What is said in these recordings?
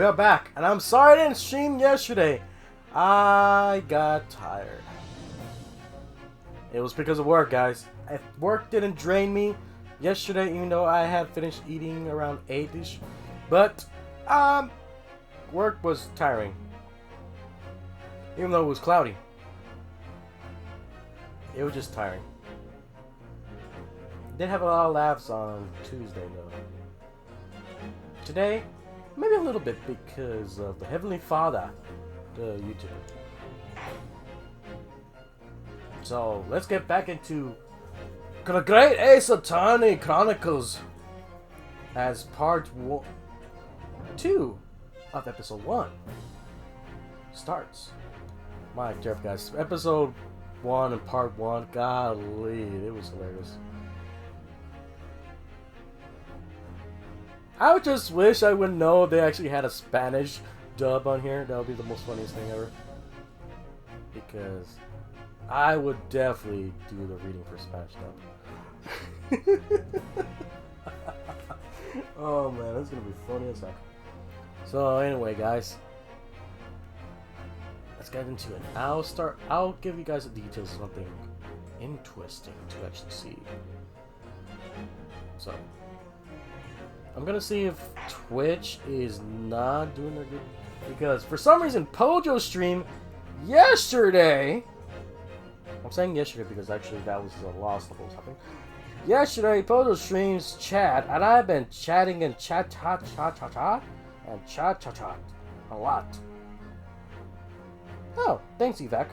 we are back, and I'm sorry I didn't stream yesterday. I got tired. It was because of work, guys. Work didn't drain me yesterday, even though I had finished eating around 8ish. But, work was tiring. Even though it was cloudy. It was just tiring. Did have a lot of laughs on Tuesday, though. Today, maybe a little bit because of the Heavenly Father, the YouTuber. So, let's get back into the Great Ace Attorney Chronicles as part 2 of episode 1 starts. My Derp, guys. Episode 1 and part 1, golly, it was hilarious. I would just wish I would know they actually had a Spanish dub on here. That would be the most funniest thing ever. Because I would definitely do the reading for Spanish dub. Oh man, that's gonna be funny as heck. So anyway, guys, let's get into it. I'll give you guys the details of something interesting to actually see. So I'm gonna see if Twitch is not doing their good, because for some reason Pojo's stream yesterday, I'm saying yesterday because actually that was the last of what was happening. Yesterday Pojo streams chat, and I've been chatting and chat and chat a lot. Oh, thanks Evac.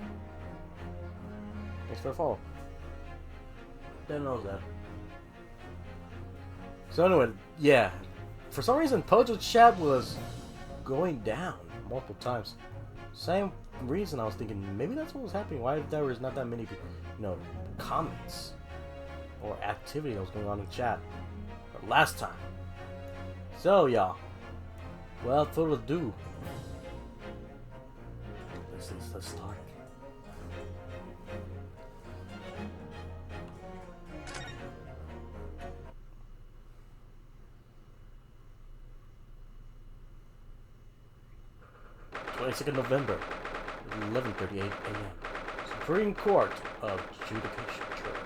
Thanks for the follow. Didn't know that. So anyway, yeah, for some reason Pojo's chat was going down multiple times. Same reason I was thinking maybe that's what was happening. Why there was not that many, comments or activity that was going on in chat last time. So y'all, without further ado, let's start. Second November, 11:38 a.m. Supreme Court of Adjudication Trial.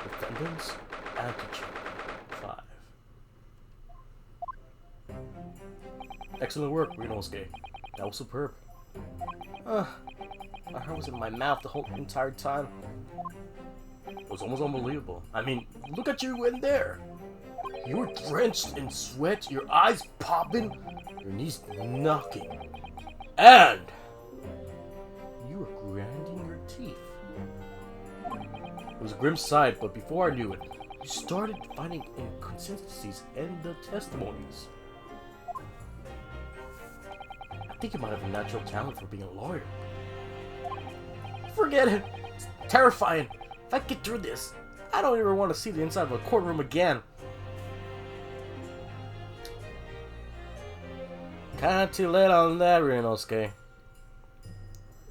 Defendants, Anti-Chamber 5. Excellent work, Renosuke. That was superb. My heart was in my mouth the whole entire time. It was almost unbelievable. I mean, look at you in there. You were drenched in sweat, your eyes popping, your knees knocking. And you were grinding your teeth. It was a grim sight, but before I knew it, you started finding inconsistencies in the testimonies. I think you might have a natural talent for being a lawyer. Forget it. It's terrifying. If I get through this, I don't even want to see the inside of a courtroom again. Kinda too late on that, Renosuke.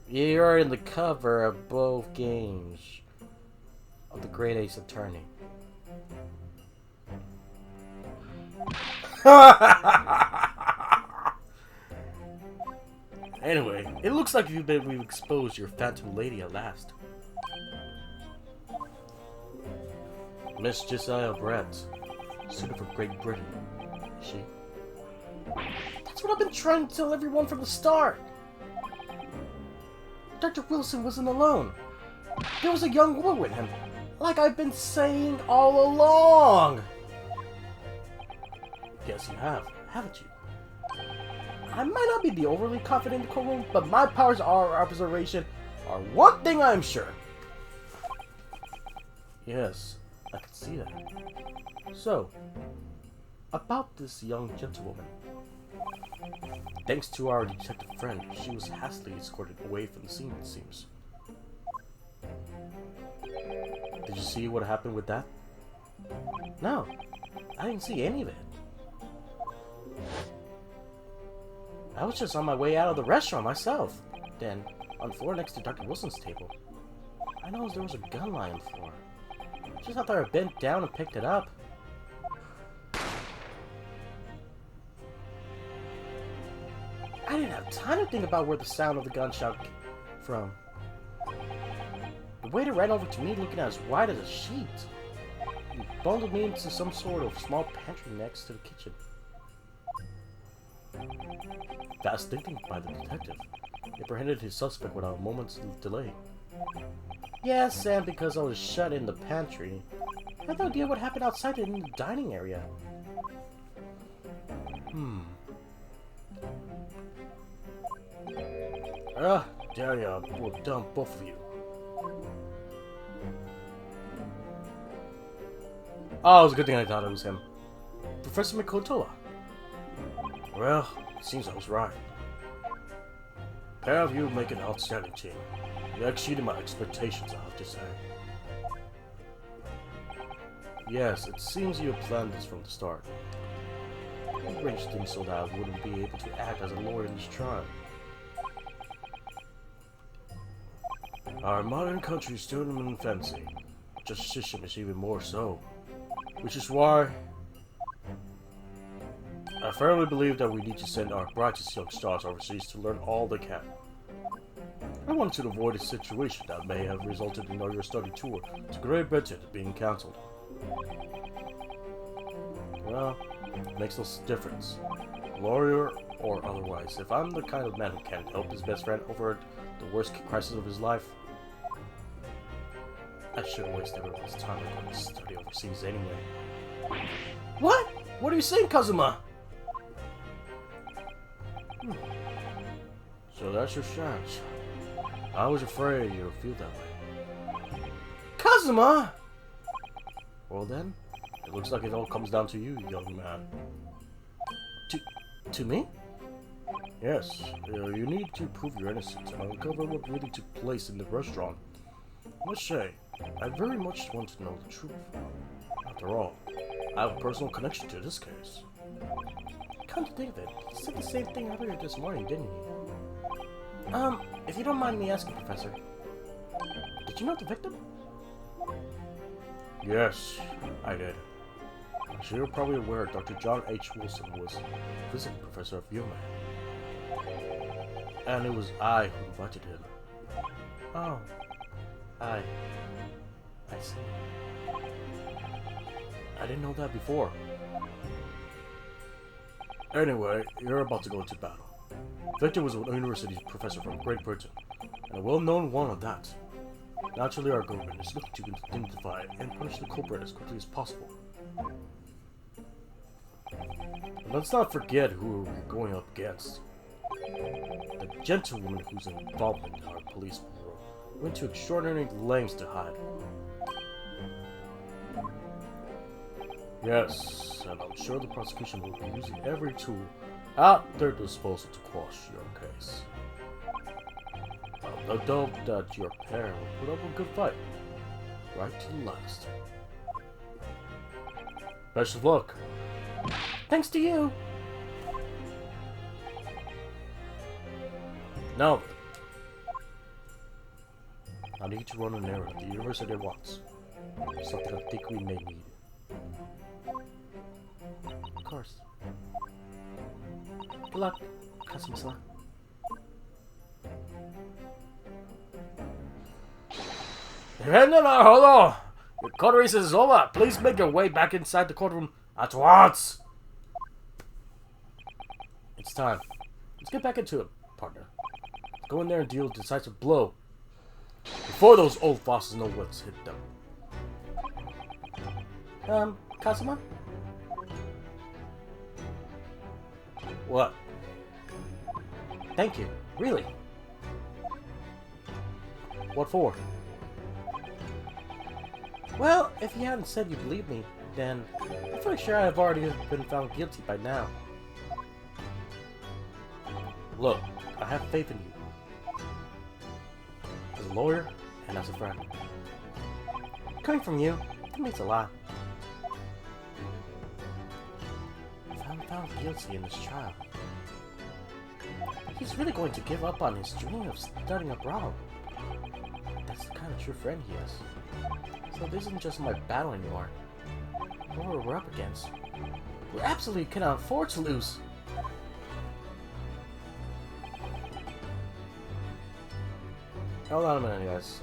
You're in the cover of both games of the Great Ace Attorney. Anyway, it looks like we've exposed your Phantom Lady at last. Miss Josiah Brett, suitor for Great Britain, is she? That's what I've been trying to tell everyone from the start. Dr. Wilson wasn't alone. There was a young woman with him, like I've been saying all along. Guess you have, haven't you? I might not be the overly confident in the courtroom, but my powers of observation are one thing I'm sure. Yes, I can see that. So, about this young gentlewoman. Thanks to our detective friend, she was hastily escorted away from the scene, it seems. Did you see what happened with that? No, I didn't see any of it. I was just on my way out of the restaurant myself. Then, on the floor next to Dr. Wilson's table, I noticed there was a gun lying on the floor. Just after I bent down and picked it up. didn't have time to think about where the sound of the gunshot came from. The waiter ran over to me looking as white as a sheet. He bundled me into some sort of small pantry next to the kitchen. Fast thinking by the detective. He apprehended his suspect without a moment's delay. Yes, and because I was shut in the pantry, I had no idea what happened outside in the dining area. There you are, we'll dump both of you. Oh, it was a good thing I thought it was him. Professor Mikotoa. Well, it seems I was right. Pair of you make an outstanding team. You exceeded my expectations, I have to say. Yes, it seems you had planned this from the start. You arranged things so that I wouldn't be able to act as a lawyer in this trial. Our modern country is still in infancy. Justice system is even more so. Which is why I firmly believe that we need to send our brightest young stars overseas to learn all they can. I wanted to avoid a situation that may have resulted in your study tour to Great Britain being cancelled. Well, it makes no difference. Lawyer or otherwise, if I'm the kind of man who can't help his best friend over the worst crisis of his life, I shouldn't waste everyone's time going to study overseas anyway. What? What are you saying, Kazuma? So that's your chance. I was afraid you'd feel that way. Kazuma! Well then, it looks like it all comes down to you, young man. To me? Yes, you need to prove your innocence and uncover what really took place in the restaurant. I must say, I very much want to know the truth. After all, I have a personal connection to this case. Come to think of it, he said the same thing earlier this morning, didn't he? If you don't mind me asking, Professor, did you know the victim? Yes, I did. As you're probably aware, Dr. John H. Wilson was visiting professor of UMA. And it was I who invited him. Oh. I see. I didn't know that before. Anyway, you're about to go into battle. Victor was a university professor from Great Britain, and a well-known one at that. Naturally, our government is looking to identify and punish the culprit as quickly as possible. And let's not forget who we're going up against. The gentlewoman whose involvement in our police bureau went to extraordinary lengths to hide. Yes, and I'm sure the prosecution will be using every tool at their disposal to quash your case. No doubt that your pair will put up a good fight, right to the last. Best of luck. Thanks to you. Now, I need to run an errand at the university at once. Something I think we may need. Of course. Good luck, Kazuma-san. Hold on! Your court race is over. Please make your way back inside the courtroom at once. It's time. Let's get back into it, partner. Let's go in there and deal a decisive blow before those old fossils know what's hit them. Kazuma? What? Thank you. Really? What for? Well, if you hadn't said you believed me, then I'm pretty sure I've already been found guilty by now. Look, I have faith in you. As a lawyer and as a friend. Coming from you, that means a lot. If I'm found guilty in this trial, he's really going to give up on his dream of studying abroad. That's the kind of true friend he is. So this isn't just my battle anymore. What we're up against. We absolutely cannot afford to lose. Hold on a minute, guys.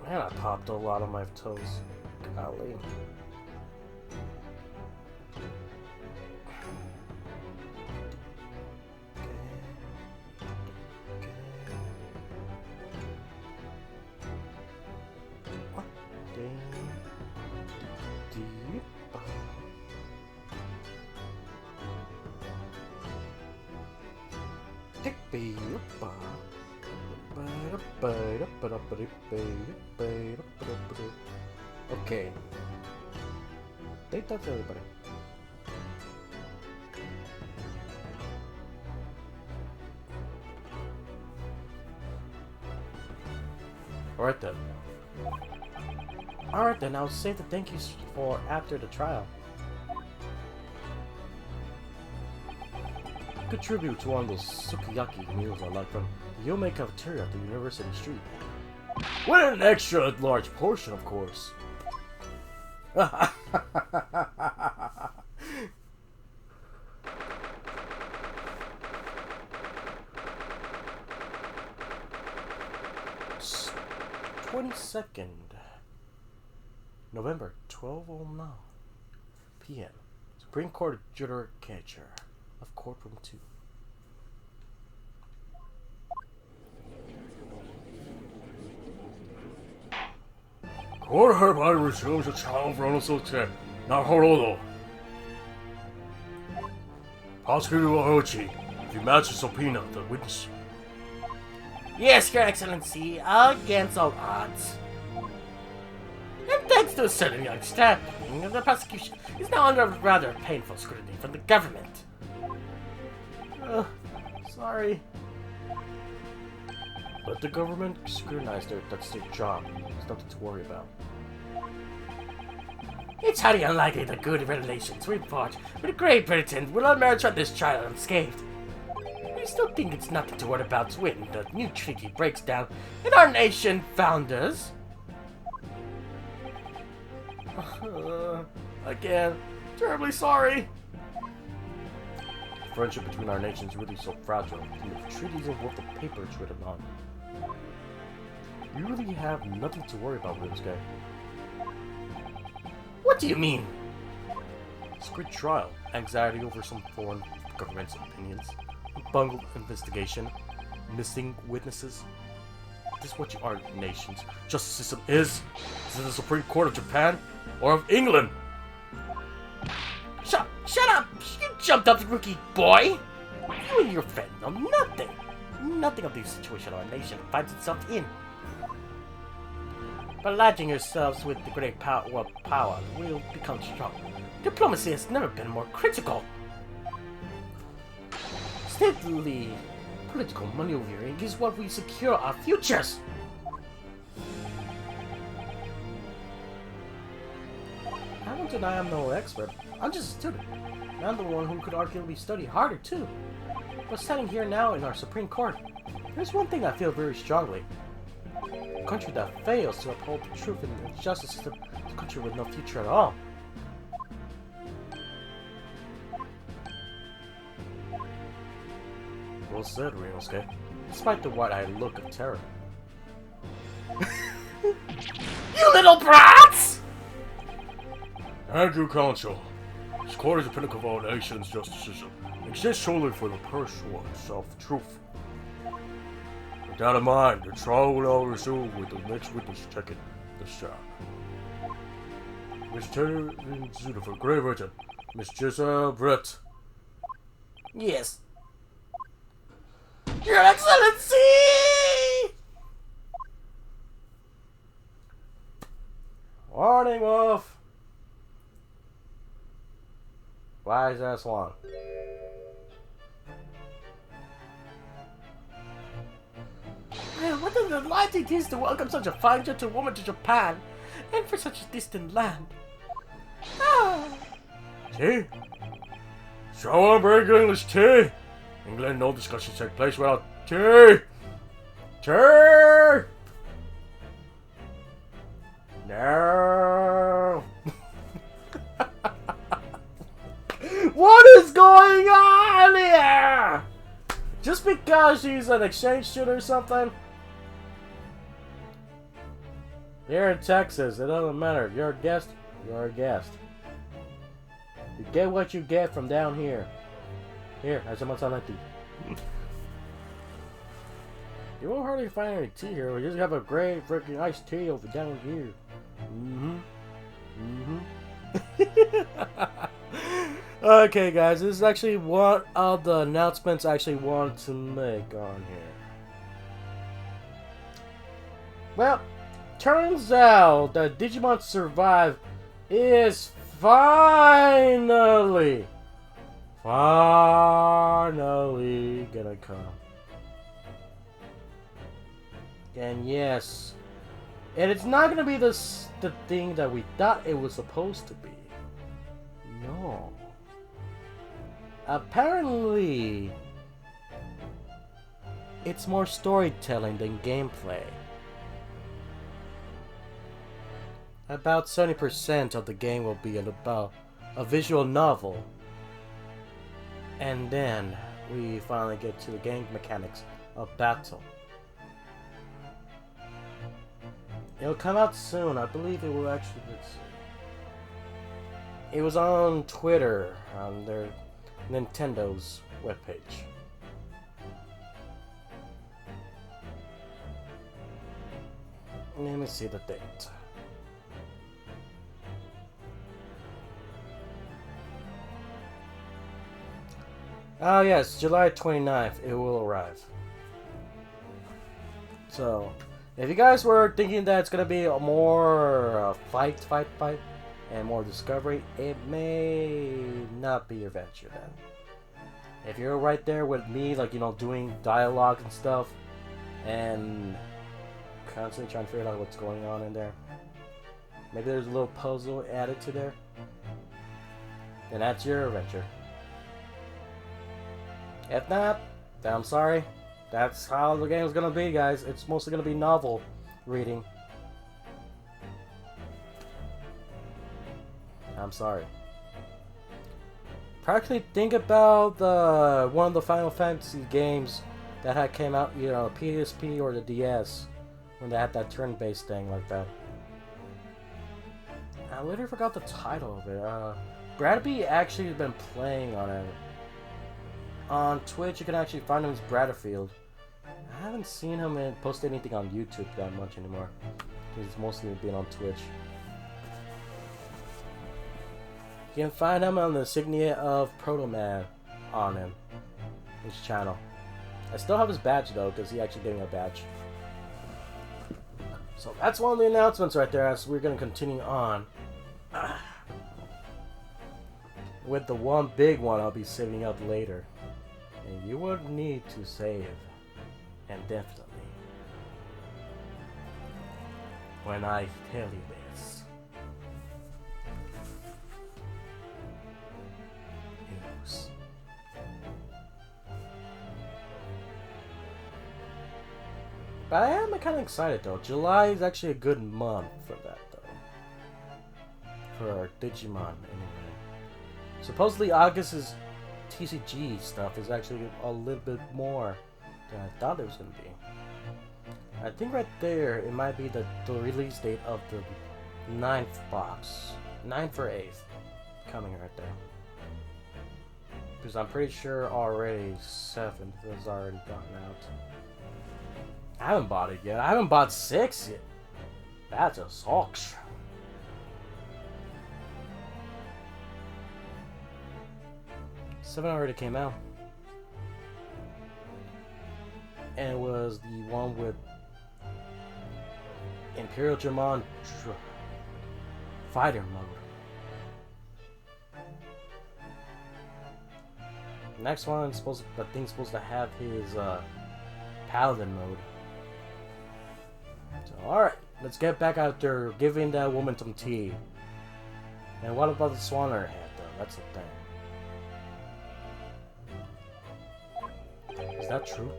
Man, I popped a lot on my toes. Golly. Okay. Take that to everybody. Alright then. Alright then, I'll save the thank yous for after the trial. Contribute to one of those sukiyaki meals I like from the Yome cafeteria at the University Street. With an extra large portion, of course. 22nd November, 12:09 p.m. Supreme Court Judicature of Courtroom 2. Court hereby resumes the trial of Ronald Sote, not Horodo. Prosecutor Ohochi, if you match the subpoena, the witness. Yes, Your Excellency, against all odds. And thanks to a certain young staff, the prosecution is now under rather painful scrutiny from the government. Sorry. Let the government scrutinize that's their job. There's nothing to worry about. It's highly unlikely that good relations we've forged with Great Britain will emerge from this trial unscathed. I still think it's nothing to worry about when the new treaty breaks down and our nation founders. Again, terribly sorry. The friendship between our nations is really so fragile, and the treaty isn't worth the paper it's written on. You really have nothing to worry about with this guy. What do you mean? Squid trial, anxiety over some foreign government's opinions, bungled investigation, missing witnesses. This is what our nation's justice system is. Is it the Supreme Court of Japan or of England? Shut up! You jumped up, rookie boy! You and your friend know nothing. Nothing of the situation our nation finds itself in. By allying yourselves with the great world power, we'll become strong. Diplomacy has never been more critical. Steadily, political maneuvering is what we secure our futures. I won't deny I'm no expert. I'm just a student. And I'm the one who could arguably study harder too. But standing here now in our Supreme Court, there's one thing I feel very strongly. A country that fails to uphold the truth and the justice system is a country with no future at all. Well said, Rinosuke. Despite the wide-eyed look of terror. You little brats! Andrew Counsel, this court is the pinnacle of our nation's justice system. It exists solely for the pursuit of truth. With that in mind, the trial will now resume with the next witness checking the shot. Mr. Taylor for Great Britain, Miss Giselle Brett. Yes. Your Excellency! Warning, Wolf! Why is that swan? What a delight it is to welcome such a fine gentlewoman to Japan, and for such a distant land. Tea? Shall I bring English tea? England, no discussions take place without tea! Tea! No! is going on here? Just because she's an exchange student or something? Here in Texas, it doesn't matter. If you're a guest, you're a guest. You get what you get from down here. Here, have some on tea. You won't hardly find any tea here. We just have a great freaking iced tea over down here. Okay, guys, this is actually one of the announcements I actually wanted to make on here. Well, turns out that Digimon Survive is finally gonna come. And yes, and it's not gonna be the thing that we thought it was supposed to be. No. Apparently, it's more storytelling than gameplay. About 70% of the game will be about a visual novel. And then we finally get to the game mechanics of battle. It'll come out soon. I believe it will actually. Let's see. It was on Twitter, on their Nintendo's webpage. Let me see the date. Oh yes, July 29th, it will arrive. So, if you guys were thinking that it's gonna be a more fight, and more discovery, it may not be your venture then. If you're right there with me, like, you know, doing dialogue and stuff, and constantly trying to figure out what's going on in there, maybe there's a little puzzle added to there, then that's your adventure. If not, then I'm sorry. That's how the game's gonna be, guys. It's mostly gonna be novel reading. I'm sorry. Practically think about one of the Final Fantasy games that had came out, you know, PSP or the DS, when they had that turn-based thing like that. I literally forgot the title of it. Bradby actually has been playing on it. On Twitch, you can actually find him as Bradfield. I haven't seen him post anything on YouTube that much anymore. He's mostly been on Twitch. You can find him on the insignia of Proto Man on him. His channel. I still have his badge though, because he actually gave me a badge. So that's one of the announcements right there, as we're going to continue on. With the one big one I'll be saving up later. And you would need to save indefinitely when I tell you this. News. But I am kind of excited though. July is actually a good month for that though. For Digimon anyway. Supposedly August's TCG stuff is actually a little bit more than I thought it was going to be. I think right there it might be the release date of the 9th box. 9th or 8th. Coming right there. Because I'm pretty sure already 7th has already gotten out. I haven't bought it yet. I haven't bought 6 yet. That just sucks. Seven already came out. And it was the one with Imperial German Fighter mode. Next one is supposed to have his Paladin mode. So alright, let's get back out there giving that woman some tea. And what about the swan on her head though? That's the thing. Is that true?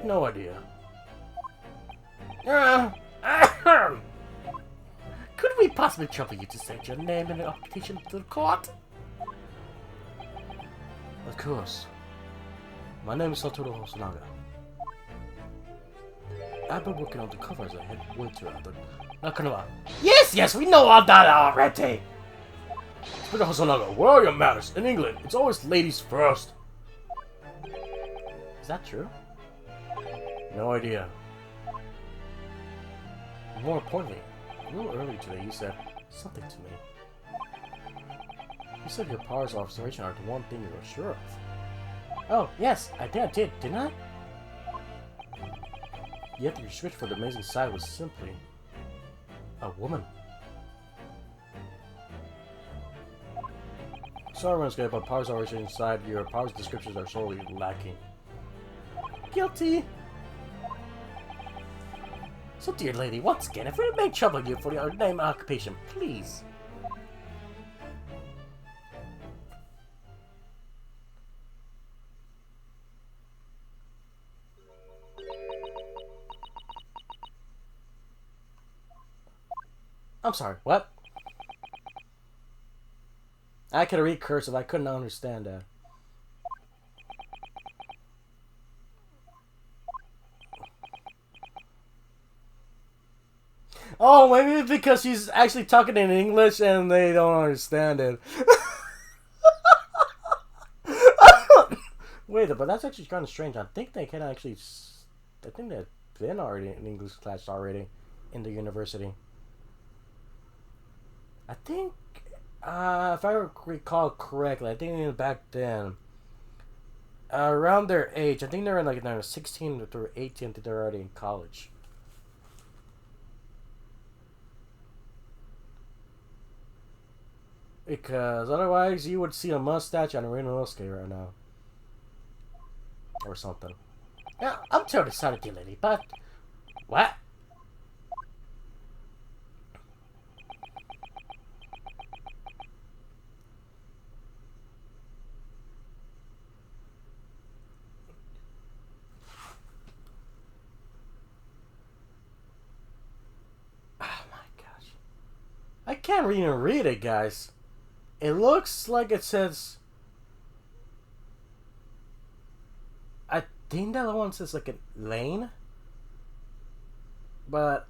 No idea. Could we possibly trouble you to state your name and application to the court? Of course. My name is Satoru Hosonaga. I've been working on the cover as a head waiter at the Nakanoa. Yes, we know all that already. Mr. Hosonaga, where are your manners? In England, it's always ladies first. Is that true? No idea. More importantly, a little earlier today you said something to me. You said your powers of observation are the one thing you're sure of. Oh, yes, I did, didn't I? Yet your switch for the amazing side was simply a woman. Sorry, Runescape, but powers of observation inside your powers descriptions are sorely lacking. Guilty. So, dear lady, once again, if we may trouble you for your name and occupation, please. I'm sorry, what? I could read cursive, I couldn't understand that. Oh, maybe because she's actually talking in English and they don't understand it. Wait, but that's actually kind of strange. I think they can actually... I think they've been already in English class already in the university. I think, if I recall correctly, I think back then, around their age, I think they're in like 16 through 18, they're already in college. Because otherwise, you would see a mustache on a Inosuke right now. Or something. Yeah, I'm totally sorry, dear lady, but... What? Oh my gosh. I can't even read it, guys. It looks like it says... I think that one says like a lane. But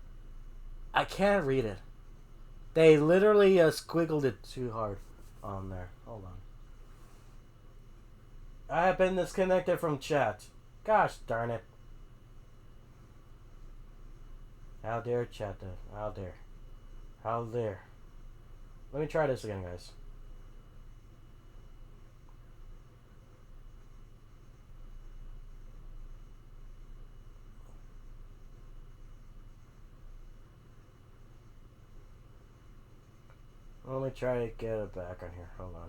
I can't read it. They literally squiggled it too hard on there. Hold on. I have been disconnected from chat. Gosh darn it. How dare chat that? How dare. How dare. Let me try this again, guys. Let me try to get it back on here. Hold on.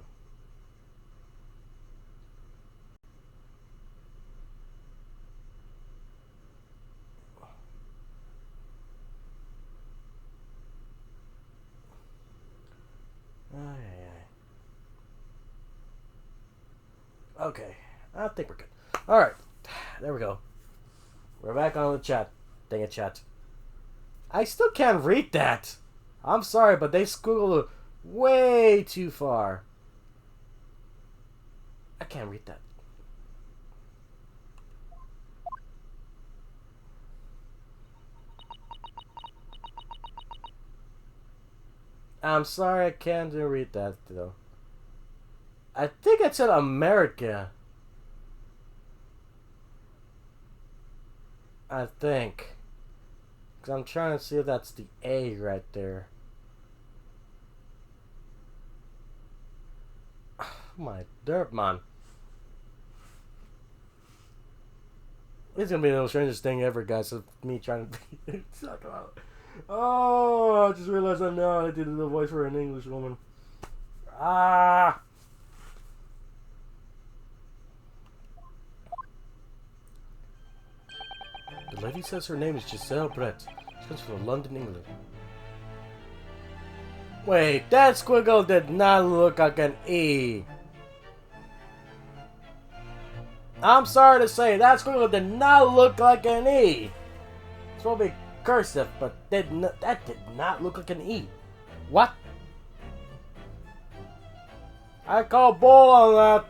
Okay, I think we're good. Alright, there we go. We're back on the chat. Dang it, chat. I still can't read that. I'm sorry, but they squiggled way too far. I can't read that. I'm sorry, I can't read that, though. I think it said America. I think. Because I'm trying to see if that's the A right there. My derp, man. It's gonna be the strangest thing ever, guys. Of me trying to talk about. Oh, I just realized I know how to do the voice for an English woman. Ah. The lady says her name is Giselle Brett. She comes from London, England. Wait, that squiggle did not look like an E. I'm sorry to say, that squiggle did not look like an E. It's supposed to be cursive, but that did not look like an E. What? I call bull on that.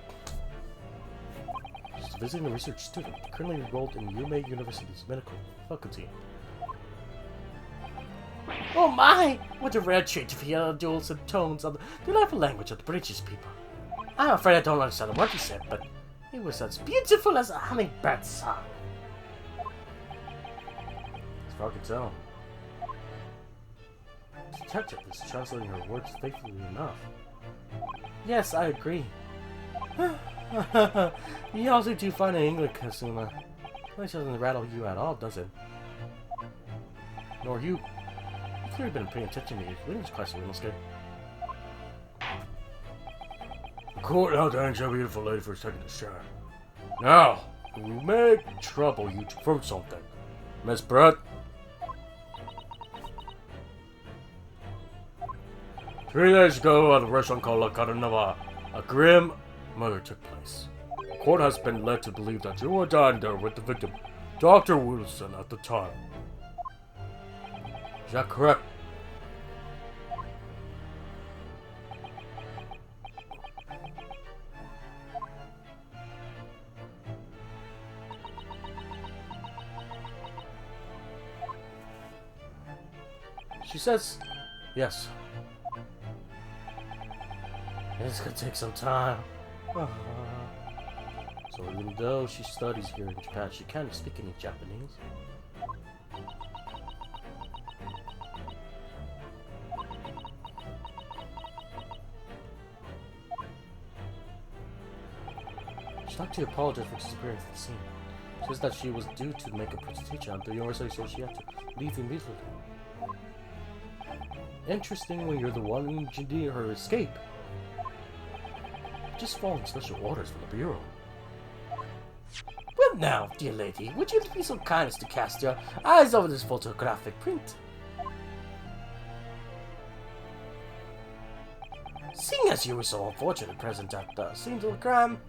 visiting research student, currently enrolled in Yume University's medical faculty. Oh my! What a rare treat to hear the duals and tones of the delightful language of the British people. I'm afraid I don't understand what you said, but it was as beautiful as a hummingbird's song. As far as I can tell. Detective is translating her words faithfully enough. Yes, I agree. You also do fine in English, Kasuma. English doesn't rattle you at all, does it? Nor you. You've clearly been paying attention to your English class, Winosuke. The court now thanks your beautiful lady for taking a shot. Now, if we make trouble you from something, Miss Brett. 3 days ago at a restaurant called La Carnava, a grim murder took place. The court has been led to believe that you were dining there with the victim, Dr. Wilson, at the time. Is that correct? She says, Yes. it's gonna take some time. So even though she studies here in Japan, she can't speak any Japanese. She'd like to apologize for disappearing from the scene. She says that she was due to make a presentation at the university, so she had to leave immediately. Interesting when you're the one who engineered her escape. Just following special orders from the Bureau. Well now, dear lady, would you be so kind as to cast your eyes over this photographic print? Seeing as you were so unfortunately present at the scene of the crime,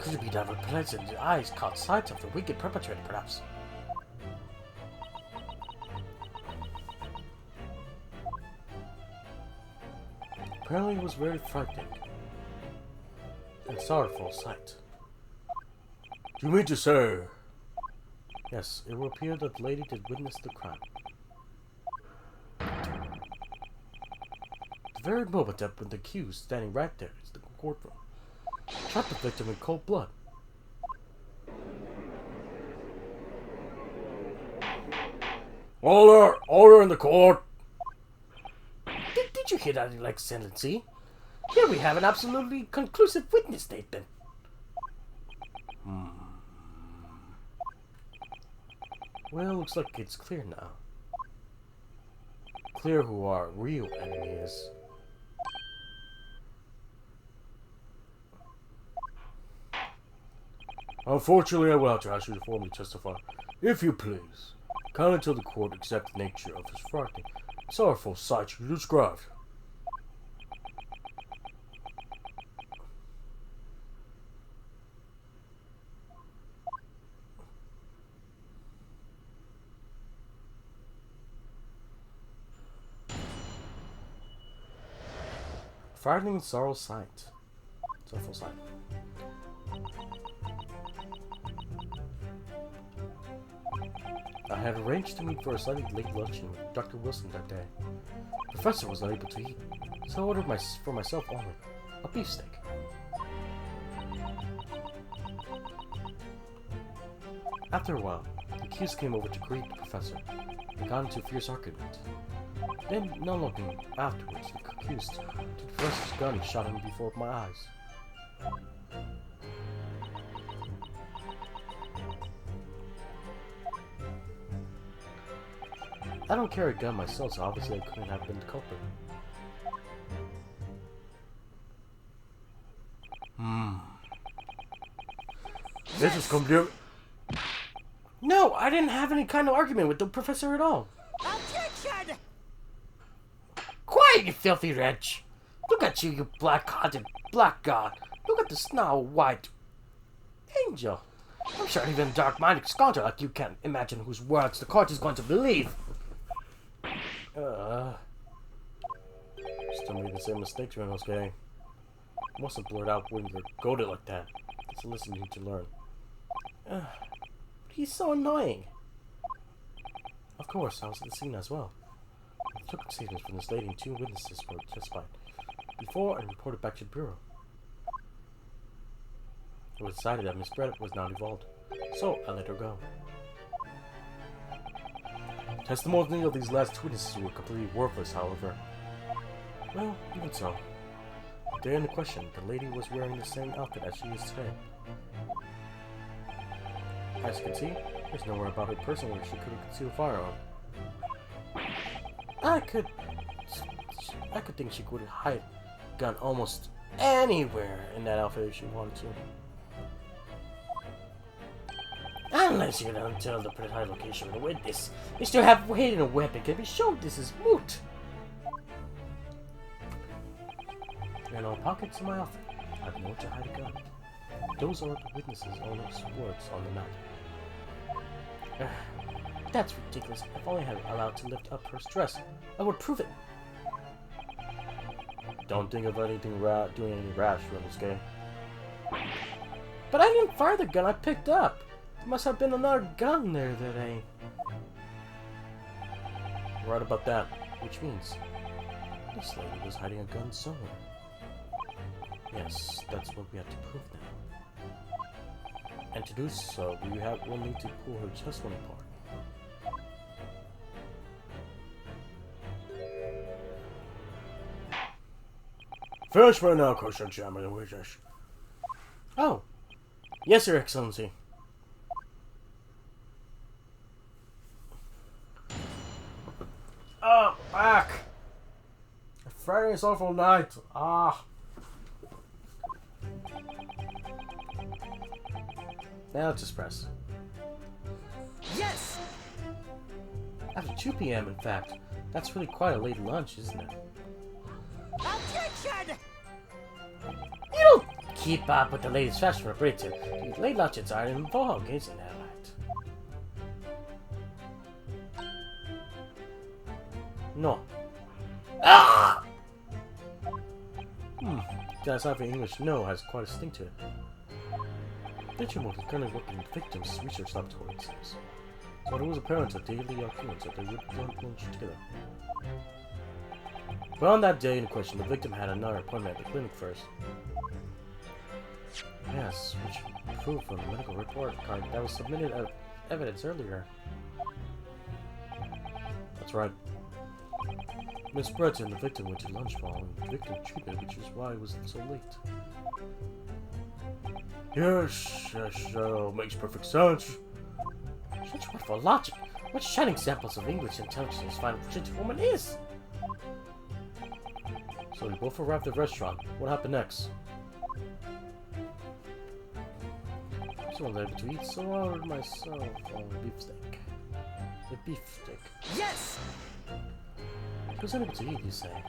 could it be that her pleasant eyes caught sight of the wicked perpetrator, perhaps? Apparently it was very frightening and sorrowful sight. Do you mean to say? Yes, it will appear that the lady did witness the crime. The very moment that when the accused standing right there is the courtroom, shot the victim in cold blood. Order in the court! Did you hear that, Your Excellency? Here we have an absolutely conclusive witness statement. Well, looks like it's clear now. Clear who our real enemy is. Unfortunately, I will have to ask you to formally testify, if you please. Kindly tell the court exact nature of this frightening, sorrowful sight you described. Frightening sorrowful sight. Sorrowful sight. I had arranged to meet for a slightly late luncheon with Dr. Wilson that day. The professor was unable to eat, so I ordered for myself only a beefsteak. After a while, the accused came over to greet the professor. They got into a fierce argument. Then, not long afterwards, the accused took the professor's gun and shot him before my eyes. I don't carry a gun myself, so obviously I couldn't have been the culprit. This is computer. No, I didn't have any kind of argument with the professor at all. Objection! Quiet, you filthy wretch! Look at you, you black-hearted blackguard! Look at the snow-white angel! I'm sure even a dark-minded scholar like you can't imagine whose words the court is going to believe. Still made the same mistakes when I was gay. Mustn't blurt out when you're goaded like that. to listen to learn. He's so annoying. Of course, I was at the scene as well. I took statements from this lady and 2 witnesses were testified before and reported back to the Bureau. It was decided that Miss Brett was not involved, so I let her go. Testimony of these last 2 witnesses were completely worthless, however. Well, even so. The day in question, the lady was wearing the same outfit as she is today. As you can see, there's nowhere about her person where she could have concealed a firearm. I could think she could hide a gun almost anywhere in that outfit if she wanted to. Unless you don't tell the precise location of the witness is to have hidden a weapon can be shown this is moot. There are no pockets in my outfit. I have nowhere to hide a gun. Those are the witnesses' own words on the map. That's ridiculous. If only I had allowed to lift up her dress, I would prove it. Don't think of anything doing any rash, Rimmelske. But I didn't fire the gun I picked up. There must have been another gun there that I... Right about that, which means this lady was hiding a gun somewhere. Yes, that's what we have to prove now. And to do so, we'll need to pull her testimony apart. Finish right now, Kosher Chairman. Oh, yes, Your Excellency. Oh, back! Friday's awful night. Now just press. Yes! After 2 p.m., in fact. That's really quite a late lunch, isn't it? Objection! You don't keep up with the latest fashion for Britain. These late lunches are in vogue, isn't that right? No. Ah! That's not for English. No has quite a sting to it. Digital is currently working with victims' research laboratory, it seems. So it was apparent to daily occurrence that they would lunch together. But on that day in question, the victim had another appointment at the clinic first. Yes, which proved from the medical report card that was submitted as evidence earlier. That's right. Miss Brett and the victim went to lunch following victim treatment, which is why it was so late. Yes, makes perfect sense. Such wonderful logic. What shining examples of English intelligence find a gentlewoman is. So we both arrived at the restaurant. What happened next? Someone's able to eat, so I ordered myself a beefsteak. The beefsteak. Yes! He was unable to eat, you say.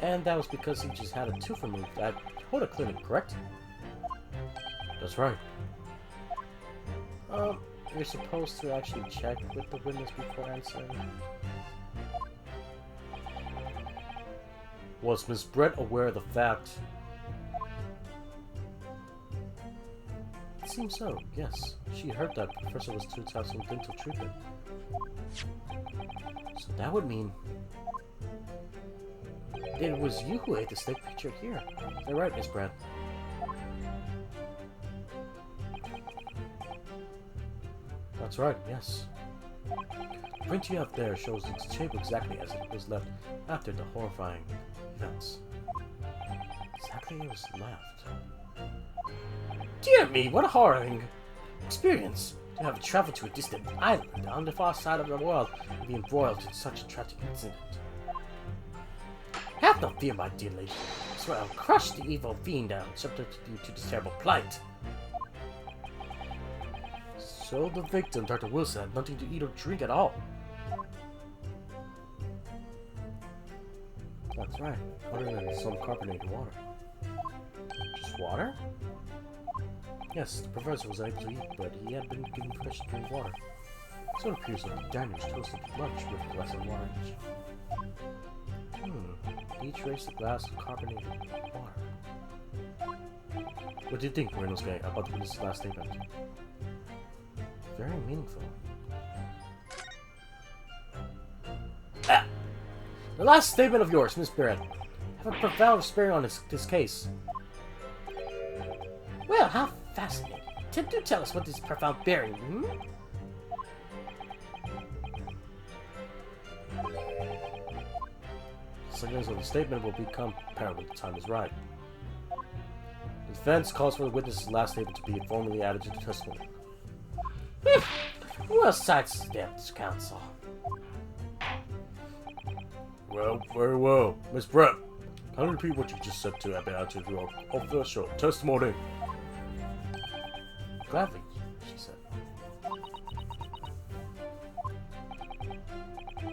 And that was because he just had a tooth removed at Hoda Clinic, correct? That's right. You're supposed to actually check with the witness before answering. Was Miss Brett aware of the fact? It seems so, yes. She heard that the professor was to have some dental treatment. So that would mean it was you who ate the steak pictured here. Is that right, Miss Brett? That's right, yes. The print you have there shows its shape exactly as it was left after the horrifying events. Exactly as it was left. Dear me, what a horrifying experience to have traveled to a distant island on the far side of the world and be embroiled in such a tragic incident. Have no fear, my dear lady. I swear I'll crush the evil fiend that subjected you to this terrible plight. So the victim, Dr. Wilson, had nothing to eat or drink at all. That's right, other than some carbonated water. Just water? Yes, the professor was able to eat, but he had been given fresh drink water. So it appears that the diners toasted lunch with a glass of water each. Each raised a glass of carbonated water. What do you think, Renosuke, about this last statement? Very meaningful. Ah! The last statement of yours, Miss Barrett, have a profound bearing on this case. Well, how fascinating. Do tell us what this profound bearing, hmm? The significance of the statement will become apparent when the time is right. The defense calls for the witness's last statement to be formally added to the testimony. We'll sidestep this counsel. Well, very well. Miss Brett, can you repeat what you just said to be added to your official testimony? Gladly, she said.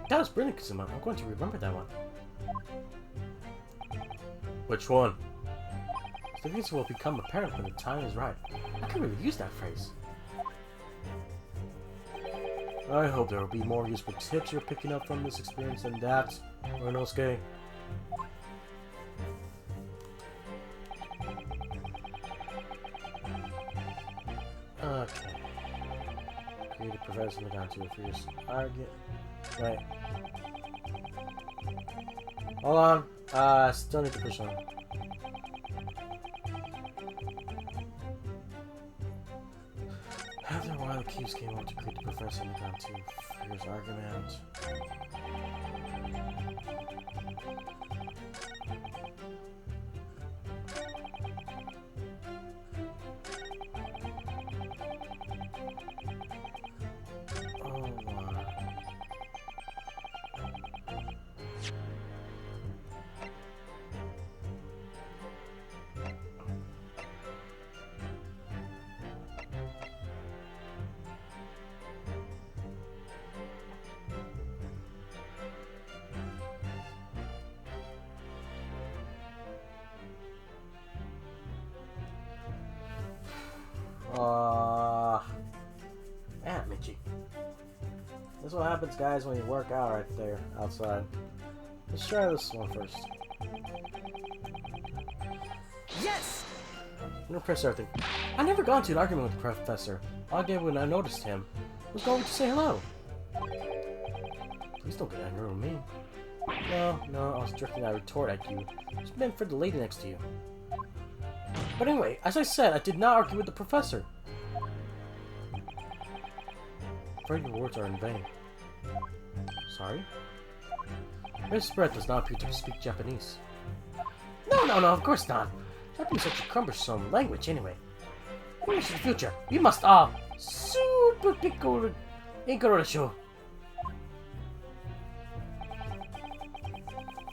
That was brilliant, Kazuma. I'm going to remember that one. Which one? The reason will become apparent when the time is right. I could really use that phrase. I hope there will be more useful tips you're picking up from this experience than that, Renosuke. Okay. Create a professor down to a fierce target. Wait. Hold on. Still need to push on. After a while, the cubes came over to create the professor down to a fierce argument. Yeah, Michi. This is what happens, guys, when you work out right there, outside. Let's try this one first. Yes! I'm gonna press everything. I never got into an argument with the professor. All I did when I noticed him was going to say hello. Please don't get angry with me. No, I was directing a retort at you. It's meant for the lady next to you. But anyway, as I said, I did not argue with the professor. I'm afraid your words are in vain. Sorry? Miss Brett does not appear to speak Japanese. No, of course not. Japanese is such a cumbersome language anyway. English in the future, we must all super pickle the show.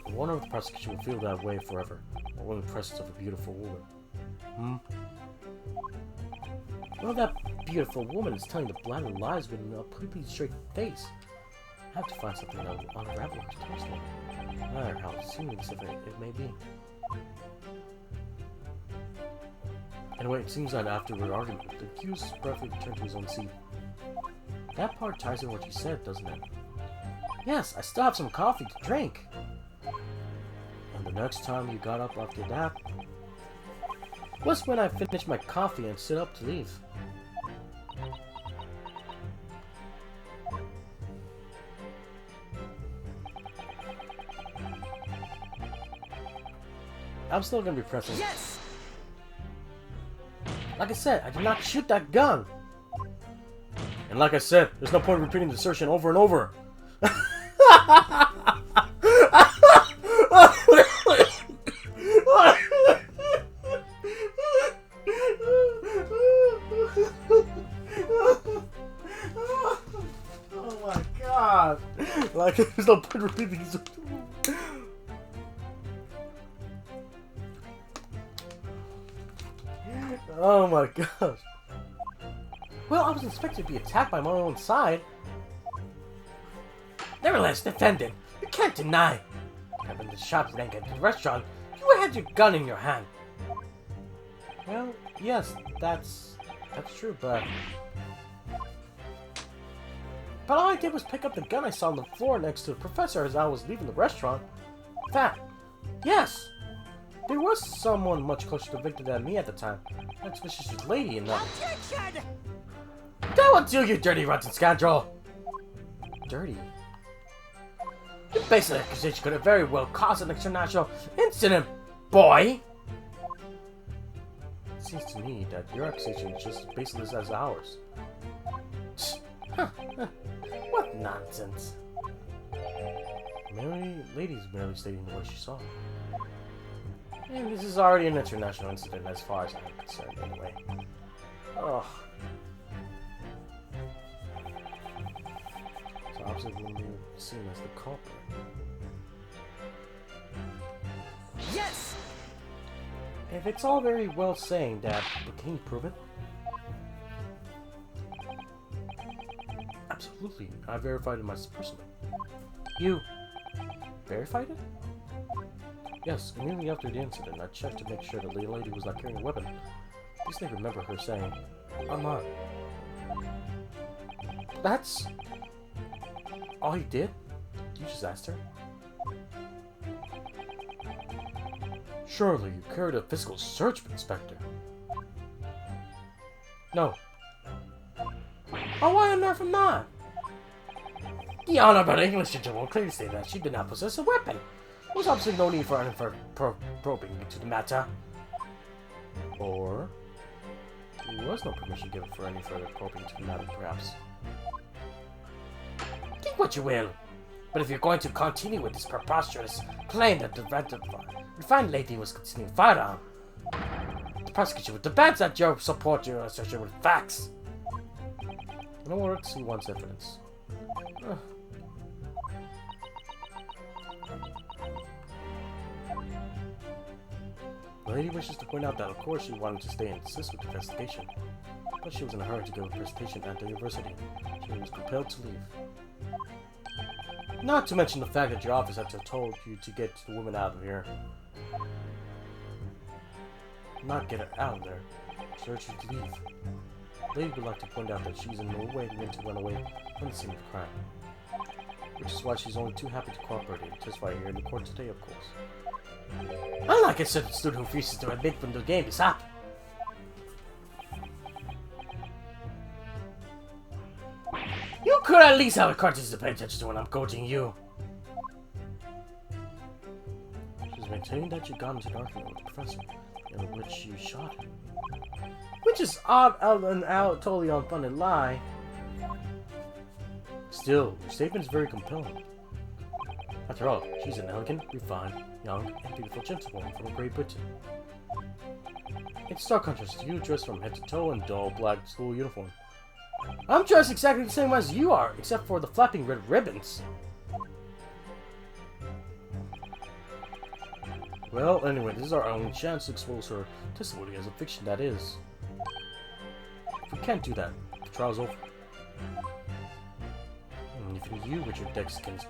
I wonder if the prosecution will feel that way forever, or in the presence of a beautiful woman. Well, that beautiful woman is telling the blind lies with a completely straight face. I have to find something that will unravel her closely, no matter how seamless it may be. Anyway, it seems that after our argument, the accused briefly returned to his own seat. That part ties in what you said, doesn't it? Yes, I still have some coffee to drink. And the next time you got up after that was when I finished my coffee and stood up to leave. I'm still gonna be pressing. Yes! Like I said, I did not shoot that gun. And like I said, there's no point in repeating the assertion over and over. Oh my god! Like, there's no point in repeating these. Oh my gosh. Well, I was expecting to be attacked by my own side. Nevertheless, defendant, you can't deny that when the shot rang at the restaurant, you had your gun in your hand. Well, yes, that's true, but all I did was pick up the gun I saw on the floor next to the professor as I was leaving the restaurant. That, yes, There was someone much closer to Victor than me at the time. An suspicious lady in that. Objection! That will do, you dirty rotten scoundrel! Dirty? Your basic accusation could have very well caused an international incident, boy! It seems to me that your accusation is just as baseless as ours. What nonsense. Lady's merely stating what she saw. And this is already an international incident as far as I'm concerned, anyway. Ugh. So opposite will be seen as the culprit. Yes! If it's all very well saying that, but can you prove it? Absolutely. I verified it myself personally. You Verified it? Yes, immediately after the incident, I checked to make sure the lady was not carrying a weapon. At least I remember her saying, "I'm not." That's All you did? You just asked her? Surely you carried a physical search, Inspector. no. Oh, why on earth not? The honorable English gentleman will clearly say that she did not possess a weapon. There was obviously no need for any further probing into the matter. Or there was no permission given for any further probing to the matter, perhaps. Think what you will, but if you're going to continue with this preposterous claim that the refined lady was concealing a firearm, the prosecution would demand that you support your assertion with facts. In order to see one's evidence. The lady wishes to point out that, of course, she wanted to stay and assist with the investigation, but she was in a hurry to give a presentation at the university. She was compelled to leave. Not to mention the fact that your office had told you to get the woman out of here. Not get her out of there. She urged you to leave. The lady would like to point out that she's in no way going to run away from the scene of the crime. Which is why she's only too happy to cooperate and testify here in the court today, of course. Unlike a certain student who refuses to admit when the game is up. You could at least have a conscience to pay attention to when I'm coaching you. She's maintaining that you got into an argument with the professor, in which you shot her. Which is odd, out and out, totally unfunded lie. Still, your statement is very compelling. After all, she's an elegant, refined, young, and beautiful gentlewoman from Great Britain. In stark contrast to you, dressed from head to toe in dull black school uniform. I'm dressed exactly the same as you are, except for the flapping red ribbons. Well, anyway, this is our only chance to expose her testimony as a fiction that is. If we can't do that, the trial's over. And even you, with your deck skins,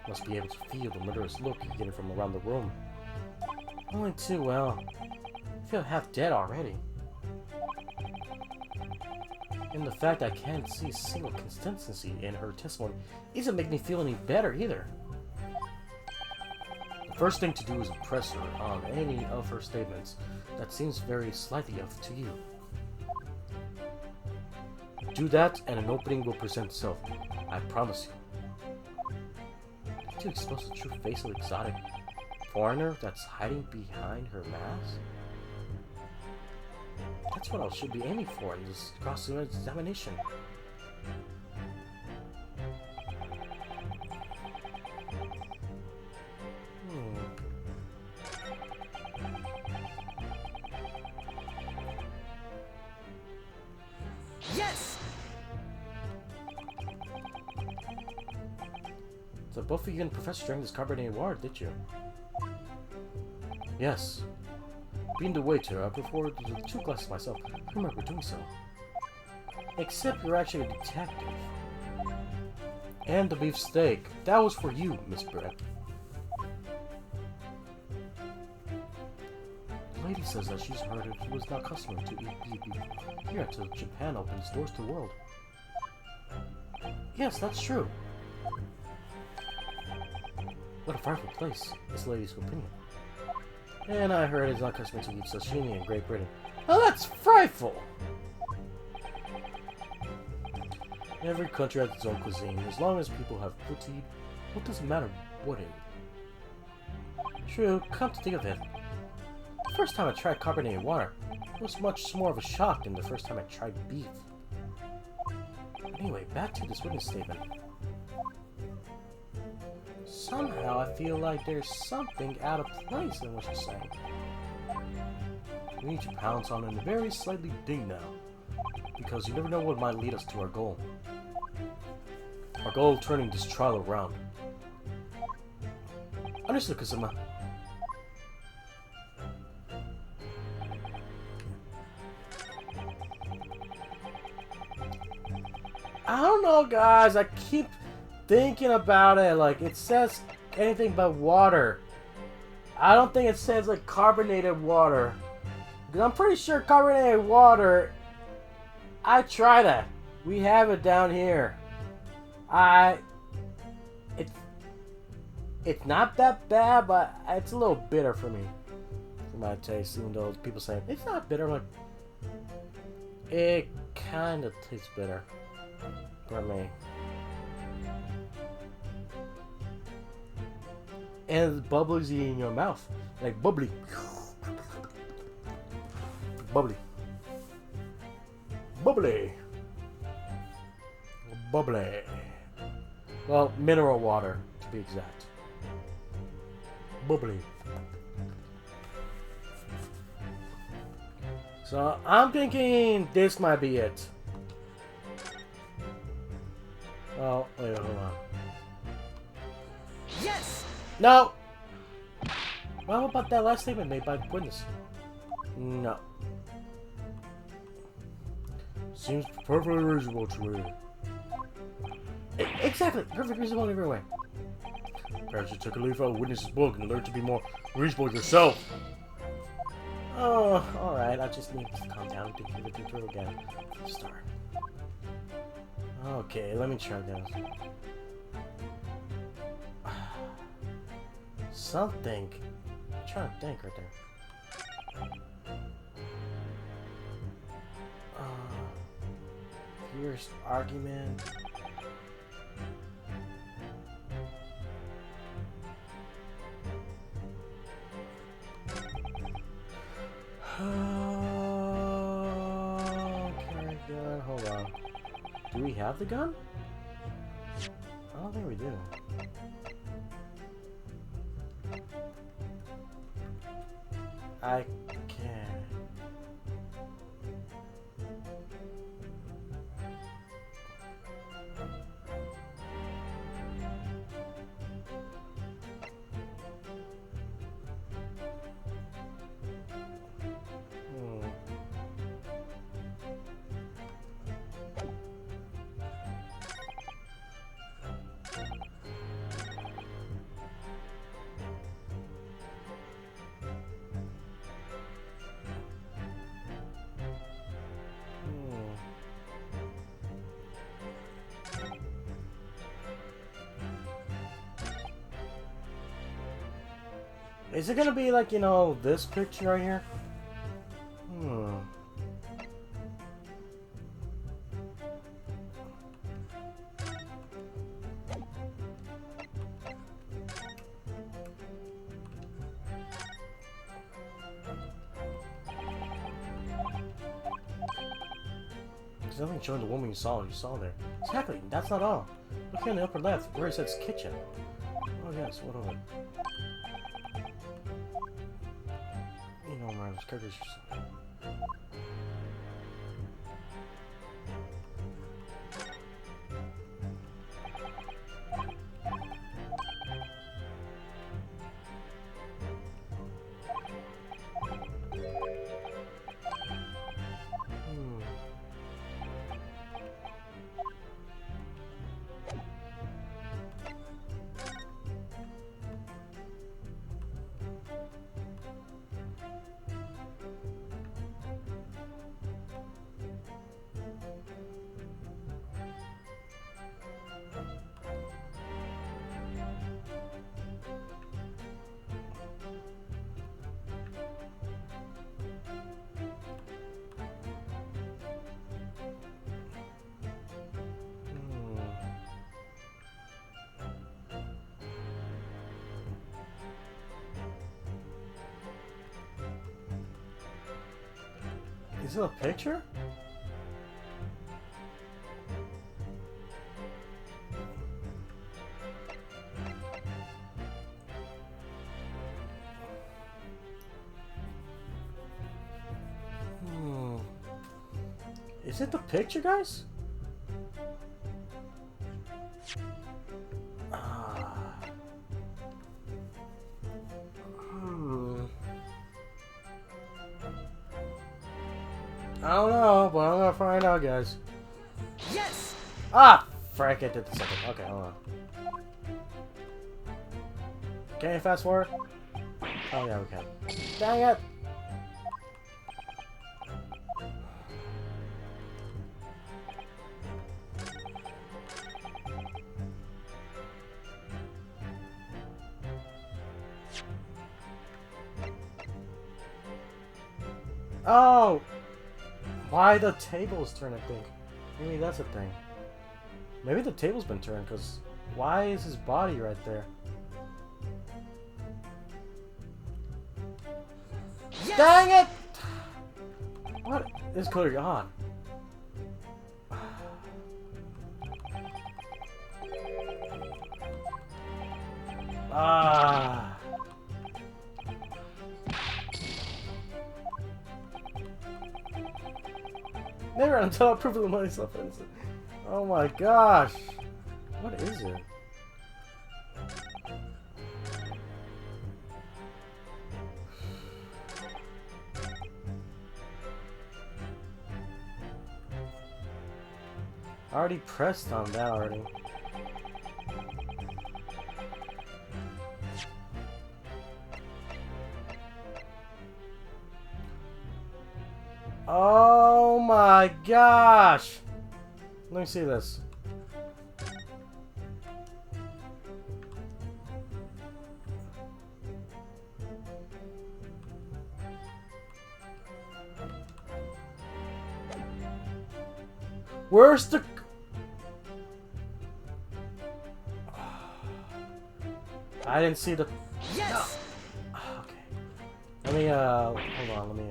must be able to feel the murderous look you're getting from around the room. Only too well. I feel half dead already. And the fact I can't see a single consistency in her testimony isn't making me feel any better either. The first thing to do is impress her on any of her statements that seems very slightly off to you. Do that and an opening will present itself. I promise you. To expose the true face of the exotic foreigner that's hiding behind her mask? That's what I should be aiming for in this cross-examination. Yes! So both of you and the professor drank this carbonated water, did you? Yes. Being the waiter, I preferred 2 glasses myself. I remember doing so. Except you're actually a detective. And the beef steak. That was for you, Miss Brett. The lady says that she's heard it was not customary to eat beef here until Japan opened its doors to the world. Yes, that's true. What a frightful place, this lady's opinion. And I heard it's not customary to eat sashimi in Great Britain. Oh, that's frightful! Every country has its own cuisine. As long as people have protein, what does it matter what it is? True, come to think of it. The first time I tried carbonated water, it was much more of a shock than the first time I tried beef. Anyway, back to this witness statement. Somehow I feel like there's something out of place in what you're saying. We need to pounce on it and very slightly dig now, because you never know what might lead us to our goal. Our goal of turning this trial around. Understood, Kazuma. I don't know, guys. I keep thinking about it. Like, it says anything but water. I don't think it says, like, carbonated water. Because I'm pretty sure carbonated water... I tried that. We have it down here. It's not that bad, but it's a little bitter for me. For my taste, even though people say it's not bitter. Like, it kind of tastes bitter for me. And it's bubbly in your mouth, like bubbly, bubbly, bubbly, bubbly. Well, mineral water, to be exact. Bubbly. So, I'm thinking this might be it. Oh, wait, hold on. Yes! No! Well, how about that last statement made by the witness? No. Seems perfectly reasonable to me. Exactly! Perfect reasonable in every way. Perhaps you took a leaf out of witness's book and learn to be more reasonable yourself. Oh, alright. I just need to calm down and think everything through again. From the start. Okay, let me try this. Something. I'm trying to think right there. Fierce argument. Okay, gun. Hold on. Do we have the gun? I don't think we do. I can. Is it gonna be like, you know, this picture right here? There's nothing showing the woman you saw there. Exactly, that's not all. Look here in the upper left, where it says kitchen. Oh yes, what of it? You know, man, this character's just... Is it a picture? Is it the picture, guys? I don't know, but I'm gonna find out, guys. Yes! Ah! Frank, I did the second. Okay, hold on. Can you fast forward? Oh, yeah, we can. Dang it! Oh! Why the table's turned, I think. Maybe that's a thing. Maybe the table's been turned, because why is his body right there? Yes! Dang it! What is going on? Ah. Never until I prove myself innocent. Oh my gosh. What is it? I already pressed on that already. Oh my gosh! Let me see this. Where's the... I didn't see the... Yes! Okay. Let me, hold on, let me,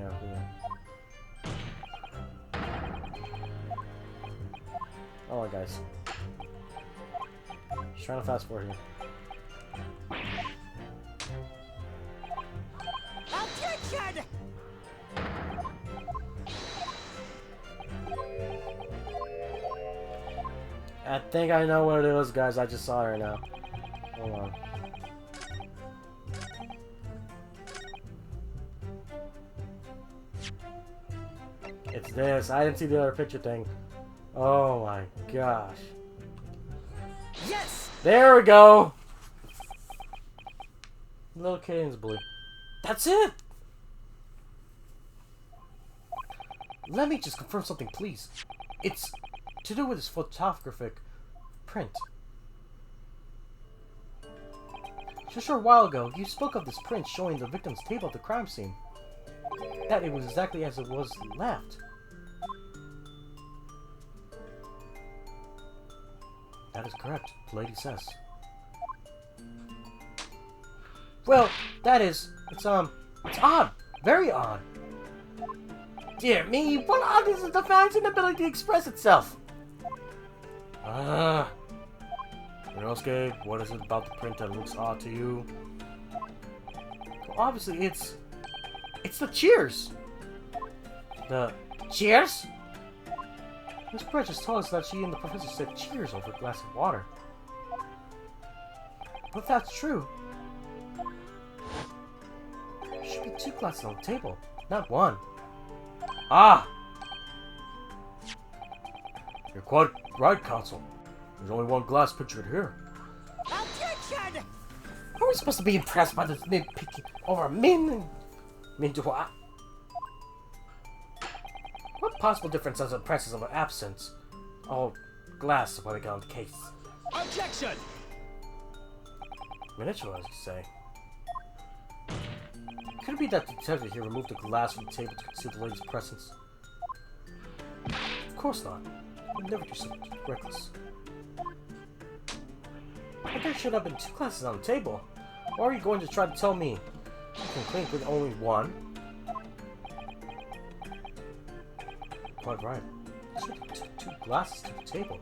oh, guys. Just trying to fast forward here. Objection! I think I know what it is, guys. I just saw it right now. Hold on. It's this. I didn't see the other picture thing. Oh my gosh. Yes! There we go! Little Kitty's blue. That's it! Let me just confirm something, please. It's to do with this photographic print. Just a short while ago, you spoke of this print showing the victim's table at the crime scene. That it was exactly as it was left. That is correct, the lady says. Well, that is, it's odd. Very odd. Dear me, what odd is the fan's inability to express itself? Rinosuke, what is it about the print that looks odd to you? Well, obviously, it's the cheers. The cheers? Miss Precious told us that she and the professor said cheers over a glass of water. But if that's true, there should be 2 glasses on the table, not 1. Ah! You're quite right, Counsel. There's only 1 glass pictured here. Objection! Are we supposed to be impressed by this nitpicking over min to what? What possible difference does it presses of an absence? Oh, glass is what we got on the case. Objection! Miniature, as you say. Could it be that the detective here removed the glass from the table to conceal the lady's presence? Of course not. We'd never do something reckless. But there should have been 2 glasses on the table. Or are you going to try to tell me you can clean with only 1? quite right. I should have took 2 glasses to the table.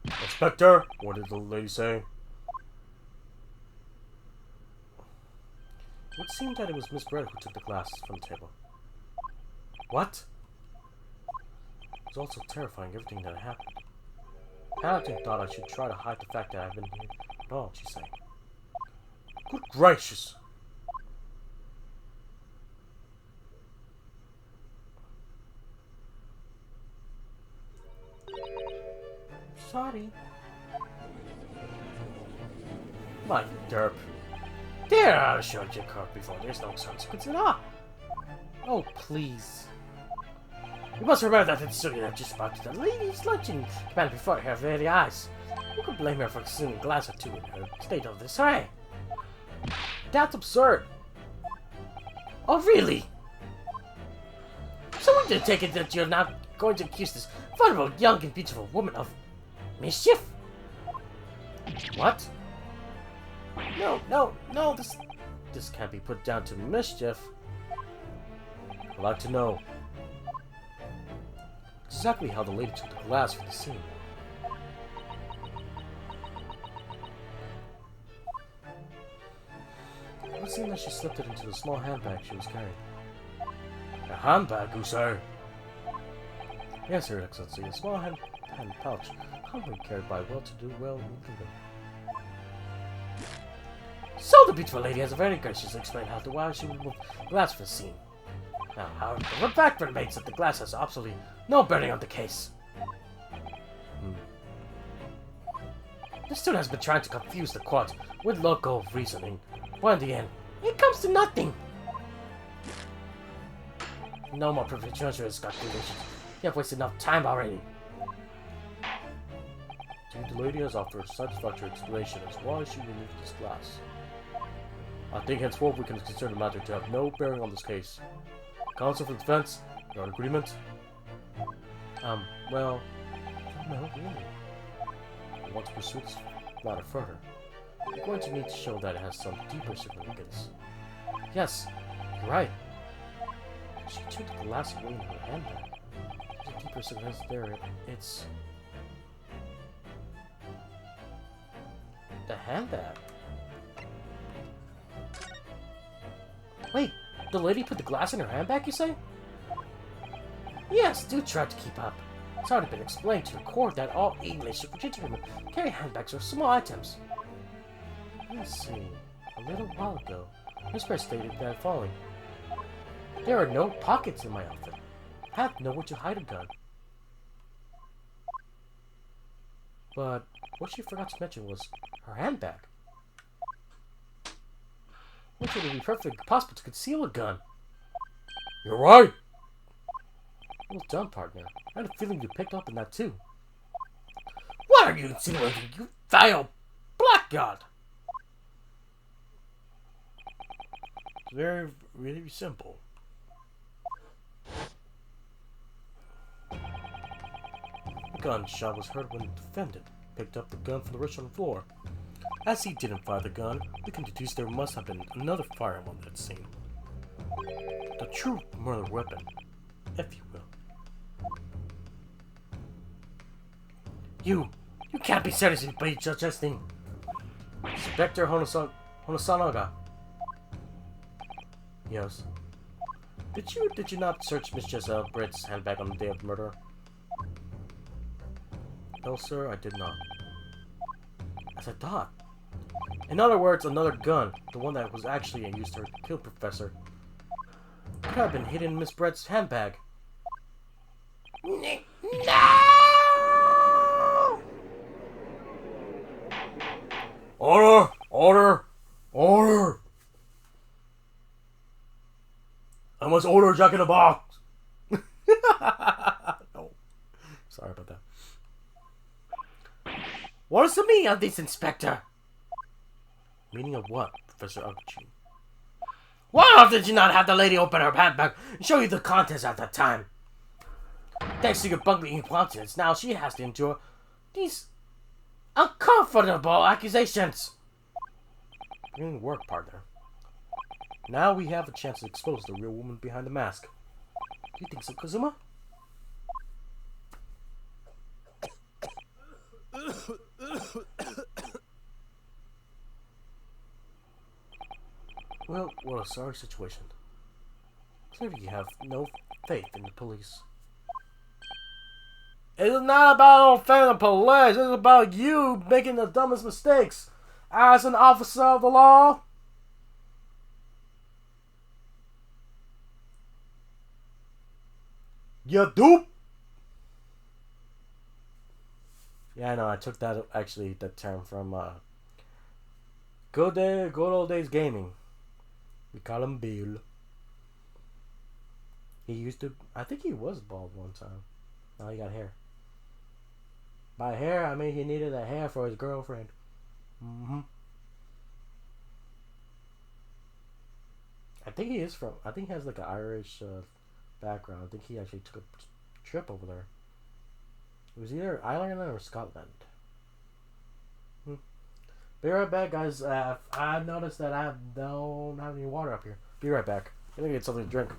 Inspector, what did the lady say? It would seem that it was Miss Brett who took the glasses from the table. What? It was also terrifying, everything that happened. Paddington thought I should try to hide the fact that I've been here at all, she said. Good gracious! Sorry. My derp. There, I've showed you card before. There's no consequence at all. Oh, please. You must remember that it's silly that just about to the lady's luncheon command before her very eyes. Who could blame her for consuming a glass or 2 in her state of disarray? That's absurd. Oh, really? So we did take it that you're now going to accuse this vulnerable, young, and beautiful woman of mischief? What? No, this can't be put down to mischief. I'd like to know exactly how the lady took the glass for the scene. It would seem that she slipped it into the small handbag she was carrying. A handbag, you say? Yes, Your Excellency, a small hand pouch, commonly carried by well-to-do, well-meaning women. So the beautiful lady has very graciously explained how to why she would move the glass for the scene. Now, however, the fact remains that the glass has absolutely no bearing on the case. The student has been trying to confuse the court with local reasoning, but in the end, it comes to nothing. No more presumptuous calculations. You have wasted enough time already. The lady has offered a satisfactory explanation as why she removed this glass. I think henceforth we can consider the matter to have no bearing on this case. Counsel for defense, you're in agreement? Well, no, really. I want to pursue this matter further. We're going to need to show that it has some deeper significance. Yes, you're right. She took the glass away in her handbag. There's a deeper significance there. It's the handbag. Wait, the lady put the glass in her handbag, you say? Yes, do try to keep up. It's already been explained to the court that all English gentlemen carry handbags or small items. Let's see. A little while ago, Miss Brett stated that following. There are no pockets in my outfit. I have nowhere to hide a gun. But what she forgot to mention was her handbag. Which would be perfectly possible to conceal a gun. You're right! Well done, partner. I had a feeling you picked up on that too. What are you insinuating, you vile blackguard? It's very, really simple. A gunshot was heard when the defendant picked up the gun from the rich on the floor. As he didn't fire the gun, we can deduce there must have been another firearm on that scene. The true murder weapon, if you will. You can't be seriously suggesting. Inspector Honosanaga. Yes. Did you not search Miss Giselle Britt's handbag on the day of the murder? No, sir, I did not. As I thought. In other words, another gun, the one that was actually used to kill Professor, could have been hidden in Miss Brett's handbag. No! Order! Order! Order! I must order Jack in the Box! No. Sorry about that. What's the meaning of this, Inspector? Meaning of what, Professor Aguchi? Why did you not have the lady open her handbag and show you the contents at that time? Thanks to your bungling incompetence, now she has to endure these uncomfortable accusations. Brilliant work, partner. Now we have a chance to expose the real woman behind the mask. Do you think so, Kazuma? Well, what a sorry situation. Clearly you have no faith in the police. It's not about offending the police. It's about you making the dumbest mistakes as an officer of the law. You dupe. Yeah, I know. I took that that term from good old days gaming. We call him Bill. He used to. I think he was bald one time. Now he got hair. By hair, I mean he needed a hair for his girlfriend. I think he is from. I think he has like an Irish background. I think he actually took a trip over there. It was either Ireland or Scotland. Be right back, guys. I've noticed that I don't have any water up here. Be right back. I'm gonna get something to drink.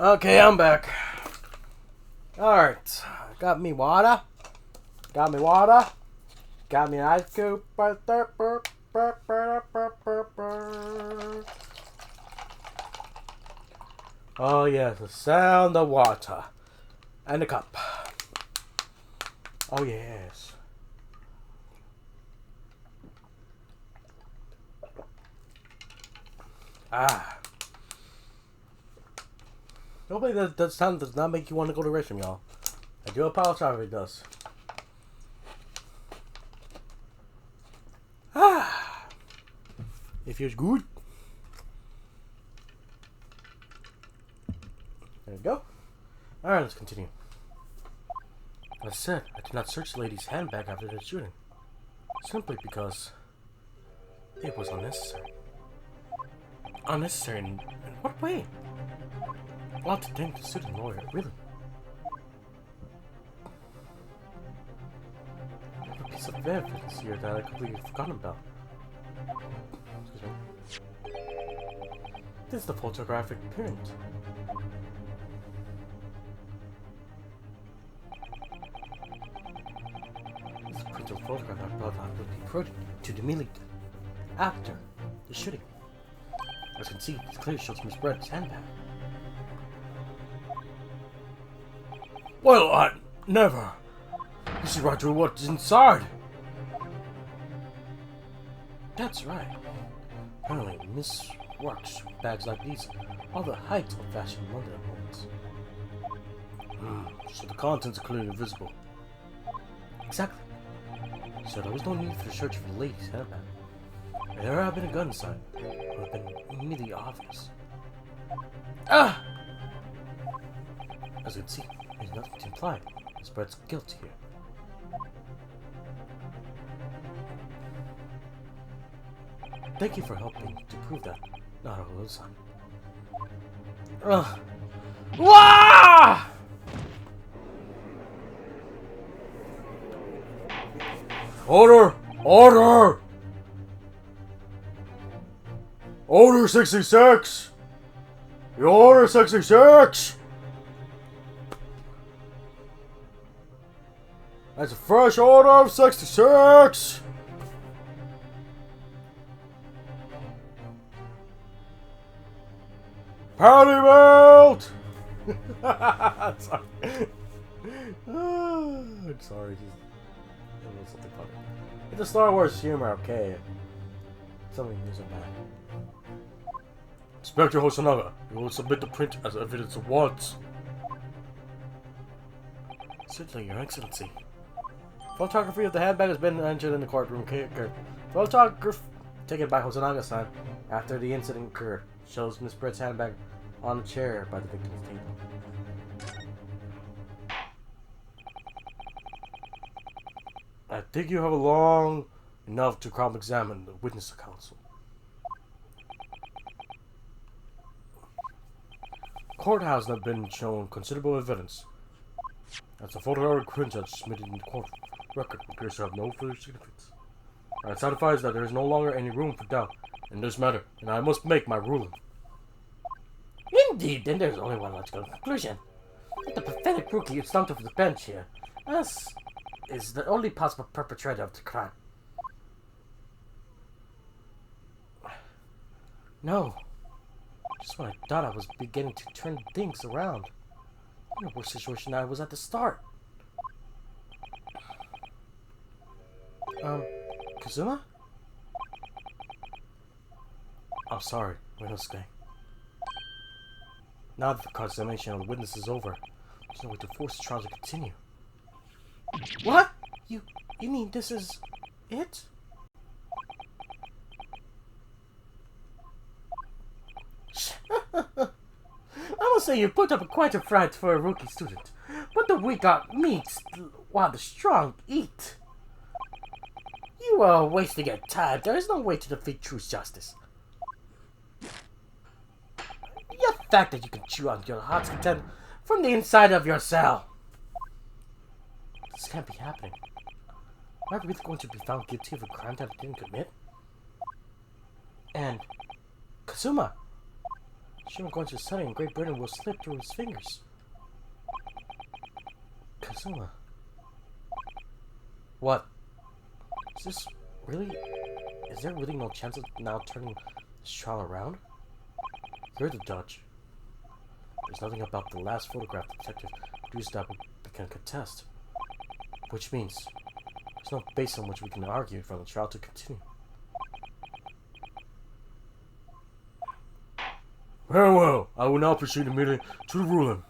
Okay, I'm back. Alright. Got me water. Got me water. Got me an ice cube right there. Oh yes, the sound of water. And the cup. Oh yes. Ah. Hopefully that sound does not make you want to go to the restroom, y'all. I do apologize if it does. Ah. It feels good. There we go. Alright, let's continue. As I said, I did not search the lady's handbag after the shooting. Simply because it was unnecessary. Unnecessary in what way? A lot to think the student lawyer, really. I have a piece of evidence here that I completely forgotten about. Excuse me. This is the photographic print. This is a print of a photograph I brought out with the project to the immediately after the shooting. As you can see, it clearly shows Miss Brett's handbag. Well, I never. You see right through what's inside. That's right. Apparently, Miss works bags like these are the height of fashion in London at moments. So the contents are clearly visible. Exactly. So there was no need for the search for the lady's handbag. If there had been a gun inside, it would have been immediately obvious. Ah! As you can see, there's nothing to imply Miss Brett's guilt here. Thank you for helping to prove that. Not a little son. Wah! Order! Order! Order 66! The Order 66! That's a fresh order of 66! Patty melt! I'm sorry. I'm sorry. Just a little something funny. It's a Star Wars humor, okay? Something news and bad. Inspector Hosonaga, you will submit the print as evidence of what? Certainly, Your Excellency. Photography of the handbag has been entered in the courtroom. Photograph taken by Hosonaga-san after the incident occurred shows Miss Brett's handbag on the chair by the victim's table. I think you have a long enough to cross-examine the witness counsel. Courthouse have been shown considerable evidence. As the photographic print has submitted in the court record appears to have no further significance. I satisfies that there is no longer any room for doubt in this matter, and I must make my ruling. Indeed, then there's only one logical conclusion. The pathetic rookie who slumped over the bench here, is the only possible perpetrator of the crime. No. Just when I thought I was beginning to turn things around. In a worse situation than I was at the start. Kazuma? I'm sorry, Rinosuke. Now that the cross-examination of the witness is over, there's no way to force the trial to continue. What? You mean this is it? I must say you put up quite a fight for a rookie student, but the weak meets while the strong eat. You are wasting your time. There is no way to defeat true justice. The fact that you can chew on your heart's content from the inside of your cell. This can't be happening. Am I really going to be found guilty of a crime that I didn't commit? And Kazuma, Shimon going to study in Great Britain will slip through his fingers. Kazuma. What? Is this really... Is there really no chance of now turning this trial around? You're the judge. There's nothing about the last photograph the detective produced that we can contest. Which means there's no base on which we can argue for the trial to continue. Very well. I will now proceed immediately to the ruling.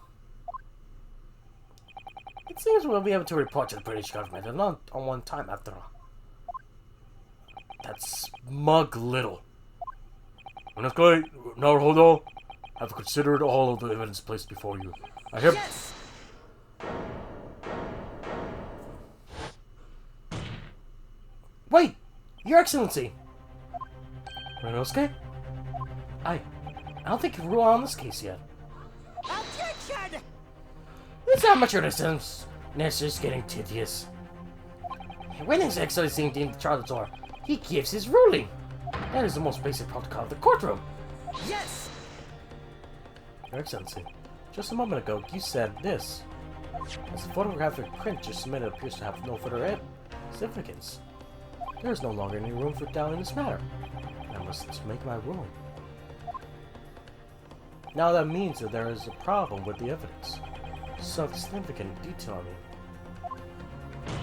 It seems we'll be able to report to the British government, and not on one time after all. That smug little. Honestly, Naruhodo, have considered all of the evidence placed before you. I have... Yes! Wait! Your Excellency! Renosuke? I don't think you rule on this case yet. Objection! This amateurness is getting tedious. When His Excellency deemed the Charlator, he gives his ruling. That is the most basic protocol of the courtroom. Yes! Your Excellency, just a moment ago you said this. As the photographic print just submitted appears to have no further significance, there is no longer any room for doubt in this matter. I must make my ruling. Now that means that there is a problem with the evidence. Some significant detail, I mean.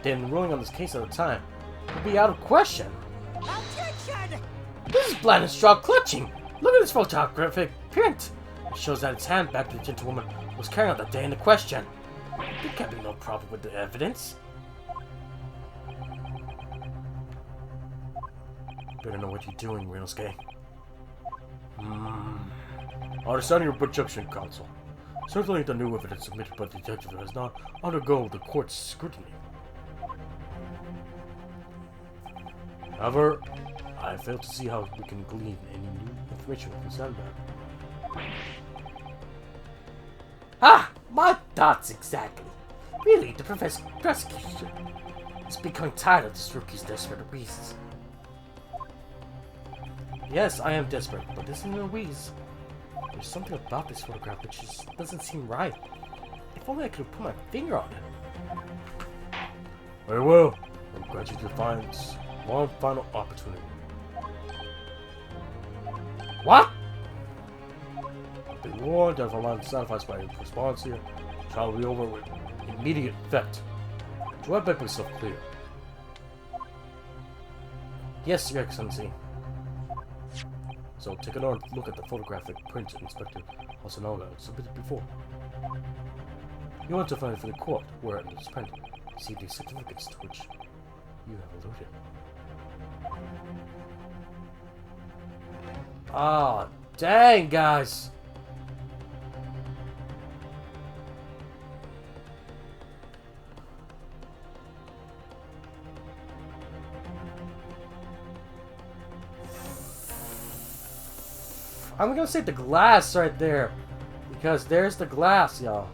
Then ruling on this case at the time would be out of question. Objection! This is blind and straw clutching. Look at this photographic print. It shows that its hand back to the gentlewoman was carrying on the day in the question. There can't be no problem with the evidence. Better know what you're doing, Renosuke. I understand your objection, counsel. Certainly the new evidence submitted by the detective has not undergone the court's scrutiny. However, I fail to see how we can glean any new information from Sandbag. Ah, my thoughts exactly. Really, the prosecution is becoming tired of this rookie's desperate wheezes. Yes, I am desperate, but this isn't a wheeze. There's something about this photograph which just doesn't seem right. If only I could have put my finger on it. Very well. I'm glad you find one final opportunity. What? Be warned that if I'm not satisfied by your response here, the trial will be over with immediate effect. Do I make myself clear? Yes, Your Excellency. So take another look at the photographic print Inspector Hasanoga submitted before. You want to find it for the court, where in this print you see the significance to which you have alluded. Ah, dang, guys. I'm gonna say the glass right there, because there's the glass, y'all.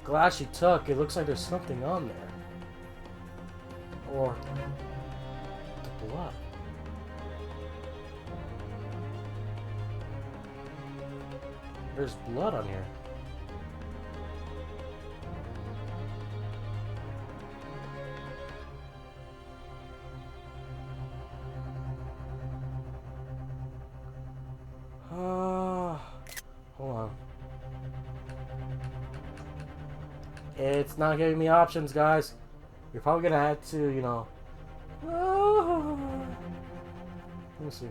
Glass she took, it looks like there's something on there. Or the blood. There's blood on here. Hold on. It's not giving me options, guys. You're probably gonna have to, you know. Let me see.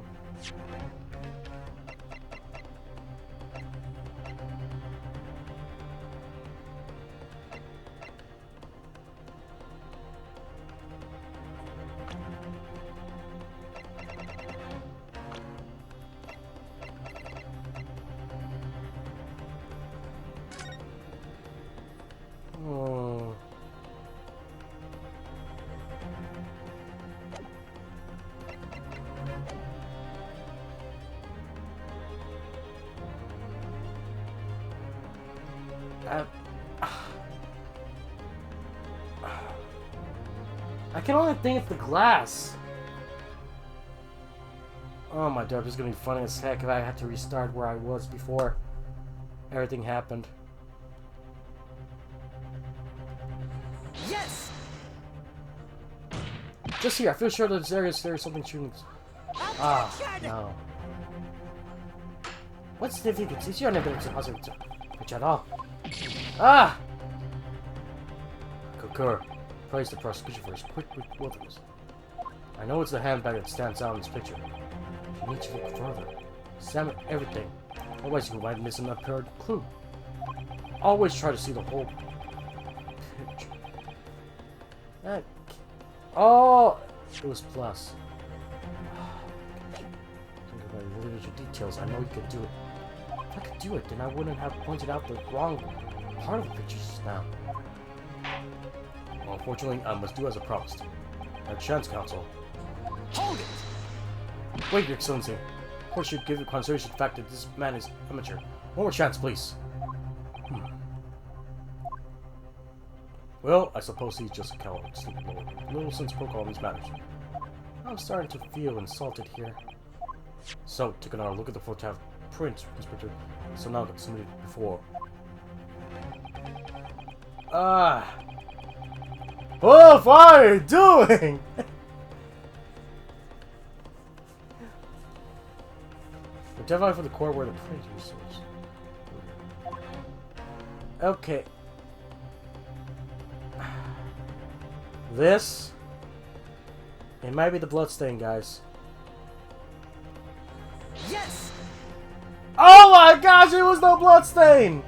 Oh. I can only think of the glass. Oh my god, this is gonna be funny as heck if I had to restart where I was before everything happened. Yes! Just here, I feel sure that there's something shooting. Ah, no. What's the difference? It's your evidence of hazard at all. Ah! Concur. Praise the prosecution for his quick wilderness. I know it's the handbag that stands out in this picture. You need to look further. Examine everything. Otherwise you might miss an apparent clue. Always try to see the whole picture. Oh! It was plus. Think about individual details. I know you could do it. If I could do it, then I wouldn't have pointed out the wrong part of the picture just now. Well, unfortunately, I must do as I promised. A chance, counsel. Hold it! Wait, Your Excellency. Of course, you'd give the consideration to the fact that this man is amateur. One more chance, please. Well, I suppose he's just a coward, sleeping a little since broke all these matters. I'm starting to feel insulted here. So, took another look at the photograph print, Inspector. So now that submitted before. Ah! Wolf, what are you doing? Identify for the court where the print is. Okay. This. It might be the bloodstain, guys. Yes! Oh my gosh, it was no bloodstain!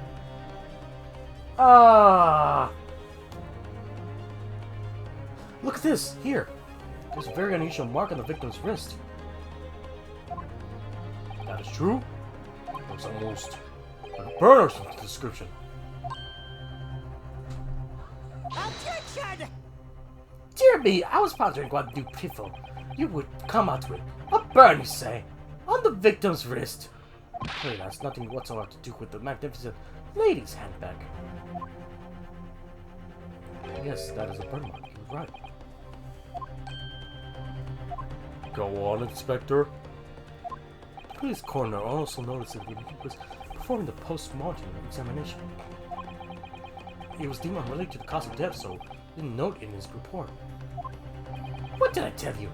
Ah. Look at this, here. There's a very unusual mark on the victim's wrist. That is true. Looks almost like a burn or something description. Objection! Dear me, I was pondering what new piffle you would come out with. A burn, you say? On the victim's wrist. Hey, that's nothing whatsoever to do with the magnificent lady's handbag. Yes, that is a burn mark. You're right. Go on, Inspector. The police coroner also noticed that when he was performing the post-mortem examination, it was deemed unrelated to the cause of death, so he didn't note in his report. What did I tell you?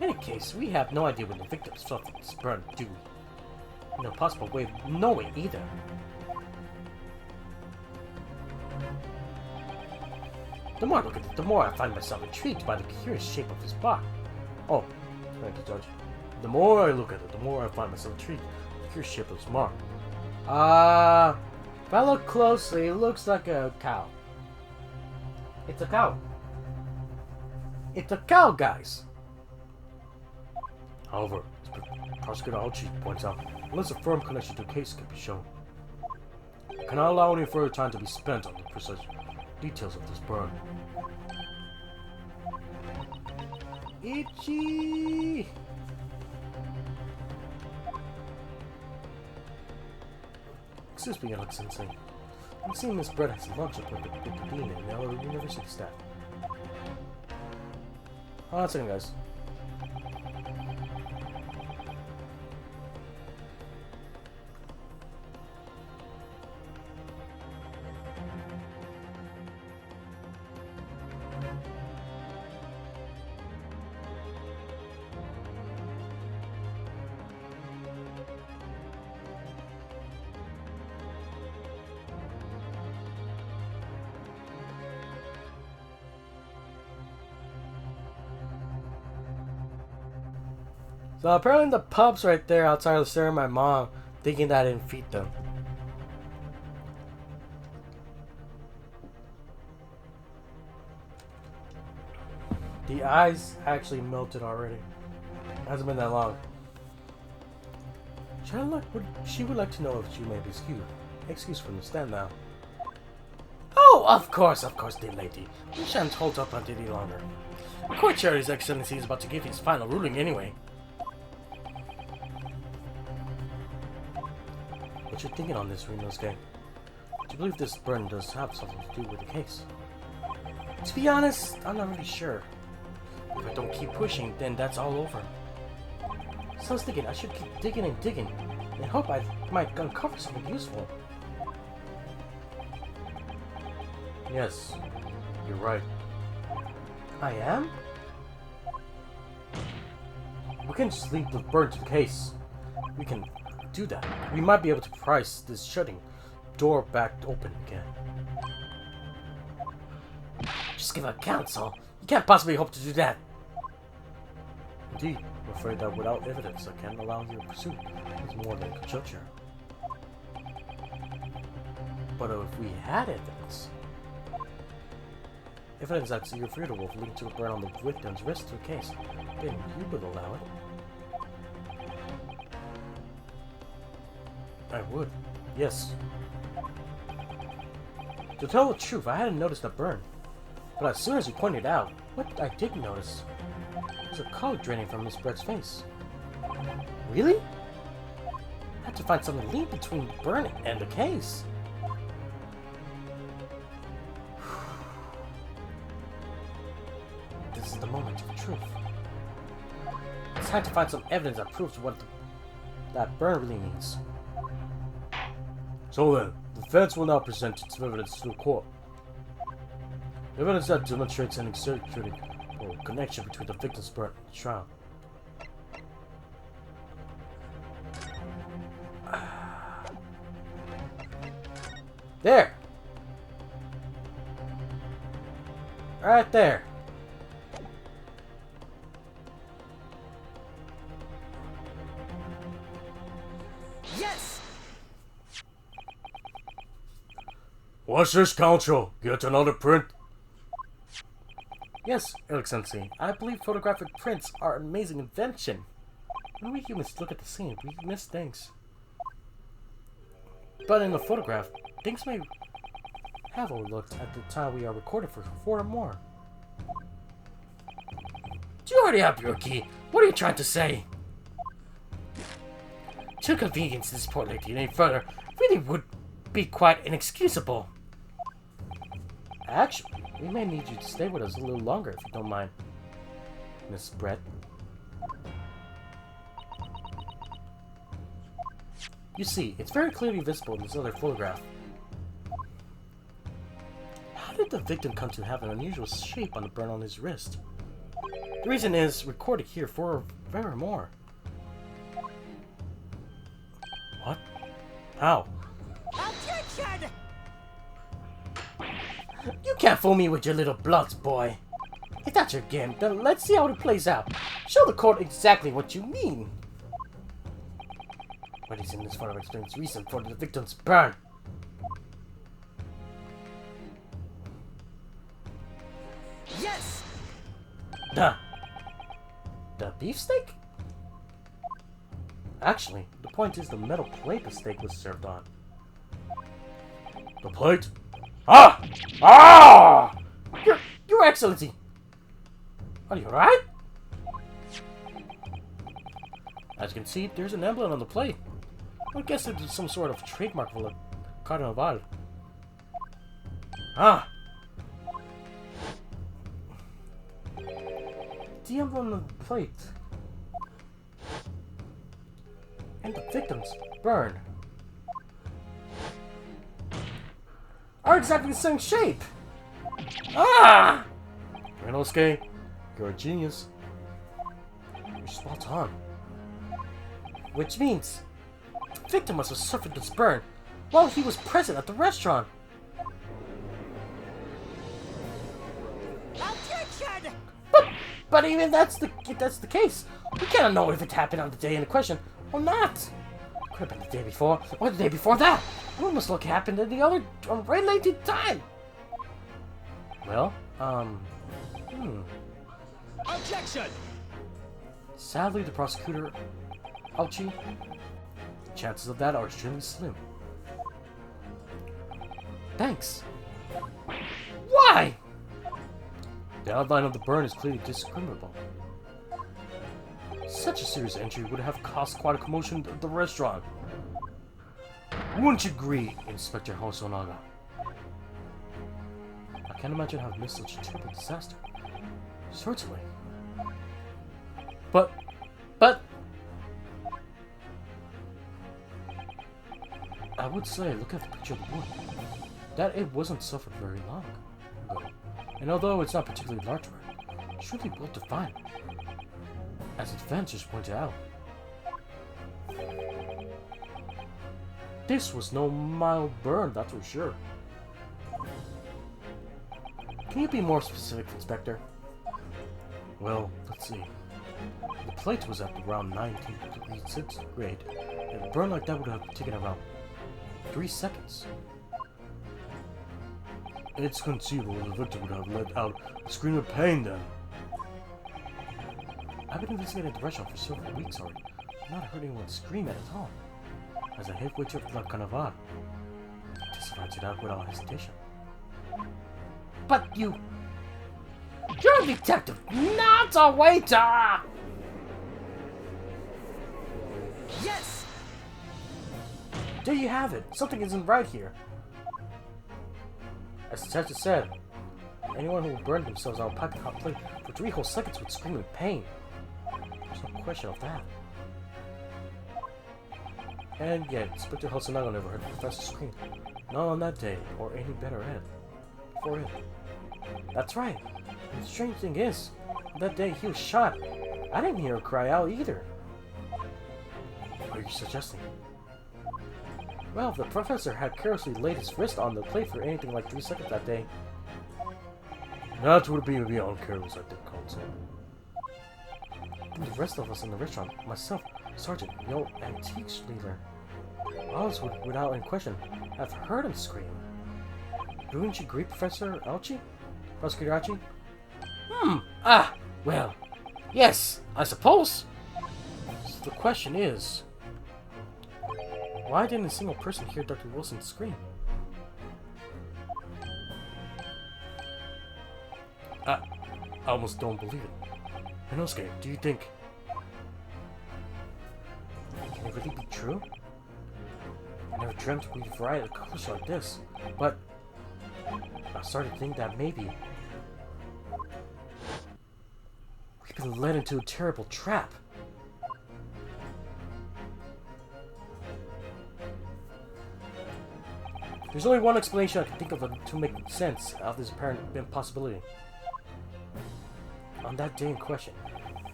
In any case, we have no idea when the victim suffered this burn, do we? No possible way of knowing either. The more I look at it, the more I find myself intrigued by the curious shape of his bark. Oh, thank you, Judge. The more I look at it, the more I find myself intrigued by the curious shape of his mark. If I look closely, it looks like a cow. It's a cow. It's a cow, guys. However, as Prosecutor Alchi points out, unless a firm connection to the case can be shown, I cannot allow any further time to be spent on the precise details of this burn. Itchy! Excuse me, Your Excellency. I'm seeing Miss Brett has lunch up with the dean and the university staff. Hold on a second, guys. So apparently the pups right there outside are staring at my mom, thinking that I didn't feed them. The eyes actually melted already. It hasn't been that long. She would like to know if she may be excused from the stand now. Oh, of course, dear lady. We shan't hold up until any longer. I'm quite sure His Excellency is about to give his final ruling anyway. What you thinking on this, Renosuke? Do you believe this burn does have something to do with the case? To be honest, I'm not really sure. If I don't keep pushing, then that's all over. So I was thinking I should keep digging and digging, and hope I might uncover something useful. Yes, you're right. I am? We can just link the burn to the case. We can do that. We might be able to price this shutting door back open again. Just give a counsel. You can't possibly hope to do that. Indeed, I'm afraid that without evidence, I can't allow your pursuit. It's more than conjecture. But if we had evidence that your freedom wolf linked to a burn on the victim's wrist to a case, then you would allow it. I would, yes. To tell the truth, I hadn't noticed the burn. But as soon as you pointed out, what I did notice was a color draining from Miss Brett's face. Really? I had to find something linked between the burn and the case. This is the moment of truth. It's time to find some evidence that proves what that burn really means. So then, the defense will now present its evidence to the court. Evidence that demonstrates an exaggerated connection between the victim's burn and the trial. There! Right there. Yes! What's this, Counsel? Get another print? Yes, Excellency. I believe photographic prints are an amazing invention. When we humans look at the scene, we miss things. But in the photograph, things may have overlooked at the time we are recorded for 4 or more. Do you already have your key? What are you trying to say? To inconvenience this poor lady any further really would be quite inexcusable. Actually, we may need you to stay with us a little longer if you don't mind, Miss Brett. You see, it's very clearly visible in this other photograph. How did the victim come to have an unusual shape on the burn on his wrist? The reason is recorded here forevermore. What? How? Objection! You can't fool me with your little bluffs, boy. If that's your game, then let's see how it plays out. Show the court exactly what you mean. What is in this photo explains reason for the victim's burn. Yes! The beefsteak? Actually, the point is the metal plate the steak was served on. The plate? Ah! Ah! Your Excellency! Are you alright? As you can see, there's an emblem on the plate. I guess it's some sort of trademark for the Carnaval. Ah! The emblem on the plate. And the victim's burn are exactly the same shape! Ah! Renosuke, you're a genius. You're spot on. Which means the victim must have suffered this burn while he was present at the restaurant. Objection! But even that's the case, we cannot know if it happened on the day in question or not. It could have been the day before or the day before that. We must look happened at the other related time. Well, Objection! Sadly, the prosecutor, ouchie, chances of that are extremely slim. Thanks. Why? The outline of the burn is clearly discriminable. Such a serious injury would have Caused quite a commotion at the restaurant. Wouldn't you agree, Inspector Hosonaga? I can't imagine how I've missed such a terrible disaster. Certainly. But, I would say, look at the picture of the wound, that it wasn't suffered very long ago. And although it's not particularly large, it's really well defined, as advancers pointed out. This was no mild burn, that's for sure. Can you be more specific, Inspector? Well, let's see. The plate was at around 19th grade, and a burn like that would have taken around 3 seconds. It's conceivable the victim would have let out a scream of pain then. I've been investigating the restaurant for several weeks already. I've not heard anyone scream at all. As a head waiter felt kind of odd. I testified to that without hesitation. But you're a detective, not a waiter! Yes! There you have it. Something isn't right here. As the detective said, anyone who burned themselves on a piping hot plate for 3 whole seconds would scream in pain. There's no question of that. And yet, Inspector Hudsonaga never heard the professor scream. Not on that day, or any better yet. Before it. That's right. And the strange thing is, that day he was shot. I didn't hear her cry out either. What are you suggesting? Well, if the professor had carelessly laid his wrist on the plate for anything like 3 seconds that day, that would be beyond careless, I think, Counsel. And the rest of us in the restaurant, myself, Sergeant, Yo, Antiques leader, others would, without any question, have heard him scream. Wouldn't you agree, Professor Alchi? Prosecutor Alchi? Well, yes, I suppose. So the question is, why didn't a single person hear Dr. Wilson scream? I almost don't believe it. Inosuke, do you think... Can it really be true? I never dreamt we'd arrive at a conclusion like this, but I started to think that maybe we've been led into a terrible trap. There's only one explanation I can think of to make sense of this apparent impossibility. On that day in question,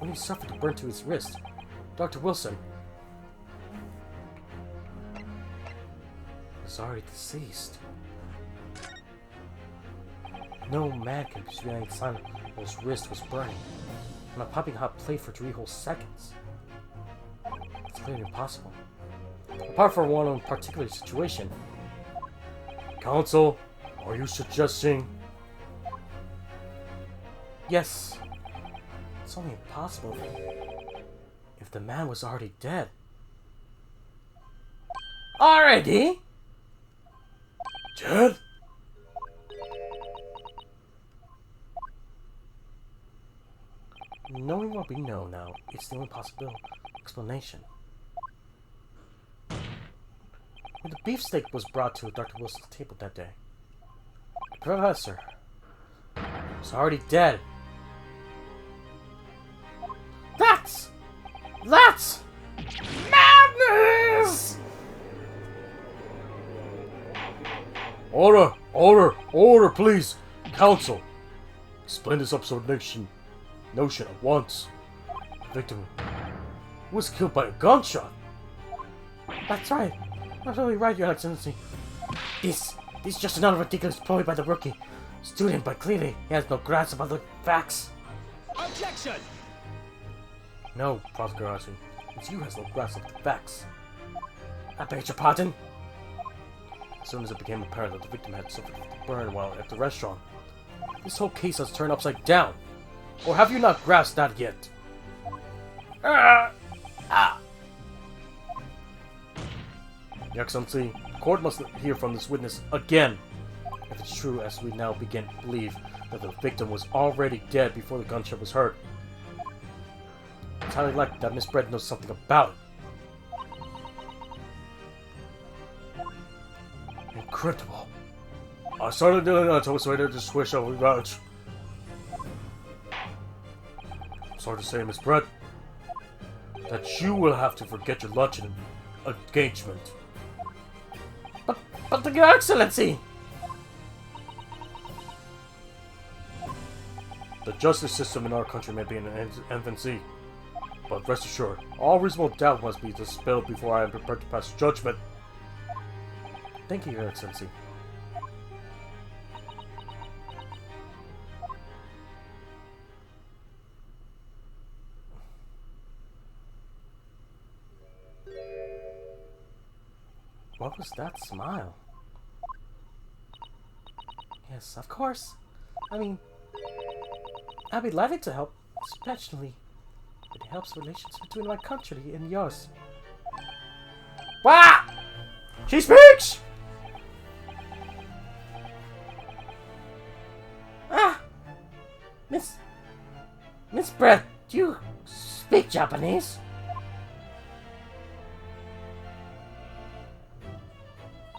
when he suffered a burn to his wrist, Dr. Wilson was already deceased. No man can be behind the sign while his wrist was burning on a popping hot plate for 3 whole seconds. It's clearly impossible. Apart from one particular situation. Counsel, are you suggesting? Yes. It's only impossible if the man was already dead. Already? Dead? Knowing what we know now, it's the only possible explanation. When the beefsteak was brought to Dr. Wilson's table that day, the professor was already dead. That's madness! Order! Order! Order, please! Counsel! Explain this absurd notion at once. The victim was killed by a gunshot. That's right. Absolutely right, Your Excellency. This is just another ridiculous ploy by the rookie student, but clearly he has no grasp about the facts. Objection! No, Prosecutor Archie. It's you who has no grasp of the facts. I beg your pardon? As soon as it became apparent that the victim had suffered a burn while at the restaurant, this whole case has turned upside down. Or have you not grasped that yet? Your Excellency, the court must hear from this witness again. If it's true, as we now begin to believe, that the victim was already dead before the gunshot was heard. It's highly likely that Miss Brett knows something about it. Incredible. I started doing that to persuade to switch over vouch. Sorry to say, Miss Brett, that you will have to forget your luncheon engagement. But Your Excellency! The justice system in our country may be in infancy, but rest assured, all reasonable doubt must be dispelled before I am prepared to pass judgment. Thank you, Your Excellency. What was that smile? Yes, of course. I mean, I'd be delighted to help, especially if it helps relations between my country and yours. Wah! She speaks! Ah! Miss Brett, do you speak Japanese?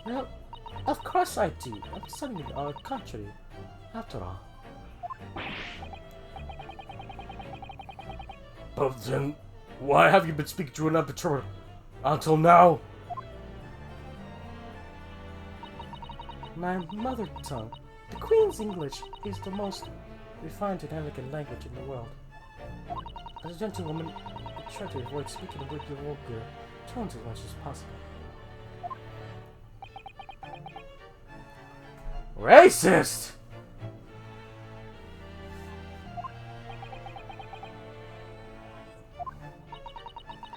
Well, of course I do. I'm studying in our country, after all. But then, why have you been speaking to an interpreter until now? My mother tongue, the Queen's English, is the most refined and elegant language in the world. As a gentlewoman, I try to avoid speaking with your vulgar tones as much as possible. Racist!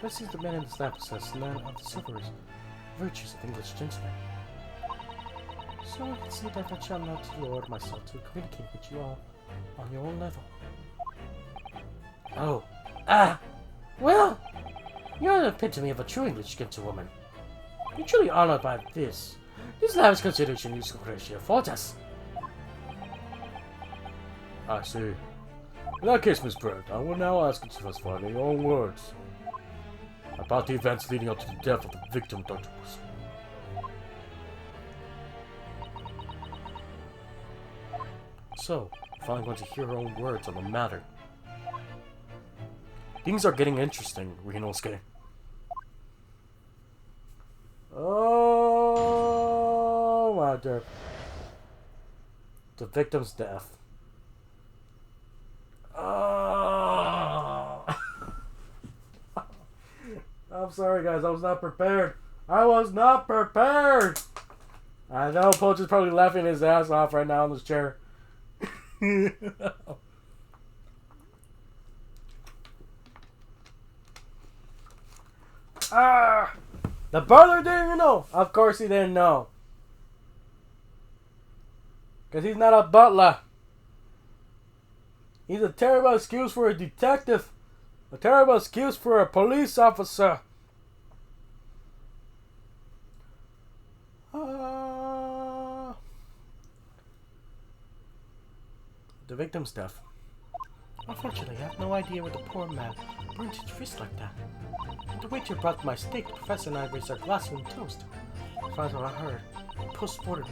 This is the man in the slap possess none of the chivalrous virtues of English gentlemen. So I can see that I shall not lower myself to communicate with you all on your own level. Oh. Well, you're the epitome of a true English gentlewoman. You're truly honored by this. This lavish consideration you so graciously afford us. I see. In that case, Miss Brett, I will now ask you to specify in your own words about the events leading up to the death of the victim, Dr. Wilson. So, I finally want to hear her own words on the matter. Things are getting interesting, Ryunosuke. Oh my derp. The victim's death. Oh. I'm sorry guys, I was not prepared. I was not prepared! I know Poach is probably laughing his ass off right now in this chair. The brother didn't even know. Of course he didn't know. Because he's not a butler. He's a terrible excuse for a detective. A terrible excuse for a police officer. The victim's death. unfortunately, I have no idea where the poor man burned his wrist like that. The waiter brought my steak. The professor and I raised our glasses and toast. As far as I heard, post-mortem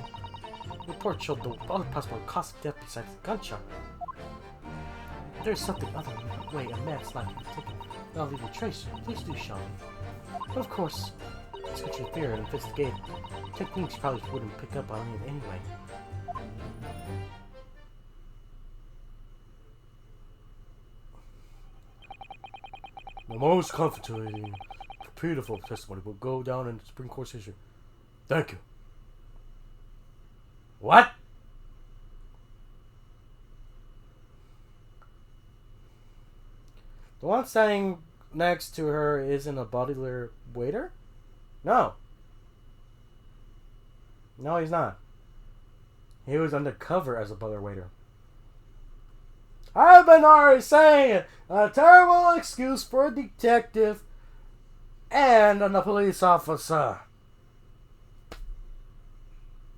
report showed the other possible cause of death besides the gunshot. If there's something other way a man's life can be taken without leaving a trace, please do show me. But of course, it's such a theory and investigative techniques probably wouldn't pick up on it anyway. The most comforting, beautiful testimony will go down in the Supreme Court's history. Thank you. What? The one standing next to her isn't a butler waiter? No. No, he's not. He was undercover as a butler waiter. I've been already saying a terrible excuse for a detective and a police officer.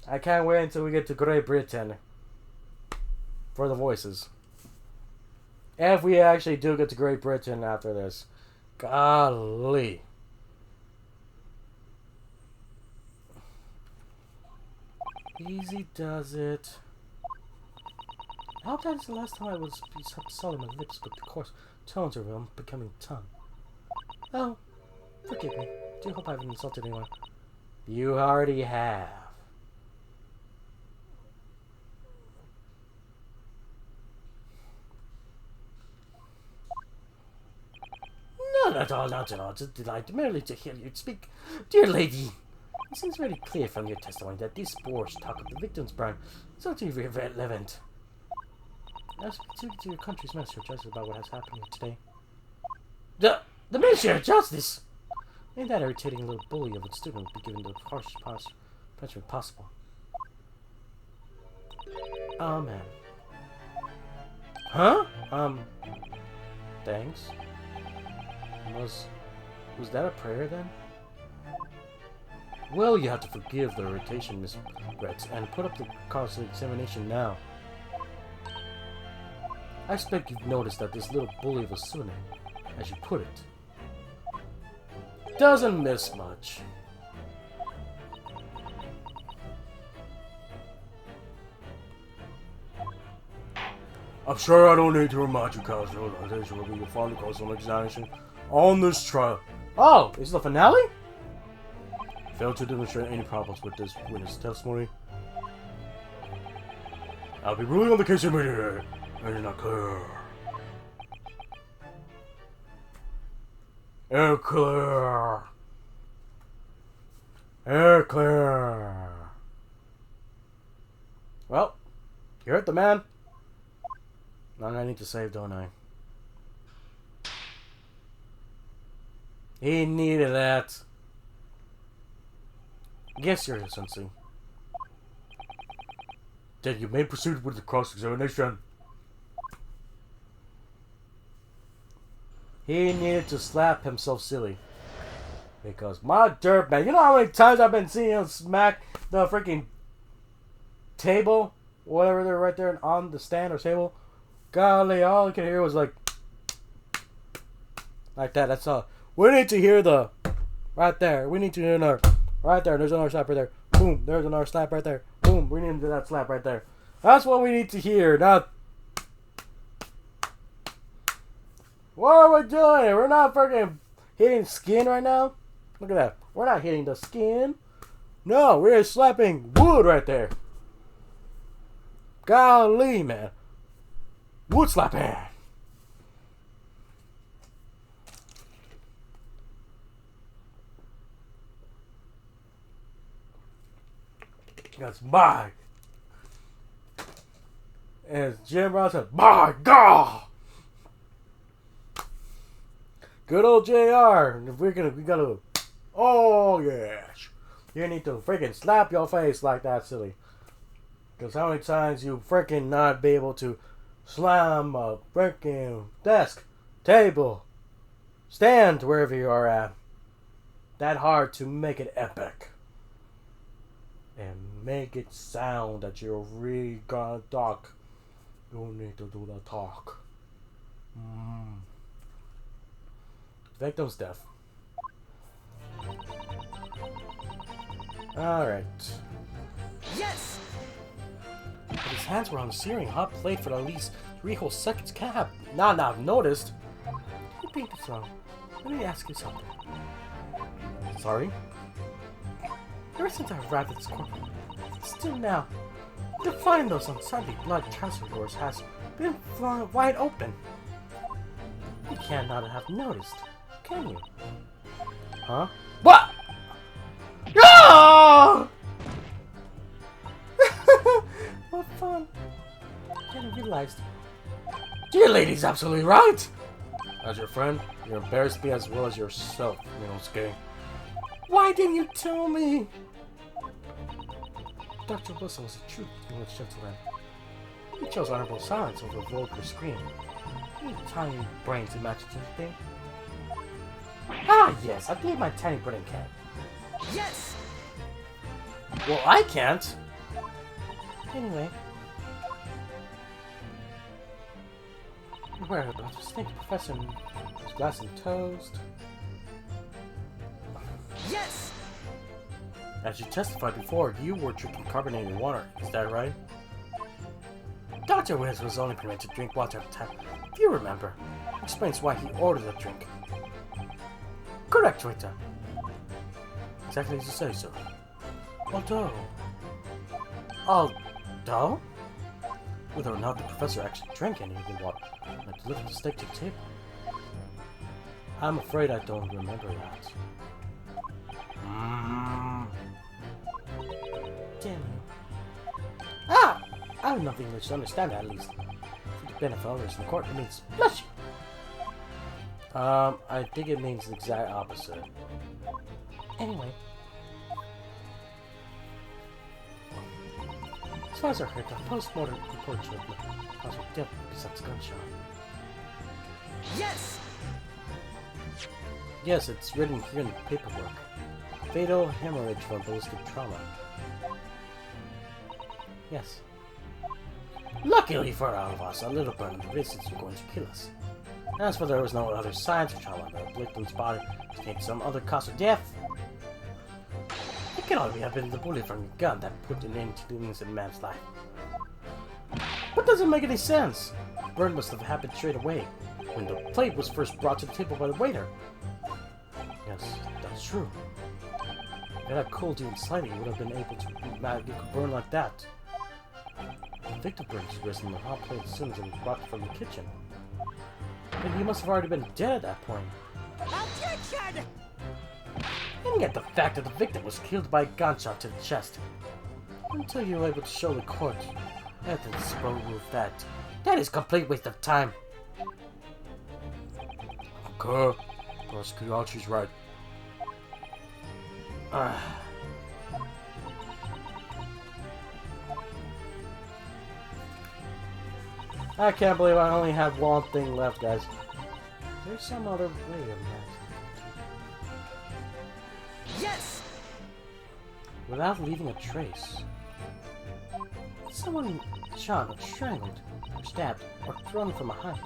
I can't wait until we get to Great Britain for the voices. If we actually do get to Great Britain after this. Golly. Easy does it. I hope that is the last time I was selling my lips, but of course, tones are becoming tongue. Oh, forgive me. Do hope I haven't insulted anyone. You already have. Not at all, not at all. Just delighted merely to hear you speak. Dear lady, it seems very clear from your testimony that this boorish talk of the victim's burn is utterly irrelevant. I was speaking to your country's Minister of Justice about what has happened here today. The Minister of Justice? Ain't that irritating little bully of a student would be given the harshest punishment possible. Oh, man. Huh? Thanks. Was that a prayer then? Well, you have to forgive the irritation, Miss Rex, and put up the cause of examination now. I expect you've noticed that this little bully of a student, as you put it, doesn't miss much. I'm sure I don't need to remind you, Counselor, that there will be a final cause on examination on this trial. Oh, is the finale? Failed to demonstrate any problems with this witness testimony. I'll be ruling on the case immediately. It is not clear. Air clear. Air clear. Well, you heard the man. Now I need to save, don't I? He needed that. Yes, Your Excellency. Then you may proceed with the cross-examination. He needed to slap himself silly. Because my derp, man, you know how many times I've been seeing him smack the freaking table? Whatever they're right there on the stand or table. Golly, all I could hear was like that. That's all. We need to hear the right there. We need to hear another right there. There's another slap right there. Boom. There's another slap right there. Boom. We need to do that slap right there. That's what we need to hear. Not what are we doing? We're not freaking hitting skin right now. Look at that. We're not hitting the skin. No, we're slapping wood right there. Golly, man. Wood slapping. That's my. As Jim Brown said, my God. Good old JR. If we gotta. Oh yes. You need to freaking slap your face like that, silly. Because how many times you freaking not be able to slam a freaking desk, table, stand, wherever you are at. That hard to make it epic. And make it sound that you're really gonna talk. You need to do the talk. Victim's death. Alright. Yes! But his hands were on the searing hot plate for at least 3 whole seconds. Can't have not I've noticed. You beat the throne. Let me ask you something. Sorry? Ever since I arrived at this corner, still now, to find those unsightly blood transfer doors has been flung wide open. You cannot have noticed, can you? Huh? What? No! What fun. I didn't realize. Dear lady's absolutely right. As your friend, you embarrassed me as well as yourself, Minosuke. Why didn't you tell me? Dr. Wilson was a true English gentleman. He chose honorable silence over a vulgar scream. You need tiny brain to match anything. Ah, yes, I believe my tiny brain can. Yes! Well, I can't. Anyway. Whereabouts? Thank you, Professor. Glass and toast. Yes! As you testified before, you were drinking carbonated water. Is that right? Dr. Wiz was only permitted to drink water at a time. If you remember, explains why he ordered the drink. Correct, Rita. Exactly as you say, sir. Although? Whether or not the professor actually drank any of the water, I delivered the steak to the table. I'm afraid I don't remember that. Damn you. Ah! I have enough English to understand that, at least. For the benefit of others in the court, it means bless you. I think it means the exact opposite. Anyway. As far as I heard, the post-mortem report showed the cause of death besides gunshot. Yes! Yes, it's written here in the paperwork. Fatal hemorrhage from ballistic trauma. Yes. Luckily for all of us, a little burn in the wrist isn't going to kill us. As for there was no other signs of trauma, the victim's body escaped some other cause of death. It can only have been the bullet from your gun that put an end to the innocent man's life. But doesn't make any sense. The burn must have happened straight away, when the plate was first brought to the table by the waiter. Yes, that's true. If it had cooled even slightly, you would have been able to burn like that. The victim burned his wrist in the hot plate as soon as it was brought from the kitchen. Then he must have already been dead at that point. Objection! And yet the fact that the victim was killed by a gunshot to the chest. Until you were able to show the court evidence to prove that. That is complete waste of time. Okay. Prosecutor Archie's right. I can't believe I only have one thing left, guys. There's some other way of that. Yes! Without leaving a trace. Someone shot or strangled, or stabbed, or thrown from behind.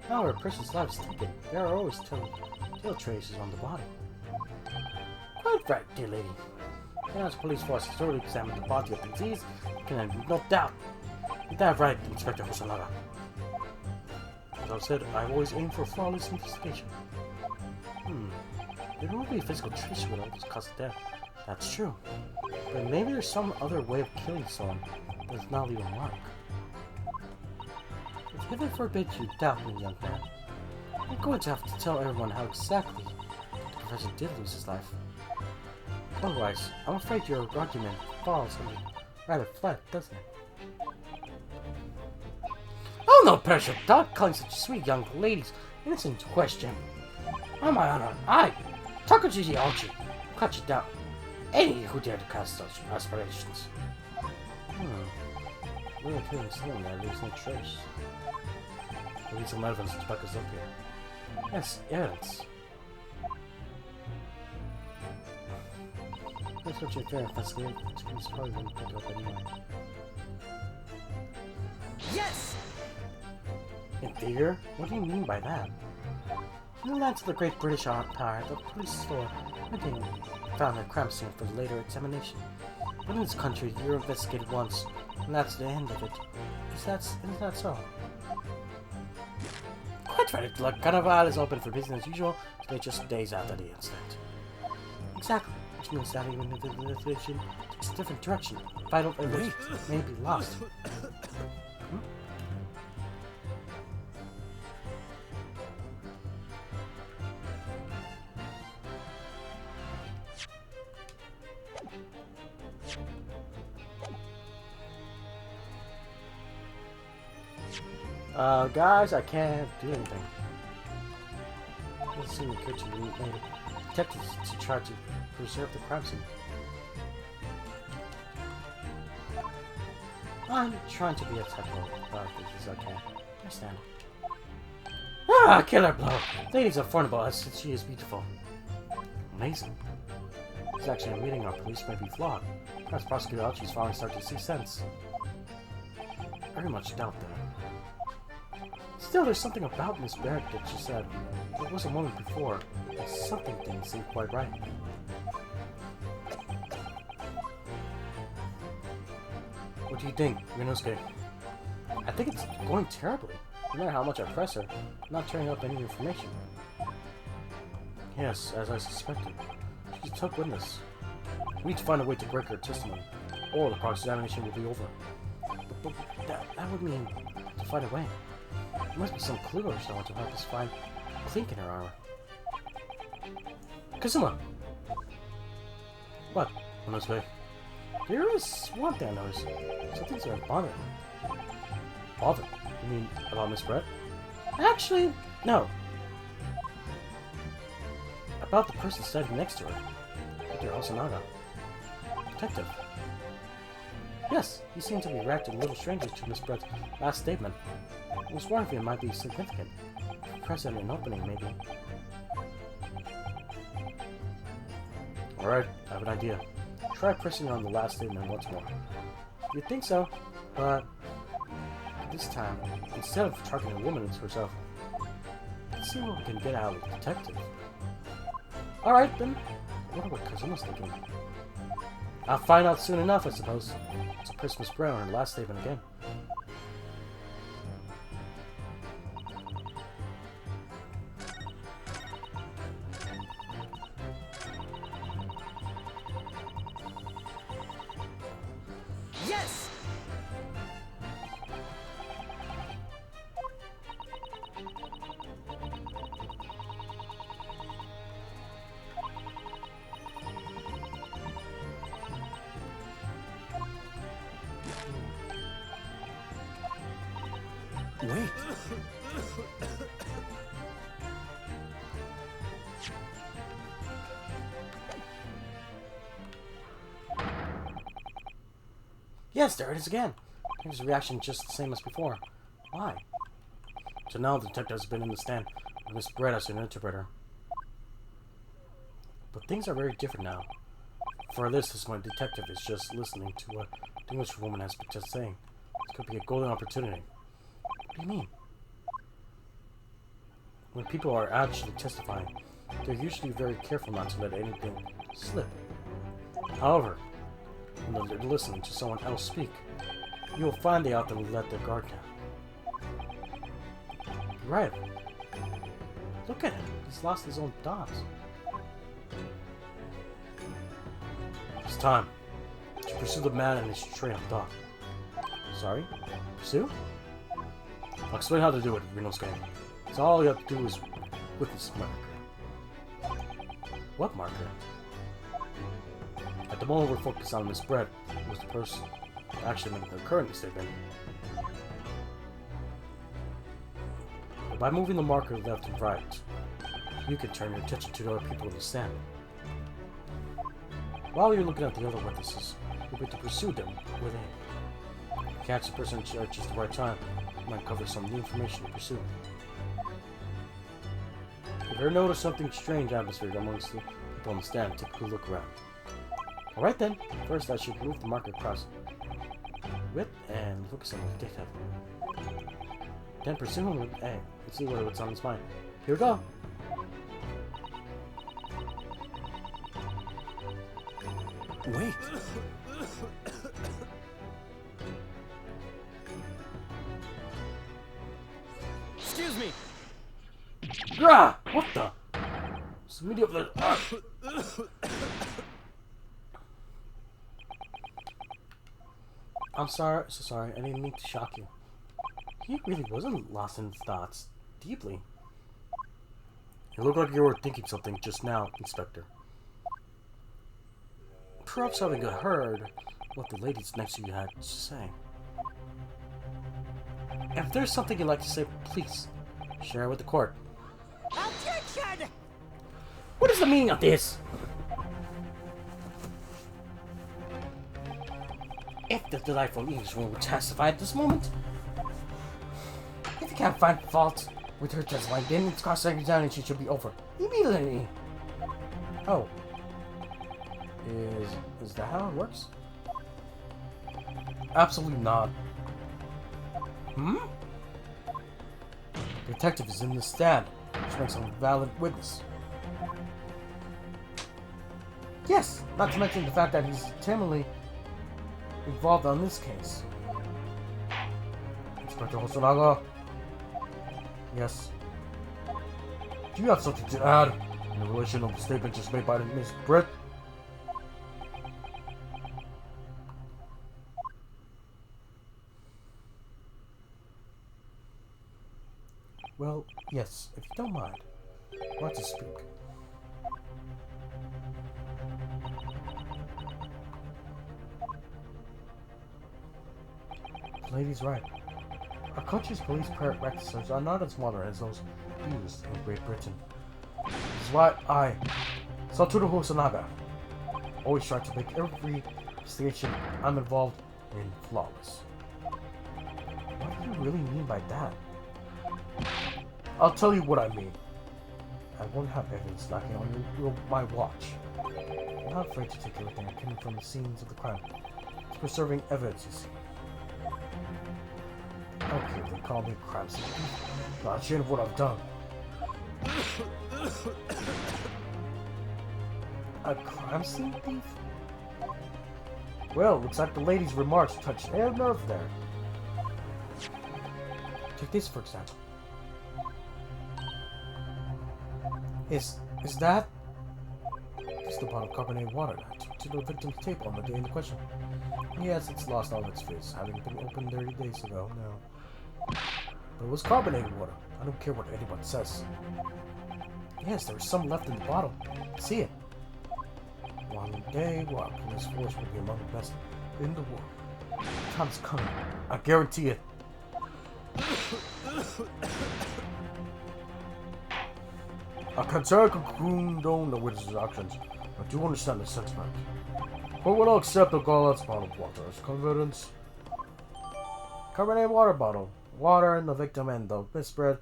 However, a person's life is taken, there are always tail traces on the body. Quite right, dear lady. And as police force has thoroughly examined the body of the deceased, there can be no doubt. Is that right, Inspector Hosonaga? As I said, I've always aimed for flawless investigation. There won't be a physical trace with all this cause of death. That's true. But maybe there's some other way of killing someone that does not leave a mark. If heaven forbid you doubt me, young man, I'm going to have to tell everyone how exactly the professor did lose his life. Otherwise, I'm afraid your argument falls rather flat, doesn't it? Oh, no pressure, Doc, calling such sweet young ladies innocent to question. On my honor, I, Takashi Archie, cut you down. Any who dare to cast such aspirations. We're killing someone that leaves no trace. We need some evidence to back us up here. Yes, evidence. That's what you're fair investigating. It's probably going to pick up anyway. Yes! Inferior? What do you mean by that? In the lands of the Great British Empire, the police store everything found a crime scene for later examination. But in this country, you're investigated once, and that's the end of it. Is that so? Quite right, the Carnival is open for business as usual, today just days after the incident. Exactly, which means that even if the investigation takes a different direction, vital evidence may be lost. Guys, I can't do anything. Let's see the kitchen made detectives to try to preserve the crime scene. I'm trying to be as technical about this as I can. I stand. Ah, killer blow! Ladies are formidable as she is beautiful. Amazing. It's actually admitting our police may be flawed. Perhaps Prosecutor Archie's finally starting to see sense. Very much doubt that. Still, there's something about Miss Barrett that she said. It was a moment before. Something didn't seem quite right. What do you think, Rinosuke? I think it's going terribly. No matter how much I press her, not turning up any information. Yes, as I suspected. She took witness. We need to find a way to break her testimony, or the cross-examination will be over. But that would mean to find a way. There must be some clue or someone to help us find a clink in her armor. Kazuma! What? On his way. There is one thing I noticed. Some things are bothering me. Bothered? You mean about Miss Brett? Actually, no. About the person standing next to her. Dr. Osanaga. Detective. Yes, he seemed to be reacting a little strangely to Miss Brett's last statement. I was wondering if it might be significant. Present an opening, maybe. Alright, I have an idea. Try pressing on the last statement once more. You'd think so, but this time, instead of targeting a woman herself, let's see what we can get out of the detective. Alright then, I wonder what Kazuma's thinking. I'll find out soon enough, I suppose. So press Miss Brown on her last statement again. Yes! Wait. Yes, there it is again. His reaction just the same as before. Why? So now the detective has been in the stand with Miss Brett as an interpreter. But things are very different now. For this is when detective is just listening to what the English woman has been just saying. This could be a golden opportunity. What do you mean? When people are actually testifying, they're usually very careful not to let anything slip. However, when they're listening to someone else speak, you will find they often let their guard down. You're right. Look at him. He's lost his own thoughts. It's time to pursue the man and his train of thought. Sorry? Pursue? I'll explain how to do it, Renosuke. So all you have to do is witness marker. What marker? At the moment we're focused on Miss Brett, who was the person actually making the current statement. But by moving the marker left and right, you can turn your attention to the other people in the stand. While you're looking at the other witnesses, you'll be able to pursue them with aim. Catch the person in charge just the right time. You might cover some new information to pursue. If you ever notice something strange atmosphere amongst the people on the stand, take a good look around. Alright then, first I should move the marker across with and focus on the detective. Then pursue him with A. Let's see what's on his mind. Here we go! Wait! Excuse me! Grah! What the? It's the media of the... I'm sorry, so sorry. I didn't mean to shock you. He really wasn't lost in his thoughts. Deeply. You look like you were thinking something just now, Inspector. Perhaps having heard what the ladies next to you had to say. If there's something you'd like to say, please share it with the court. Objection! What is the meaning of this? If the delightful Englishwoman would testify at this moment, if you can't find fault with her testifying, then it's cross-examination should be over immediately. Oh. Is that how it works? Absolutely not. Hmm? The detective is in the stand, which makes him a valid witness. Yes, not to mention the fact that he's intimately involved on this case. Inspector Hosonaga? Yes. Do you have something to add in relation of the statement just made by Miss Brett? Well, yes, if you don't mind. I want to speak. lady's right. Our country's police practices are not as modern as those used in Great Britain. This is why I, Satoru Hosonaga, always try to make every investigation I'm involved in flawless. What do you really mean by that? I'll tell you what I mean. I won't have evidence lacking on my watch. I'm not afraid to take everything I can from the scenes of the crime. It's preserving evidence, you see. Okay, they call me a crime scene. Not ashamed of what I've done. A crime scene thief? Well, looks like the lady's remarks touched a nerve there. Take this for example. Is that? It's the bottle of carbonated water that I took to the victim's table on the day in question. Yes, it's lost all of its fizz, having been opened 30 days ago now. But it was carbonated water. I don't care what anyone says. Yes, there was some left in the bottle. See it? One day, our police force will be among the best in the world. The time's coming. I guarantee it. I can't condone the witness's actions. I do understand the sentiment. But we'll accept the glass bottle of water as evidence. Carbonated water bottle. Water and the victim and the misbread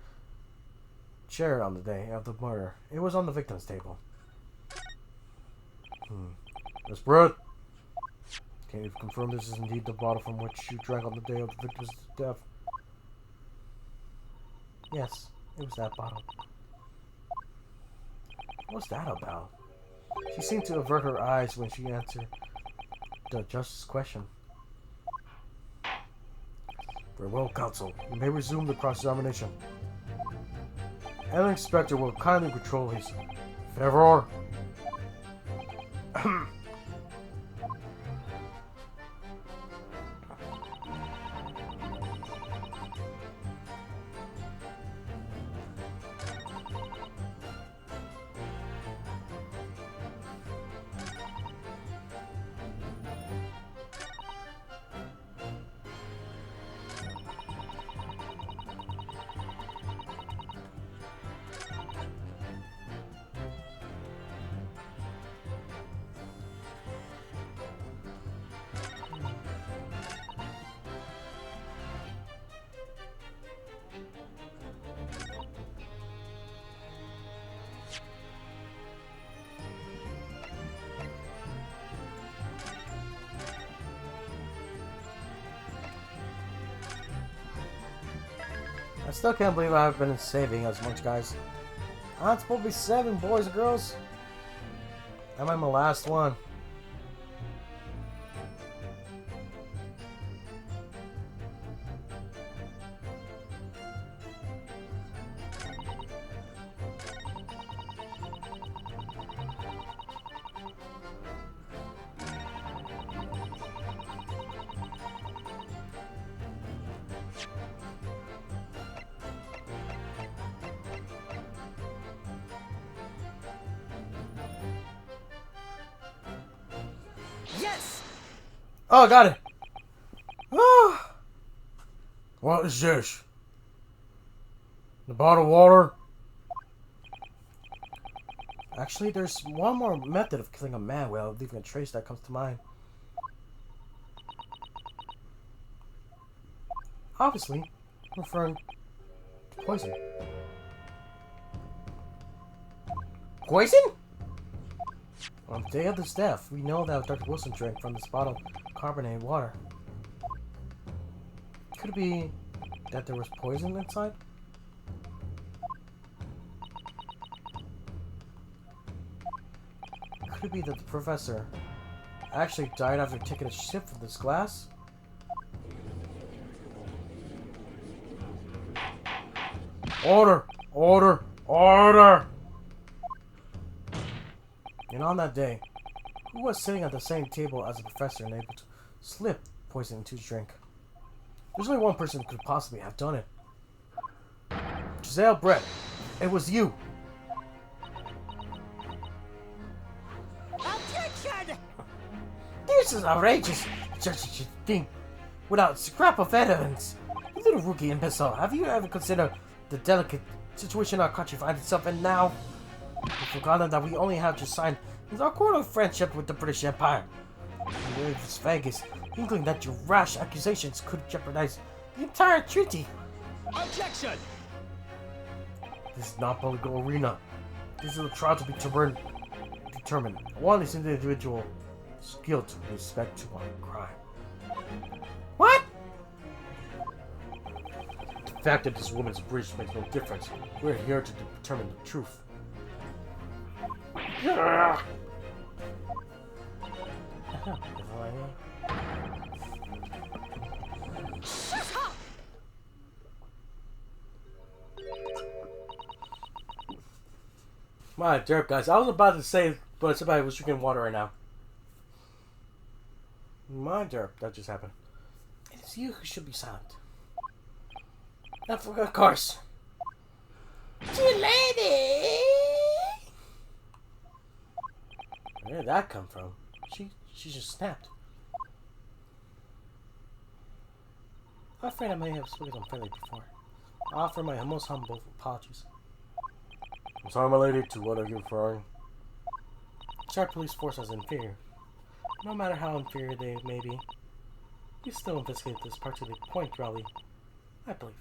shared on the day of the murder. It was on the victim's table. Misbread? Can you confirm this is indeed the bottle from which you drank on the day of the victim's death? Yes, it was that bottle. What's that about? She seemed to avert her eyes when she answered the justice's question. Very well, counsel. You may resume the cross-examination. And the inspector will kindly control his favor. I still can't believe I've been saving as much, guys. I'm supposed to be 7, boys and girls. Am I my last one? Yes! Oh, got it. Oh. What is this? The bottled water? Actually, there's one more method of killing a man without leaving a trace that comes to mind. Obviously, referring to poison. Poison? On the day of his death, we know that Dr. Wilson drank from this bottle of carbonated water. Could it be that there was poison inside? Could it be that the professor actually died after taking a sip from this glass? Order! Order! Order! And on that day, who was sitting at the same table as the professor and able to slip poison into his drink? There's only one person who could possibly have done it. Giselle Brett, it was you. Objection! This is outrageous. Just a thing. without a scrap of evidence. You little rookie imbecile, have you ever considered the delicate situation our country finds itself in now? You've forgotten that we only have just signed our accord of friendship with the British Empire. And there is Vegas, inkling that your rash accusations could jeopardize the entire treaty. Objection! This is not political arena. This is a trial to be determined. One is the individual's guilt with respect to one crime. What? The fact that this woman's British makes no difference. We're here to determine the truth. My derp, guys. I was about to say, but somebody was drinking water right now. My derp, that just happened. It is you who should be silent. Of course. Dear lady! Where did that come from? She just snapped. I'm afraid I may have spoken unfairly before. I offer my most humble apologies. I'm sorry, my lady. To what are you referring? Our police force is inferior. No matter how inferior they may be, we still investigate this particular point, Raleigh. I believe.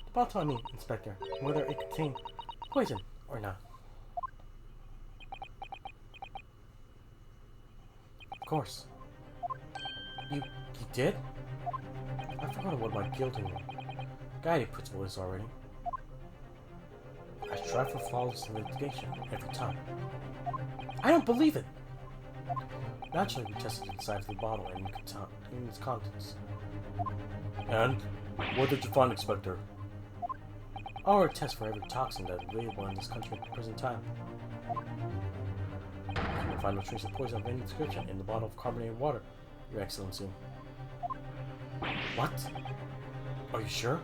The bottle I mean, Inspector, whether it contained poison or not. Of course. You did? I forgot what my guilty guiding principle is already. I strive for flawless litigation every time. I don't believe it! Naturally, we tested inside of the bottle and in its contents. And? What did you find, Inspector? Our test for every toxin that is available in this country at the present time. You can find no trace of poison of any description in the bottle of carbonated water, Your Excellency. What? Are you sure?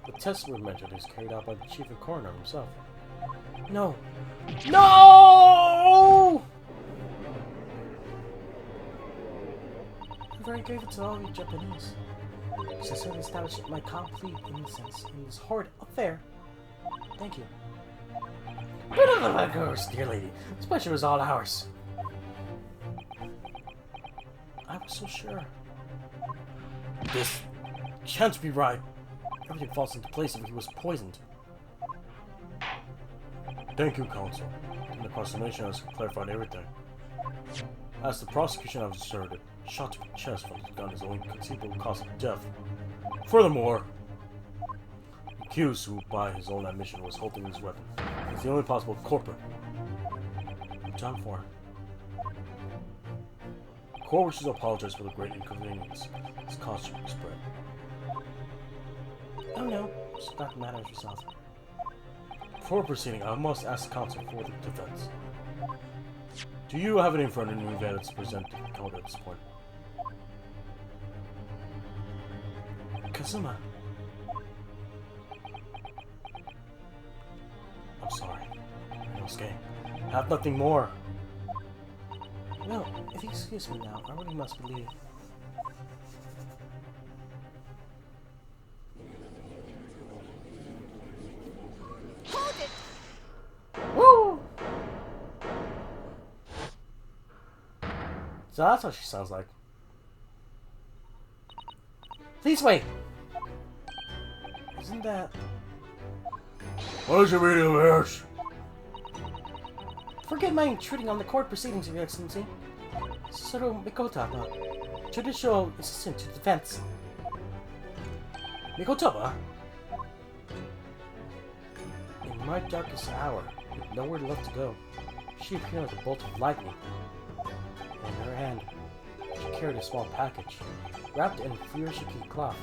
The test we mentioned is carried out by the Chief of Coroner himself. No. No! I very gave it to all you Japanese. So soon established my complete innocence in this horrid affair. Thank you. Of course, dear lady. This pleasure was all ours. I was so sure. This can't be right. Everything falls into place if he was poisoned. Thank you, Counsel. The cross-examination has clarified everything. As the prosecution has asserted, shot to the chest from the gun is the only conceivable cause of death. Furthermore, the accused, who by his own admission was holding his weapon, is the only possible culprit. I'm done for. The court wishes to apologize for the great inconvenience this caused you to spread. Oh no, it's not the matter of yourself. Before proceeding, I must ask the counsel for the defense. Do you have any further new evidence to present to the court at this point? Kazuma. I'm sorry. Inosuke. I have nothing more. Well, if you excuse me now, I really must believe. Hold it! Woo! So that's what she sounds like. Please wait! Isn't that... What is your reading of yours? Forget my intruding on the court proceedings, Your Excellency. Soro Mikotama, judicial assistant to defense. Mikotama? In my darkest hour, with nowhere left to go, she appeared like a bolt of lightning. In her hand, she carried a small package, wrapped in furoshiki cloth.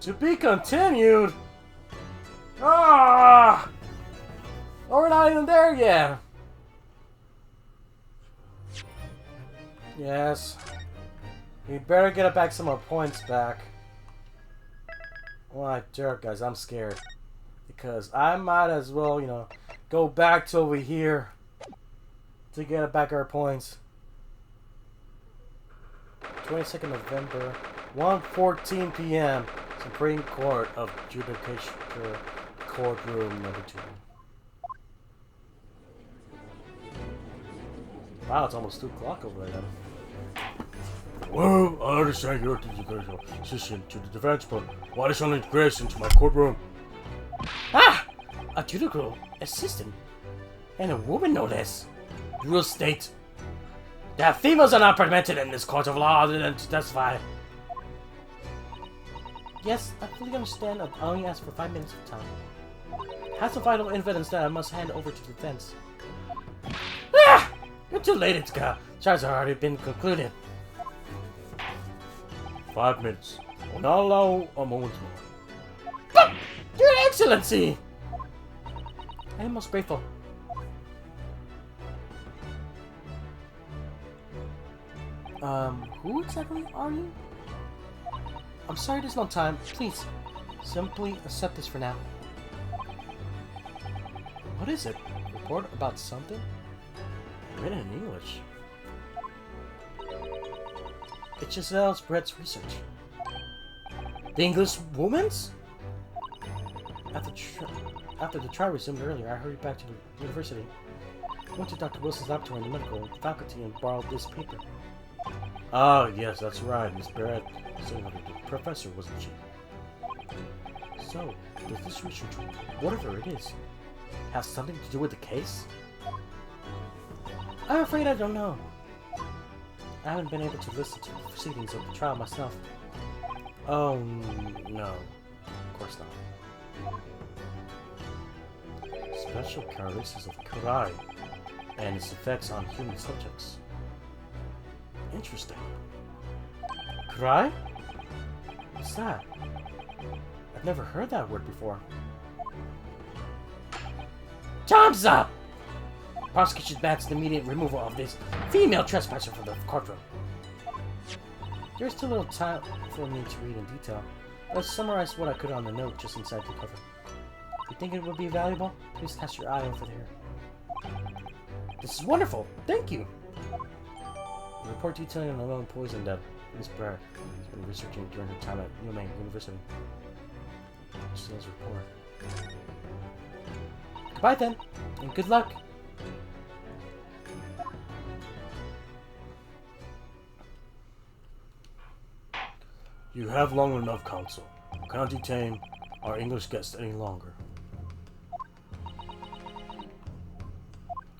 To be continued! Ah! Oh, we're not even there yet! Yes. We better get it back some more points back. Oh, my jerk, guys, I'm scared. Because I might as well, you know, go back to over here. to get back our points. 22nd November, 1:14 p.m. Supreme Court of Judicature, courtroom number 2. Wow, it's almost 2 o'clock over there. Well, I understand your educational assistant to the defense, but why does only Grace into my courtroom? Ah! A judicial assistant. And a woman, no less. Rules state that females are not permitted in this court of law other than to testify. yes, I fully understand. I only asked for 5 minutes of time. Has some vital evidence that I must hand over to the defense. Ah! You're too late, it's got. Charges have already been concluded. 5 minutes. Will not allow a moment more. But, Your Excellency! I am most grateful. Who exactly are you? I'm sorry there's no time. Please, simply accept this for now. What is it? Report about something? Written in English. It's Giselle's Brett's research. The English woman's? After the trial resumed earlier, I hurried back to the university. Went to Dr. Wilson's laboratory in the medical faculty and borrowed this paper. Oh, yes, that's right. Miss Barrett said that the professor, wasn't she? So, does this research, whatever it is, have something to do with the case? I'm afraid I don't know. I haven't been able to listen to the proceedings of the trial myself. Oh, no. Of course not. Special characteristics of Kurai and its effects on human subjects. Interesting. Kurai? What's that? I've never heard that word before. Time's up! Prosecution demands the immediate removal of this female trespasser from the courtroom. There's too little time for me to read in detail. Let's summarize what I could on the note just inside the cover. You think it would be valuable? Please cast your eye over there. This is wonderful. Thank you. A report detailing an unknown poison that Miss Barrett has been researching during her time at Yomei University. Giselle's report. Goodbye then, and good luck. You have long enough, Counsel. We cannot detain our English guest any longer.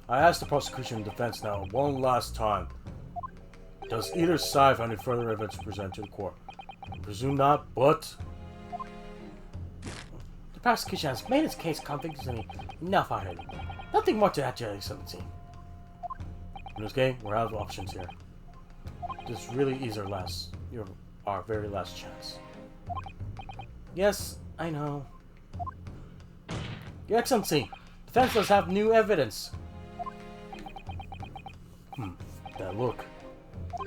I ask the prosecution and defense now one last time. Does either side have any further evidence to present to the court? I presume not, but... The prosecution has made its case convincingly enough already. Nothing more to add, Your Excellency. In this game, we're out of options here. This really is our very last chance. Yes, I know. Your Excellency, defense does have new evidence. That look.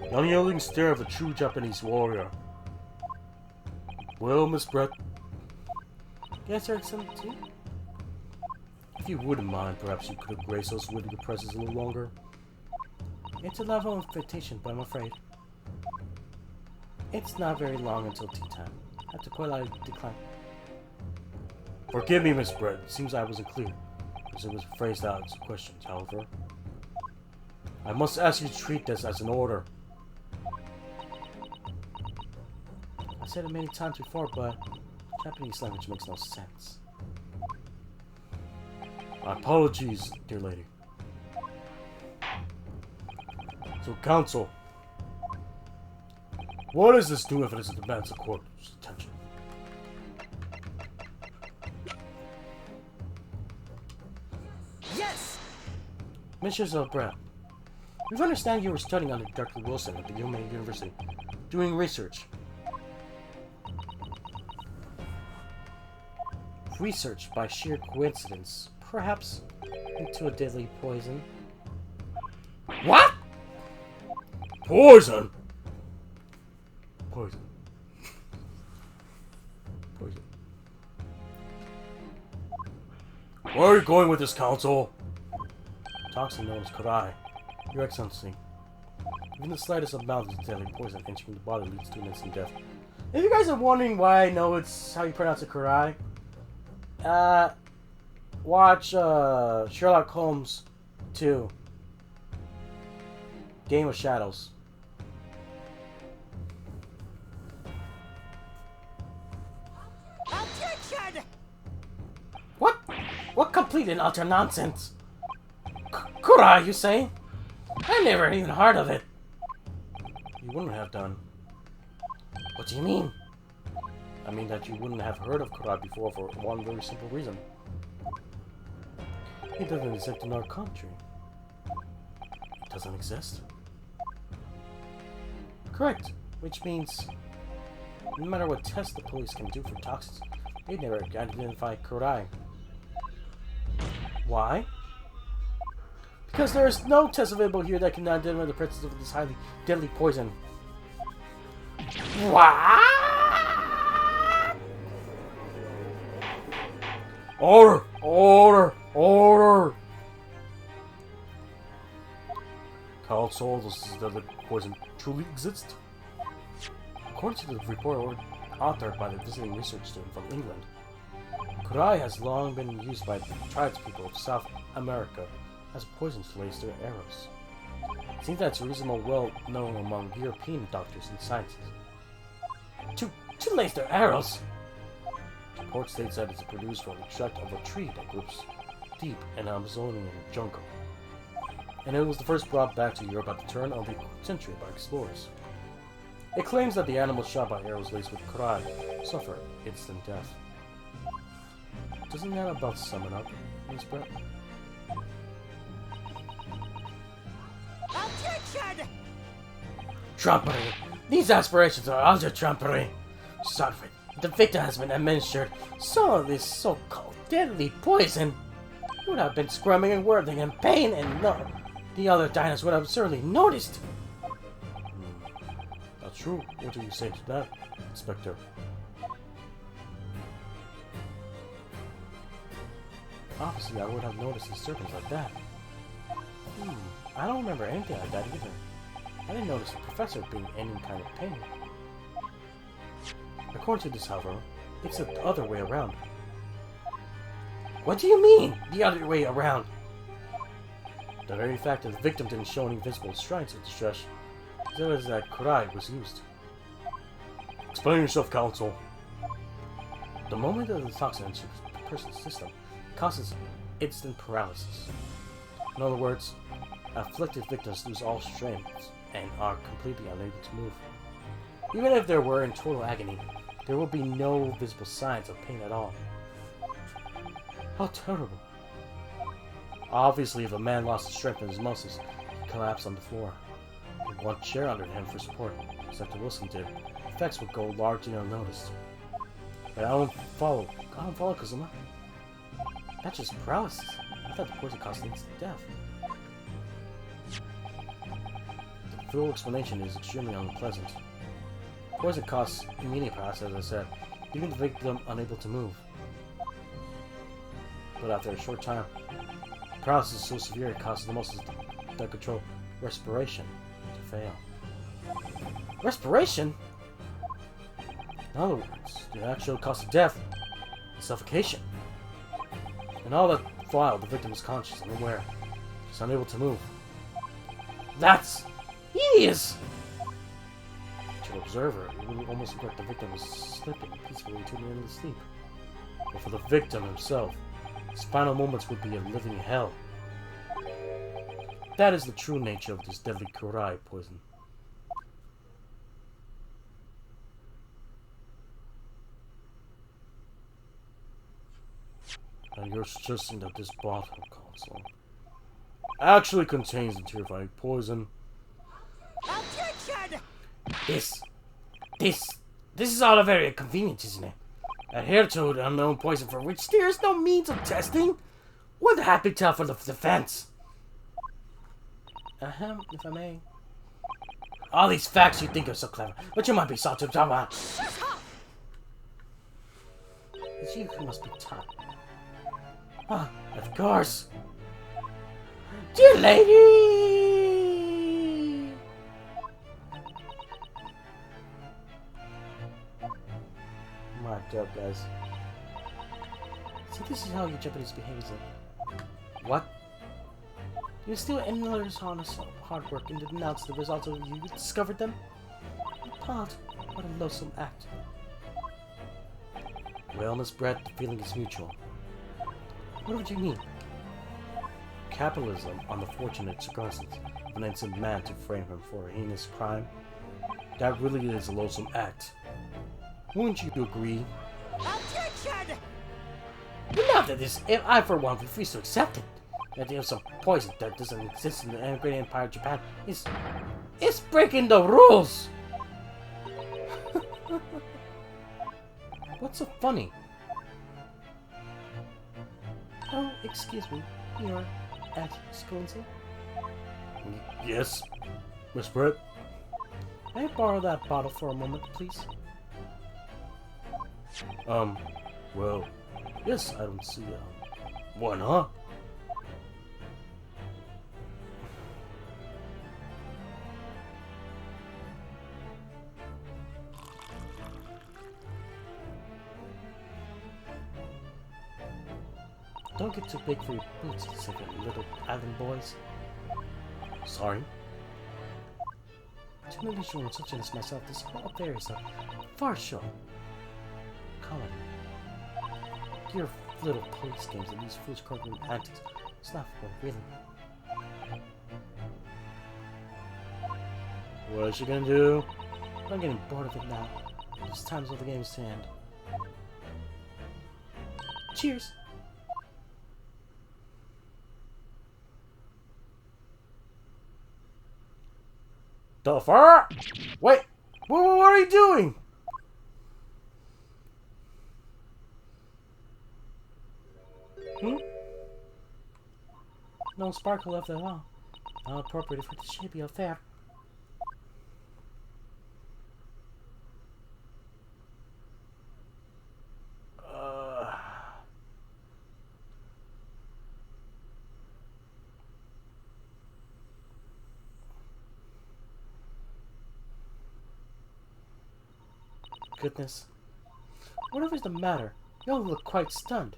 The unyielding stare of a true Japanese warrior. Well, Miss Brett. Yes, Your Excellency? If you wouldn't mind, perhaps you could have graced us with your presence a little longer. It's a level invitation, but I'm afraid it's not very long until tea time. I have to politely decline. Forgive me, Miss Brett. It seems I wasn't clear, as it was phrased out as questions. However, I must ask you to treat this as an order. I said it many times before, but Japanese language makes no sense. My apologies, dear lady. So, Counsel, what is this new evidence that demands the court's attention? Yes! Mrs. O'Brien, we understand you were studying under Dr. Wilson at the Yomei University, doing research. Research by sheer coincidence, perhaps into a deadly poison. What? Poison! Poison. Poison. Where are you going with this, Counsel? Toxin known as Kurai. Your Excellency, even the slightest amount of deadly poison entering the body leads to instant death. If you guys are wondering why I know it's how you pronounce it, Kurai, watch Sherlock Holmes 2, Game of Shadows. Objection! What? What complete and utter nonsense? Kurai, you say? I never even heard of it. You wouldn't have done. What do you mean? I mean that you wouldn't have heard of Kurai before for one very simple reason. It doesn't exist in our country. It doesn't exist? Correct. Which means, no matter what tests the police can do for toxins, they never identify Kurai. Why? Because there is no test available here that can identify the presence of this highly deadly poison. What? Order! Order! Order! Council, does this deadly poison truly exist? According to the report authored by the visiting research student from England, Kurai has long been used by the tribespeople of South America as a poison to lace their arrows. It seems that it's reasonably well known among European doctors and scientists. To lace their arrows? The report states that it's produced from the extract of a tree that grows deep in the Amazonian jungle, and it was the first brought back to Europe at the turn of the century by explorers. It claims that the animals shot by arrows laced with Kurai suffer instant death. Doesn't that about sum it up, Miss Brett? Objection! Trumpery. These aspirations are utter trumpery. Son of it. The victim has been administered some of this so-called deadly poison. He would have been squirming and writhing in pain, and no, the other diners would have certainly noticed. That's true. What do you say to that, Inspector? Obviously, I would have noticed disturbance like that. I don't remember anything like that either. I didn't notice the professor being in any kind of pain. According to this, however, it's the other way around. What do you mean, the other way around? The very fact that the victim didn't show any visible signs of distress is that Kurai was used. Explain yourself, Counsel. The moment that the toxin enters the person's system, it causes instant paralysis. In other words, afflicted victims lose all strength and are completely unable to move. Even if they were in total agony, there will be no visible signs of pain at all. How terrible. Obviously, if a man lost the strength in his muscles, he'd collapse on the floor. With one chair under him for support, as Dr. Wilson did, effects would go largely unnoticed. But I don't follow because I'm not. That's just paralysis. I thought the poison caused instant death. The full explanation is extremely unpleasant. Poison causes immediate paralysis, as I said, leaving the victim unable to move. But after a short time, the paralysis is so severe it causes the muscles that control respiration to fail. Respiration? In other words, the actual cause of death is suffocation. And all that while the victim is conscious and aware, is unable to move. That's hideous! To an observer, it would almost look like the victim was slipping peacefully to the end of sleep. But for the victim himself, his final moments would be a living hell. That is the true nature of this deadly Kurai poison. And you're suggesting that this bottle, Counsel, actually contains the terrifying poison? Objection! This is all very inconvenient, isn't it? Adhere to an unknown poison for which there is no means of testing? What a happy tale for the defense! If I may. All these facts you think are so clever, but you might be sought to talk about. It's you who must be taught. Ah, of course. Dear lady! My job, guys. So this is how your Japanese behaves then. What? You steal another's honest hard work and denounce the results of you discovered them? Pod, what a loathsome act. Well, Miss Brett, the feeling is mutual. What would you mean? Capitalism on the fortunate circumstance of an innocent man to frame him for a heinous crime? That really is a loathsome act. Wouldn't you agree? Objection! Not that this, if I for one refuse to accept it. The idea of some poison that doesn't exist in the Great Empire of Japan is breaking the rules! What's so funny? Oh, excuse me, Your Excellency? Yes, Miss Brett? May I borrow that bottle for a moment, please? Well, yes, I don't see, why not? Don't get too big for your boots, second little island boys. Sorry? To an unusual such as myself, this whole affair is a far short. Colin, your little police games and these foolish courtroom antics, it's not for really. What is she gonna do? I'm getting bored of it now. It's time for the games to end. Cheers! The fuck? Wait! What are you doing? No sparkle left at all. Not appropriate for the shapey affair. Goodness. Whatever's the matter? You all look quite stunned.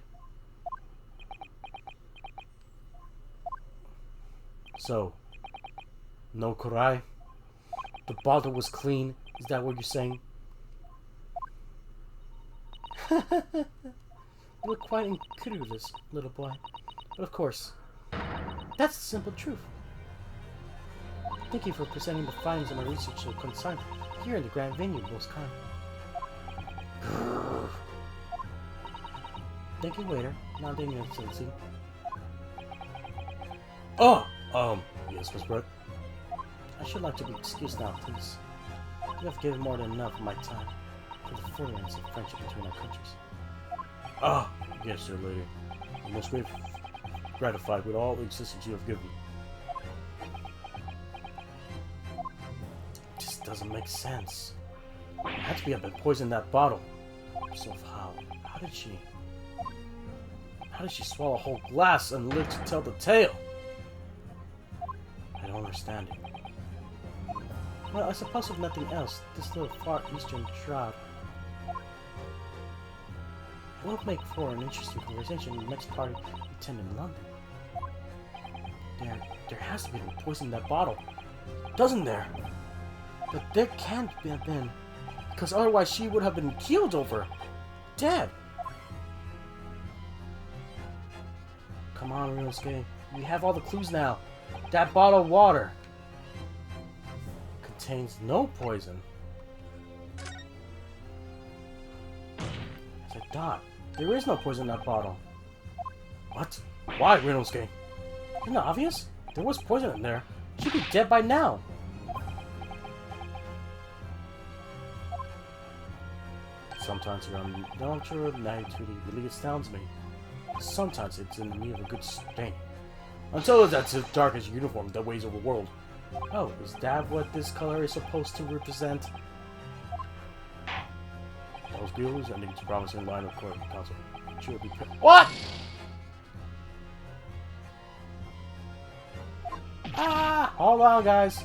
So, no Kurai? The bottle was clean? Is that what you're saying? You look quite incredulous, little boy. But of course, that's the simple truth. Thank you for presenting the findings of my research so concise here in the Grand Venue, most kind. Thank you, waiter. Now, Your Excellency. Oh! Yes, Miss Brett? I should like to be excused now, please. You have given more than enough of my time for the furtherance of friendship between our countries. Ah, yes, dear lady. I'm most gratified with all the assistance you have given. It just doesn't make sense. It had to be up and poison that bottle. So how? How did she swallow a whole glass and live to tell the tale? I don't understand it. Well, I suppose if nothing else, this little far eastern shroud will make for an interesting conversation in the next party we attend in London. There has to be poison in that bottle, doesn't there? But there can't have been, because otherwise she would have been keeled over, dead. Come on, Ryosuke. We have all the clues now. That bottle of water contains no poison. As I thought, there is no poison in that bottle. What? Why, Ryosuke? Isn't it obvious? There was poison in there. She'd be dead by now. Sometimes your unnatural naivety really astounds me. Sometimes it's in need of a good stain. Until that's as dark as uniform that weighs over the world. Oh, is that what this color is supposed to represent? Those views ending to promising line of court counsel. She will be what? Ah! Hold on, guys.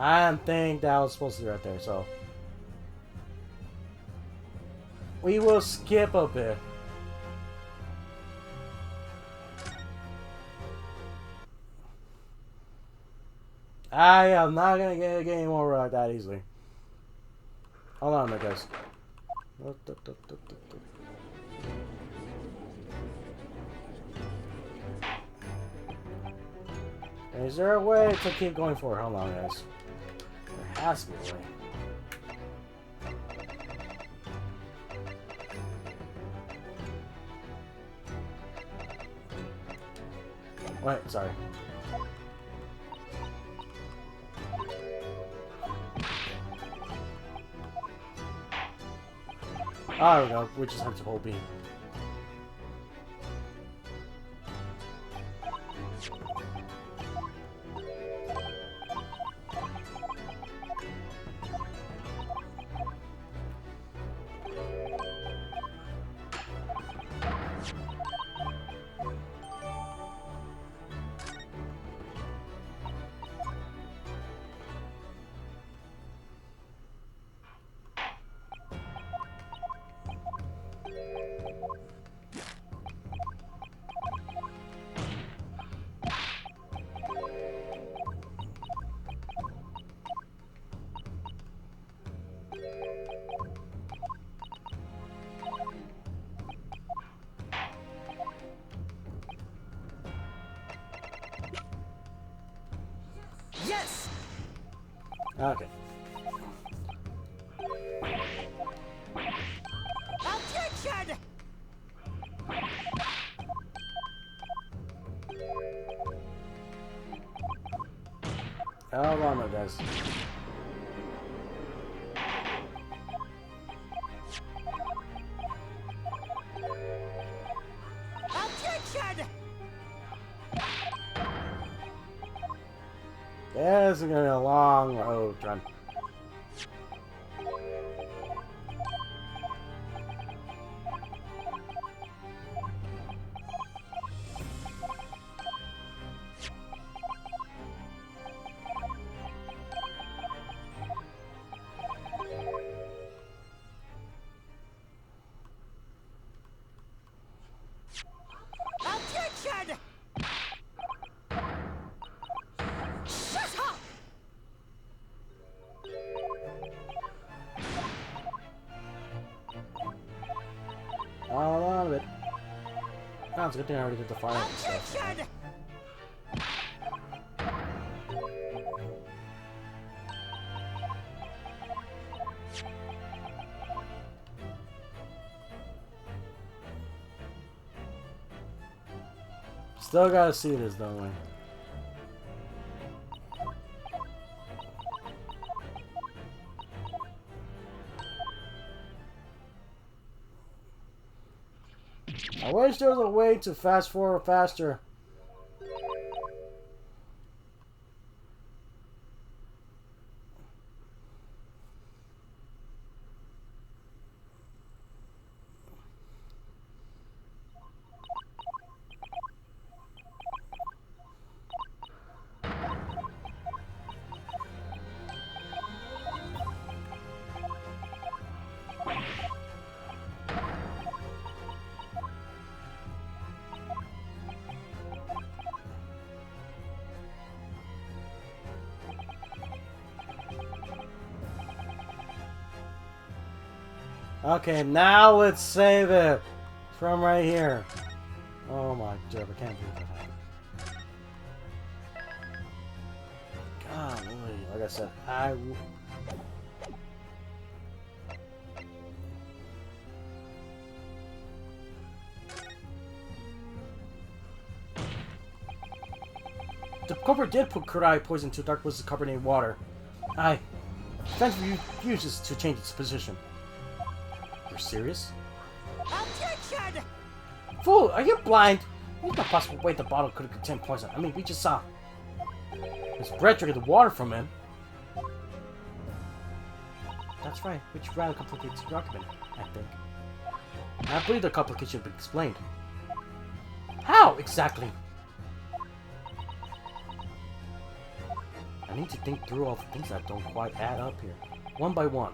I think that was supposed to be right there, so we will skip a bit. I am not gonna get a game over like that easily. Hold on a minute, guys. Is there a way to keep going forward? Hold on, guys. There has to be a way. Wait, sorry. Oh, there we go. We just have to hold B. Yes! Okay. Objection! Hold on, my guys. Objection! This is gonna be a long road, John. Objection! Shut up! Hold on a bit. Oh, it's a good thing I already did the fire and stuff. Objection! Still gotta see this, don't we? I wish there was a way to fast forward faster. Okay, now let's save it from right here. Oh my god, I can't believe that happened. Golly, like I said, the culprit did put Kurai poison to Dark Blizz's carbonated water. Defense uses to change its position. You're serious? Objection! Fool, are you blind? There's no possible way the bottle could have contained poison. I mean, we just saw his breath drinking the water from him. That's right, which rather complicates the argument, I think. And I believe the complication should be explained. How, exactly? I need to think through all the things that don't quite add up here, one by one.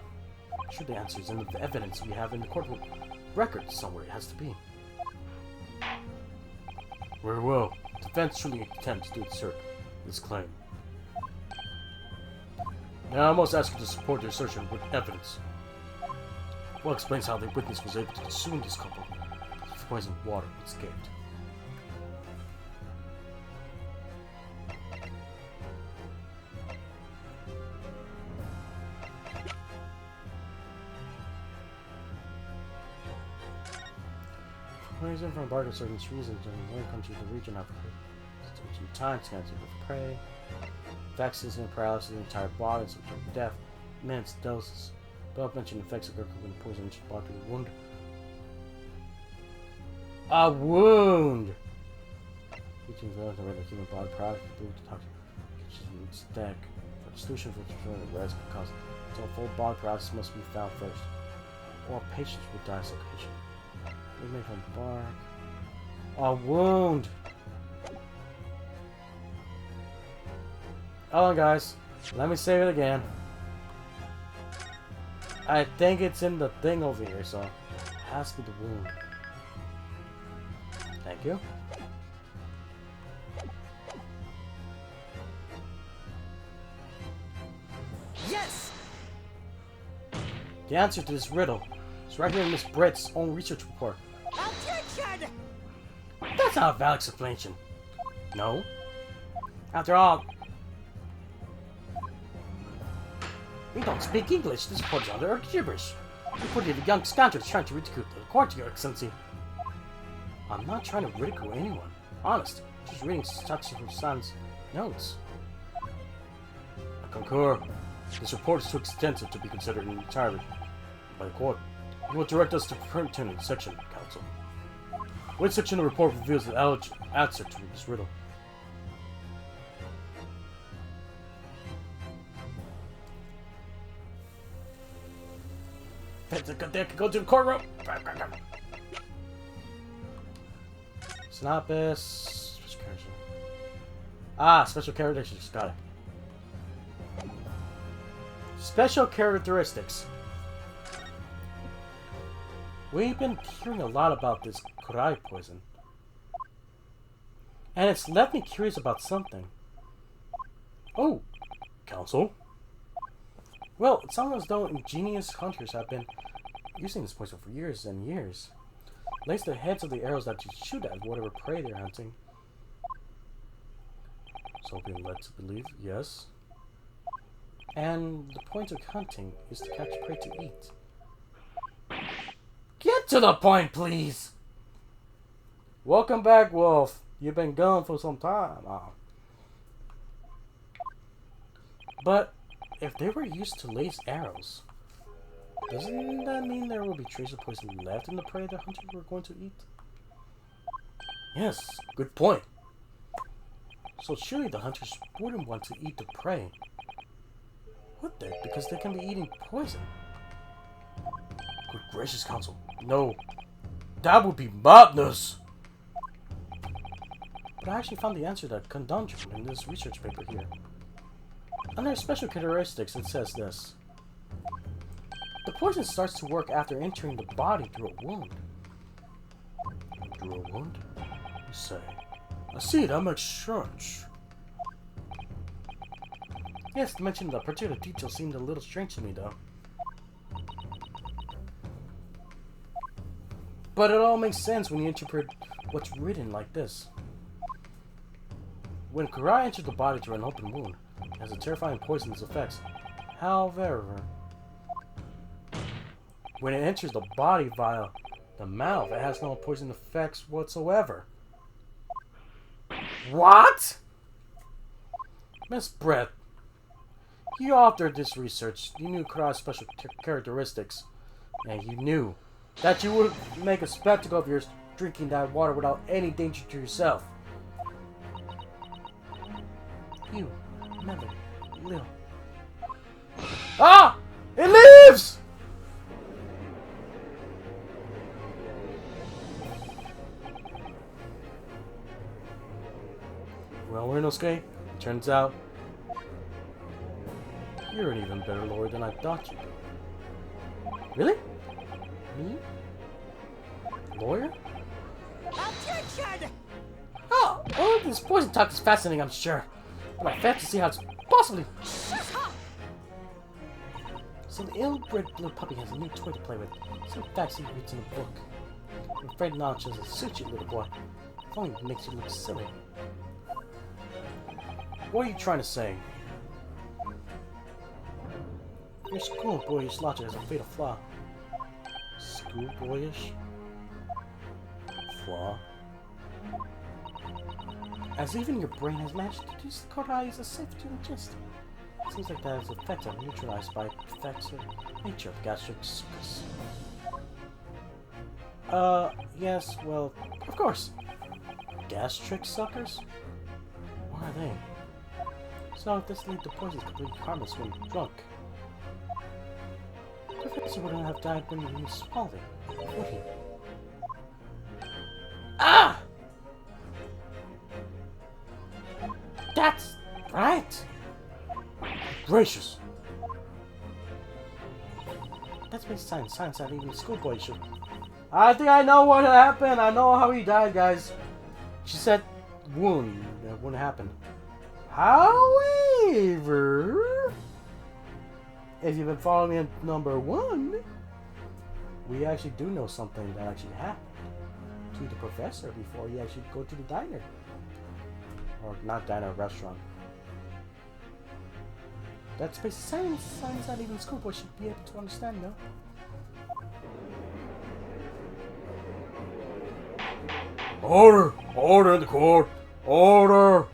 I'm sure the answer is in the evidence we have in the courtroom record somewhere. It has to be. Very well. The defense truly intends to assert this claim. Now I must ask you to support the assertion with evidence. Well, explains how the witness was able to consume this couple with poisoned water and escaped. Poison from bark of certain reasons in one country, the region of time scans of prey, vaccines and paralysis of the entire body, such as death, immense doses. Above mentioned effects occur when poison reaches the body to a wound. A wound! Which is the regular human body product, food, toxin, which is stack. For the solution for the risk because so a full body process must be found first, or patients will die of suffocation. We make from bark. A wound! Hold on, guys. Let me save it again. I think it's in the thing over here, so it has to be the wound. Thank you. Yes! The answer to this riddle is right here in Miss Britt's own research report. Objection! That's not a valid explanation. No. After all, we don't speak English. This report is utter gibberish. You put it a young scoundrel trying to ridicule the court, Your Excellency. I'm not trying to ridicule anyone. Honest. Just reading such from Son's notes. I concur. This report is too extensive to be considered entirely by the court. You will direct us to pertinent section, counsel. Which section of the report reveals the answer to this riddle? They can go to the courtroom. Synopsis. Special characteristics. Got it. Special characteristics. We've been hearing a lot about this kurai poison. And it's left me curious about something. Oh, counsel? Well, it sounds as though ingenious hunters have been using this poison for years and years. Lace the heads of the arrows that you shoot at whatever prey they're hunting. So being led to believe, yes. And the point of hunting is to catch prey to eat. Get to the point, please! Welcome back, Wolf. You've been gone for some time. But if they were used to lace arrows, doesn't that mean there will be traces of poison left in the prey the hunters were going to eat? Yes, good point. So surely the hunters wouldn't want to eat the prey, would they? Because they can be eating poison. Good gracious, counsel. No. That would be madness! But I actually found the answer to that conundrum in this research paper here. Under special characteristics, it says this. The poison starts to work after entering the body through a wound. Through a wound? You say. I see, that makes sense. Yes, to mention the particular detail seemed a little strange to me, though. But it all makes sense when you interpret what's written like this. When kurai enters the body through an open wound, it has a terrifying poisonous effects. However, when it enters the body via the mouth, it has no poison effects whatsoever. What? Miss Brett, you authored this research. You knew kurai's special characteristics, and you knew that you would make a spectacle of yours drinking that water without any danger to yourself. You never will. Ah! It leaves! Well, we're in Osuke. Turns out You're an even better lawyer than I thought you'd be. Really? Me? Lawyer? Objection! Oh, well, this poison talk is fascinating, I'm sure. But I fail to see how it's possibly. So the ill-bred little puppy has a new toy to play with. Some facts he reads in a book. I'm afraid knowledge doesn't suit you, little boy. If only it makes you look silly. What are you trying to say? Your schoolboyish logic has a fatal flaw. Schoolboyish? Flaw? As even your brain has managed to deduce the Kodai is a safe to ingest. It seems like that is effects are neutralized by effects of nature of gastric circus. Yes, well, Of course. gastric suckers? What are they? So this lead to poison is completely harmless when drunk. Professor wouldn't have died when he swallowed it, would he? Ah! That's right! Gracious! That's makes sense. Science that even schoolboy should. I think I know what happened. I know how he died, guys. She said wound. That wouldn't happen. However, if you've been following me at number 1, we actually do know something that actually happened to the professor before he actually go to the diner. Or not diner, restaurant. That's basic science. Science that even schoolboy should be able to understand, no? Order! Order in the court! Order!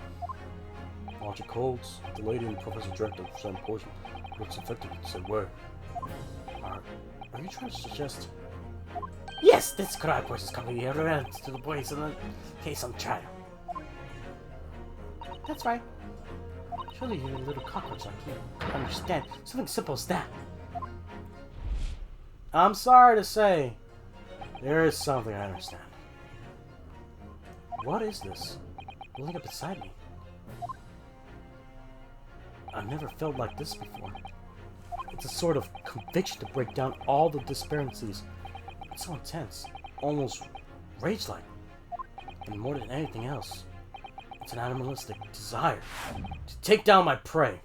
Watch your colds. The lady and the professor drank the same poison. Looks infected in the same way. Are you trying to suggest? Yes, this crime poison is completely irrelevant to the boys in the case on trial. That's right. Surely you're a little cockroach like you can understand something simple as that. I'm sorry to say, there is something I understand. What is this? Rolling up beside me. I've never felt like this before. It's a sort of conviction to break down all the disparities. It's so intense, almost rage-like. And more than anything else, it's an animalistic desire to take down my prey.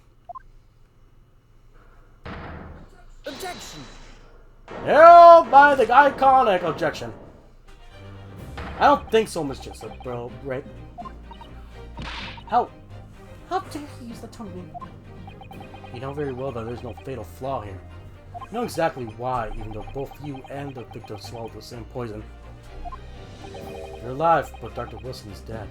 Objection! Held by the iconic objection. I don't think so, Miss Jessup, bro. Right? How dare you use that tone? You know very well that there's no fatal flaw here. You know exactly why, even though both you and the victim swallowed the same poison. You're alive, but Dr. Wilson is dead.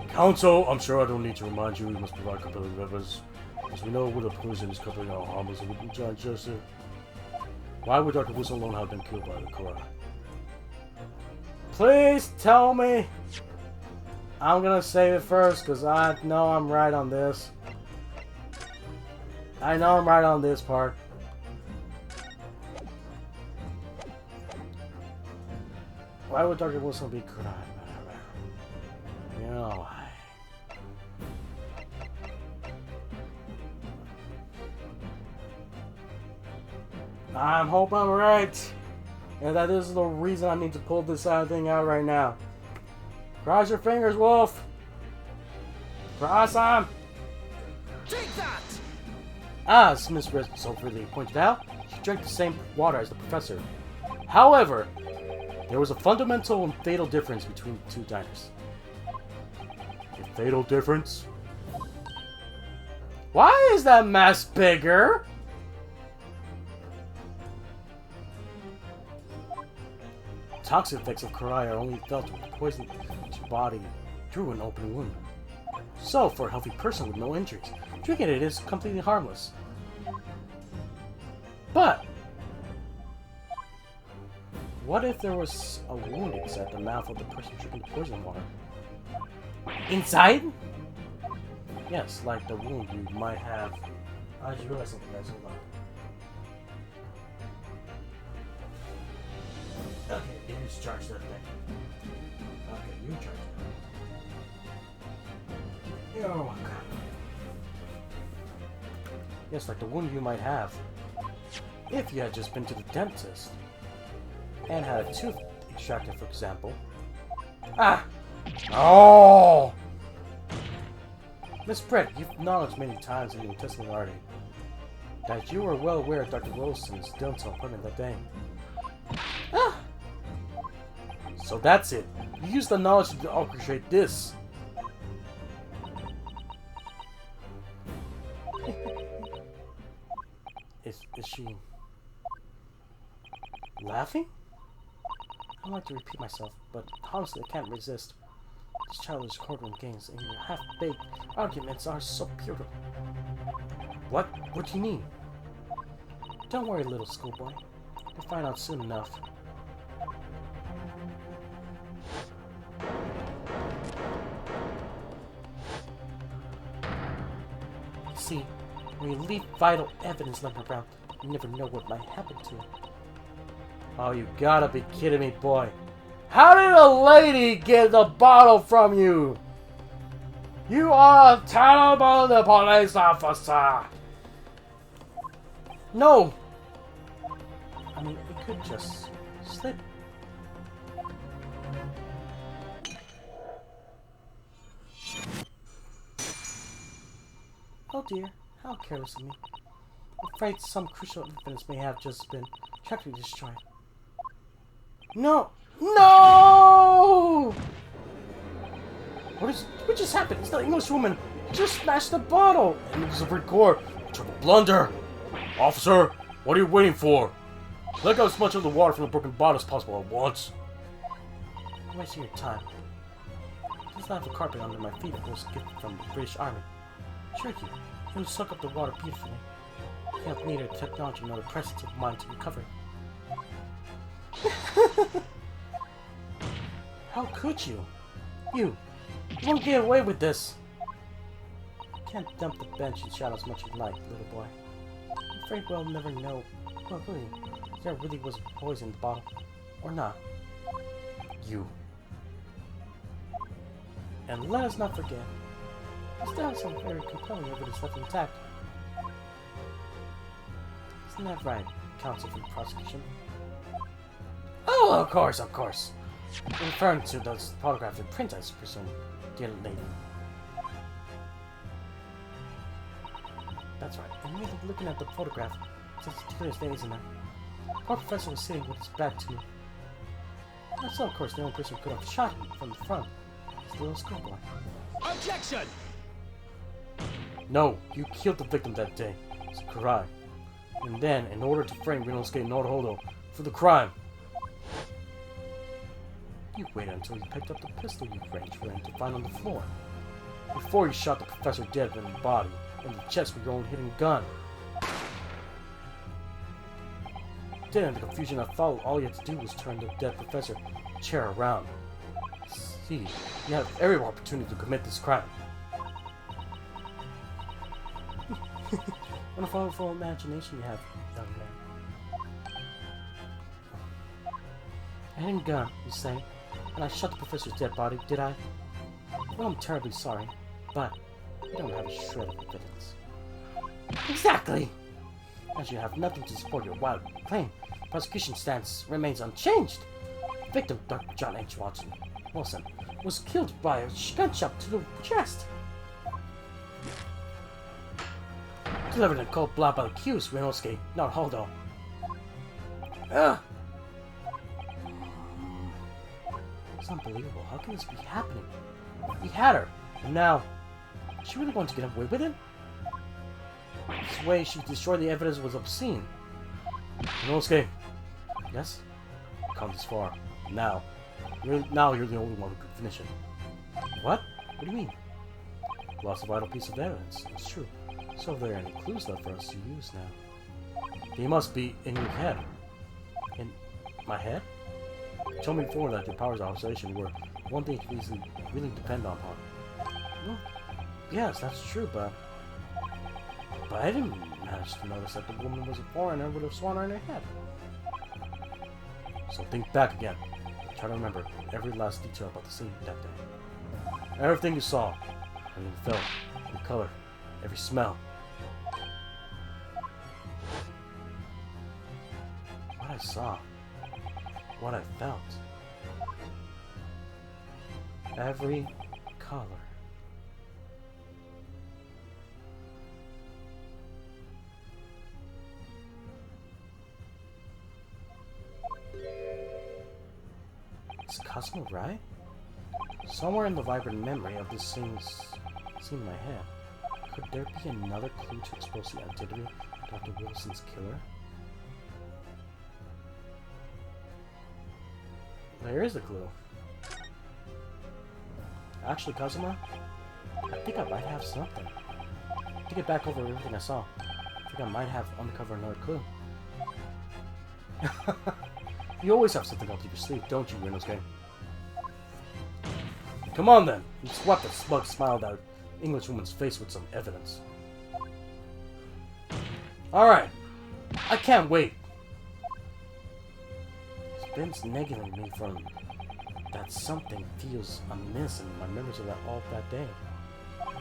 Counsel, I'm sure I don't need to remind you, we must provide compelling evidence. As we know, with the poison is completely harmless and would John Joseph. Why would Dr. Wilson alone have been killed by the Korra? Please tell me! I'm gonna save it first, because I know I'm right on this. I know I'm right on this part. Why would Dr. Wilson be Korra? You know why. I hope I'm right. And that is the reason I need to pull this thing out right now. Cross your fingers, Wolf. Cross them. Take that! As Miss Red so freely pointed out, she drank the same water as the professor. However, there was a fundamental and fatal difference between the two diners. A fatal difference? Why is that mess bigger? Toxic effects of Karai are only felt when the poison to your body through an open wound. So, for a healthy person with no injuries, drinking it is completely harmless. But, what if there was a wound inside the mouth of the person drinking the poison water? Inside? Yes, like the wound you might have. I just realized something, guys. Hold on. Okay, you just charge that thing. Okay, you charge Oh, God. Yes, like the wound you might have if you had just been to the dentist and had a tooth extracted, for example. Ah! Oh! Miss Brett, you've acknowledged many times in your testimony already that you were well aware of Dr. Wilson's dental appointment that day. Ah! So that's it. You used the knowledge to orchestrate this. Is she laughing? I don't like to repeat myself, but honestly I can't resist. These childish courtroom games and your half-baked arguments are so puerile. What? What do you mean? Don't worry, little schoolboy. You'll find out soon enough. See, when you leave vital evidence lying around, you never know what might happen to it. Oh, you gotta be kidding me, boy. How did a lady get the bottle from you? You are a terrible police officer. No. I mean, it could just slip. Oh dear, how careless of me. I'm afraid some crucial evidence may have just been tragically destroyed. No! No! What just happened? It's the English woman just smashed the bottle! And it was a record. Triple blunder! Officer, what are you waiting for? Let out as much of the water from the broken bottle as possible at once. I'm wasting your time. There's not a carpet under my feet that was gifted from the British Army. Tricky. It will suck up the water beautifully. You have neither technology nor the presence of mind to recover it. How could you? You won't get away with this. You can't dump the bench and shout as much as you like, little boy. I'm afraid we'll never know. Well, really, if there really was poison in the bottle, or not. You. And let us not forget, we still have some very compelling evidence left intact. Isn't that right, counsel for the prosecution? Oh, of course, of course. Referring to those photographs in print, I presume, dear lady. That's right. I'm really looking at the photograph. It's as clear as day, isn't it? The poor professor was sitting with his back to me. That's of course the only person who could have shot him from the front. It's the little schoolboy. Objection! No, you killed the victim that day. It's a crime. And then, in order to frame Rinosuke Naruhodo for the crime, you waited until you picked up the pistol you arranged for him to find on the floor, before you shot the professor dead in the body and the chest with your own hidden gun. Then, in the confusion that followed, all you had to do was turn the dead professor chair around. See, you have every opportunity to commit this crime. What a wonderful imagination you have, young man. I hadn't gun, you say, and I shot the professor's dead body, did I? Well, I'm terribly sorry, but I don't have a shred of evidence. Exactly! As you have nothing to support your wild claim, prosecution stance remains unchanged. Victim, Dr. John H. Wilson, was killed by a gunshot to the chest. Delivered in cold blood by the accused, Rinosuke Naruhodo. Ugh! It's unbelievable. How can this be happening? He had her, and now, is she really going to get away with it? This way she destroyed the evidence was obscene. Rinosuke. Yes? Come this far. Now you're the only one who could finish it. What? What do you mean? Lost a vital piece of evidence. It's true. So are there any clues left for us to use now? They must be in your head. In my head? You told me before that your powers of observation were one thing you can really depend upon. Well, yes, that's true, but I didn't manage to notice that the woman was a foreigner would have sworn her in her head. So think back again. Try to remember every last detail about the scene that day. Everything you saw. Everything felt, every color, every smell. What I saw, what I felt. Every color. Is Cosmo right? Somewhere in the vibrant memory of this scene in my head, could there be another clue to expose the identity of Dr. Wilson's killer? There is a clue. Actually, Kazuma, I think I might have something. To get back over everything I saw, I think I might have uncovered another clue. You always have something up your sleeve, don't you, Inosuke? Come on then! He swapped a smug smile out Englishwoman's face with some evidence. Alright, I can't wait. Ben's negating me from that something feels amiss in my memories of that day.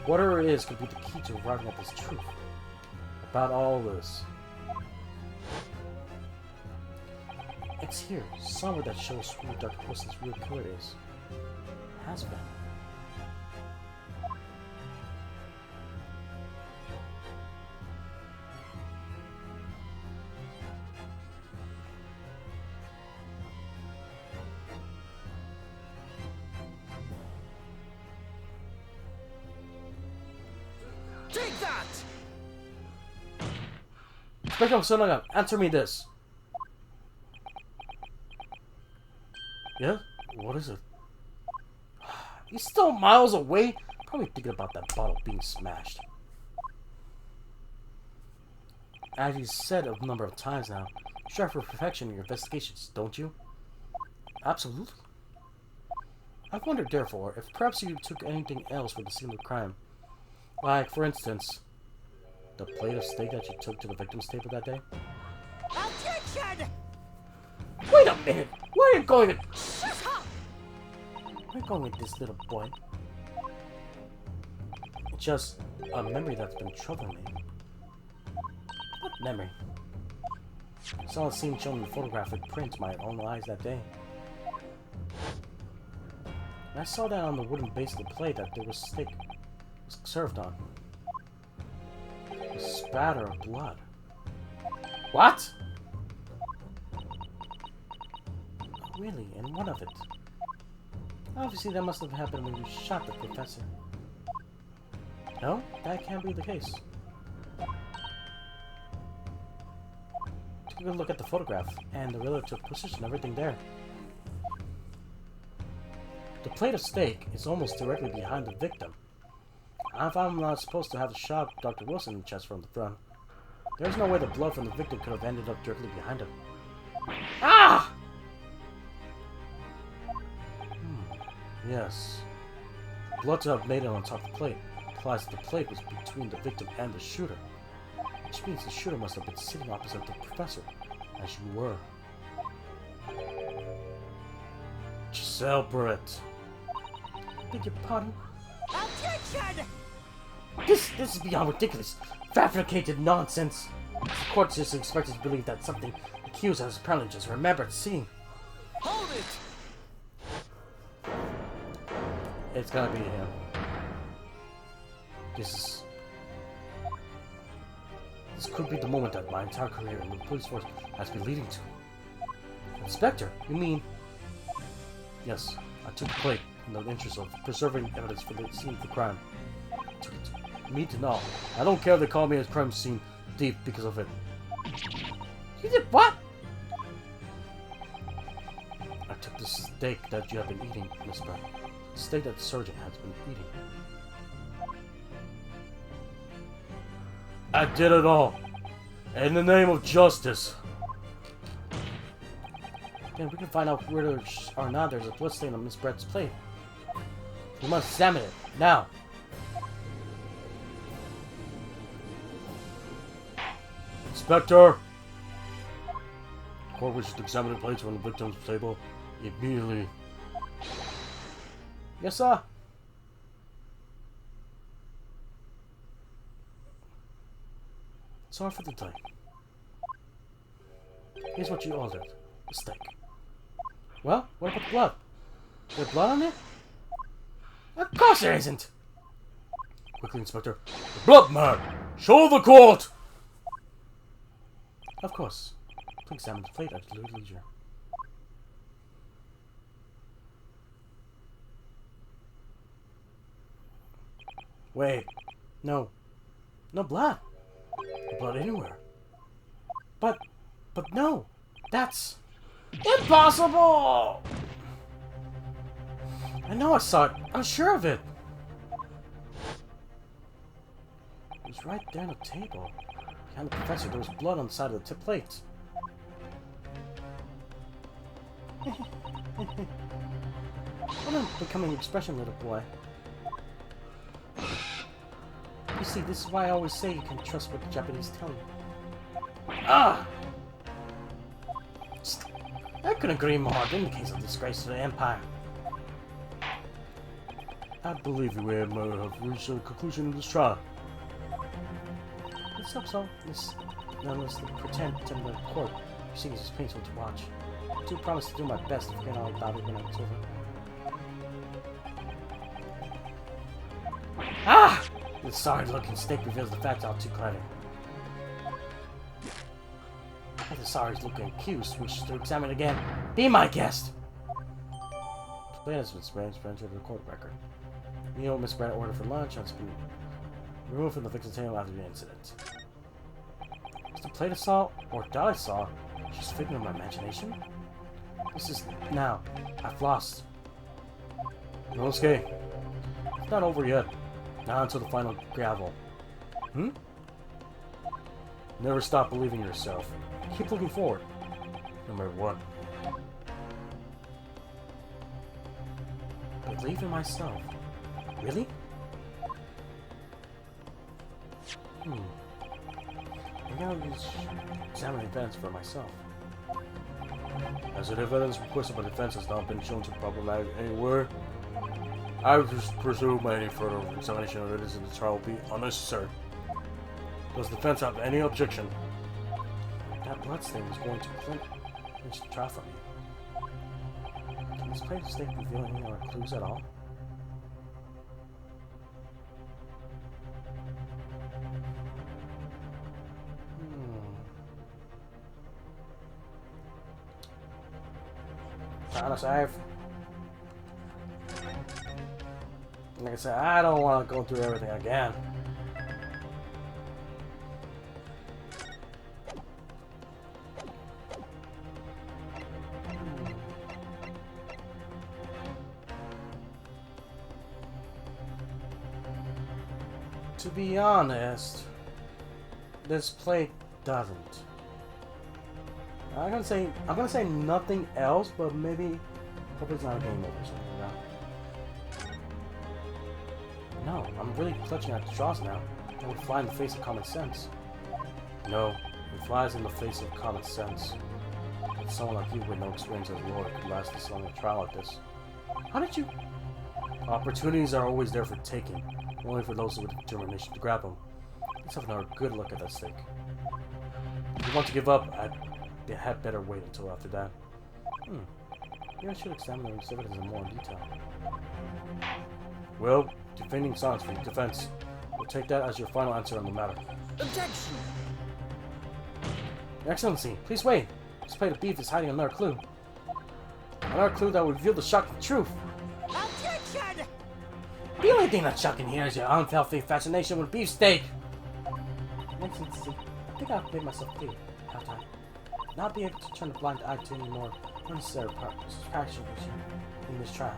Whatever it is could be the key to arriving at this truth about all this. It's here, somewhere that shows who Dr. Wilson's real killer is. Has been. Take that! Inspector Sonaga, answer me this. Yeah? What is it? He's still miles away? Probably thinking about that bottle being smashed. As you said a number of times now, you strive for perfection in your investigations, don't you? Absolutely. I've wondered, therefore, if perhaps you took anything else for the scene of the crime. Like, for instance, the plate of steak that you took to the victim's table that day? Objection! Wait a minute! Where are you going? Shut up! Where are you going with this little boy? It's just a memory that's been troubling me. What memory? I saw a scene shown in the photographic print to my own eyes that day. And I saw that on the wooden base of the plate that there was steak was served on. A spatter of blood. What? Really, and one of it. Obviously, that must have happened when you shot the professor. No, that can't be the case. Took a good look at the photograph, and the relative position, everything there. The plate of steak is almost directly behind the victim. If I'm not supposed to have shot Dr. Wilson in the chest from the front, there's no way the blood from the victim could have ended up directly behind him. Ah! Yes. Blood to have made it on top of the plate implies that the plate was between the victim and the shooter, which means the shooter must have been sitting opposite the professor, as you were. Giselle Britt. Beg your pardon? Objection! This is beyond ridiculous. Fabricated nonsense. The court is expected to believe that something the accused has apparently just remembered seeing. Hold it! It's gotta be him. This could be the moment that my entire career in the police force has been leading to. Inspector, you mean? Yes, I took the plate in the interest of preserving evidence for the scene of the crime. I took it. Me to know. I don't care if they call me a crime scene thief because of it. You did what? I took the steak that you have been eating, Miss Brown. The steak that the surgeon has been eating. I did it all. In the name of justice. Then we can find out whether or not there's a blood stain on Miss Brett's plate. We must examine it, now. Inspector! The court wishes to examine the plates on the victim's table immediately. Yes, sir. Sorry for the delay. Here's what you ordered. A steak. Well, what about the blood? Is there blood on it? Of course there isn't! Quickly, Inspector. The blood man! Show the court! Of course. To examine the plate at your leisure. Wait. No. No blood. No blood anywhere. But no. That's impossible! I know I saw it. I'm sure of it. It was right there on the table. Behind the professor, there was blood on the side of the plate. What a becoming expression, little boy. You see, this is why I always say you can trust what the Japanese tell you. Ah! I couldn't agree more. In the case of disgrace to the Empire. I believe we have reached a conclusion of this trial. Let's hope so. None of us pretend to the court. Proceedings is painful to watch. I do promise to do my best to forget all about it when it's over. Ah! The sorry-looking steak reveals the facts all too clearly. If the sorry-looking accused wishes to examine again, be my guest! The plan has been spread to the court record. Neil misread order for lunch has been removed from the victim's table after the incident. Was the plate I saw, or that I saw, just a figment of my imagination? This is now. I've lost. Okay. It's not over yet. Not until the final gavel. Never stop believing in yourself. Keep looking forward. No matter what. Believe in myself. Really? I gotta examine events for myself. As the evidence requested by the defense has not been shown to be problematic anywhere, I would presume any further examination of evidence in the trial will be unnecessary. Does the defense have any objection? That bloodstain is going to clinch the trial for me. Can this plate of steak reveal any other clues at all? Trying to save. Like I said, I don't want to go through everything again. To be honest, this plate doesn't. I'm gonna say nothing else, but maybe hope it's not a game over or something like that. No, I'm really clutching at the straws now. That would fly in the face of common sense. No, it flies in the face of common sense. But someone like you with no experience as a lawyer could last this long a trial like this. How did you? Opportunities are always there for taking, only for those with the determination to grab them. Let's have another good look at that steak. If you want to give up, I had better wait until after that. Maybe I should examine the evidence in more detail. Well, defending silence for the defense. We'll take that as your final answer on the matter. Objection! Your Excellency, please wait. This plate of beef is hiding another clue. Another clue that will reveal the shocking truth. Objection! The only thing that's shocking here is your unhealthy fascination with beefsteak. Excellency, I think I've made myself clear. Have I? Not be able to turn a blind eye to any more unnecessary distractions in this trial.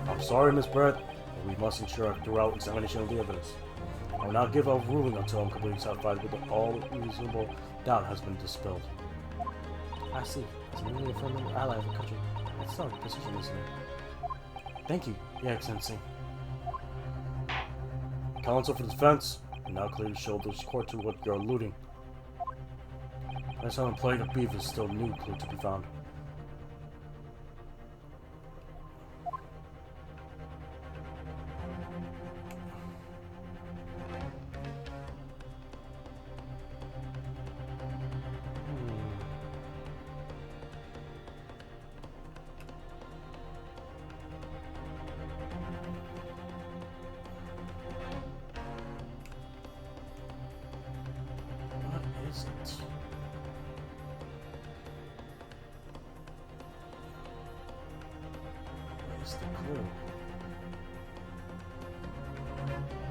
I'm sorry, Miss Brett, but we must ensure a thorough examination of the evidence. I will not give a ruling until I'm completely satisfied with all reasonable doubt has been dispelled. I see. As a newly affirmed ally of the country, that's not a position, isn't it? Thank you, Your Excellency. Counsel for the defense, you now clearly show this court to what you're alluding. That's how a plate of beef is still new clue to be found. What's the clue?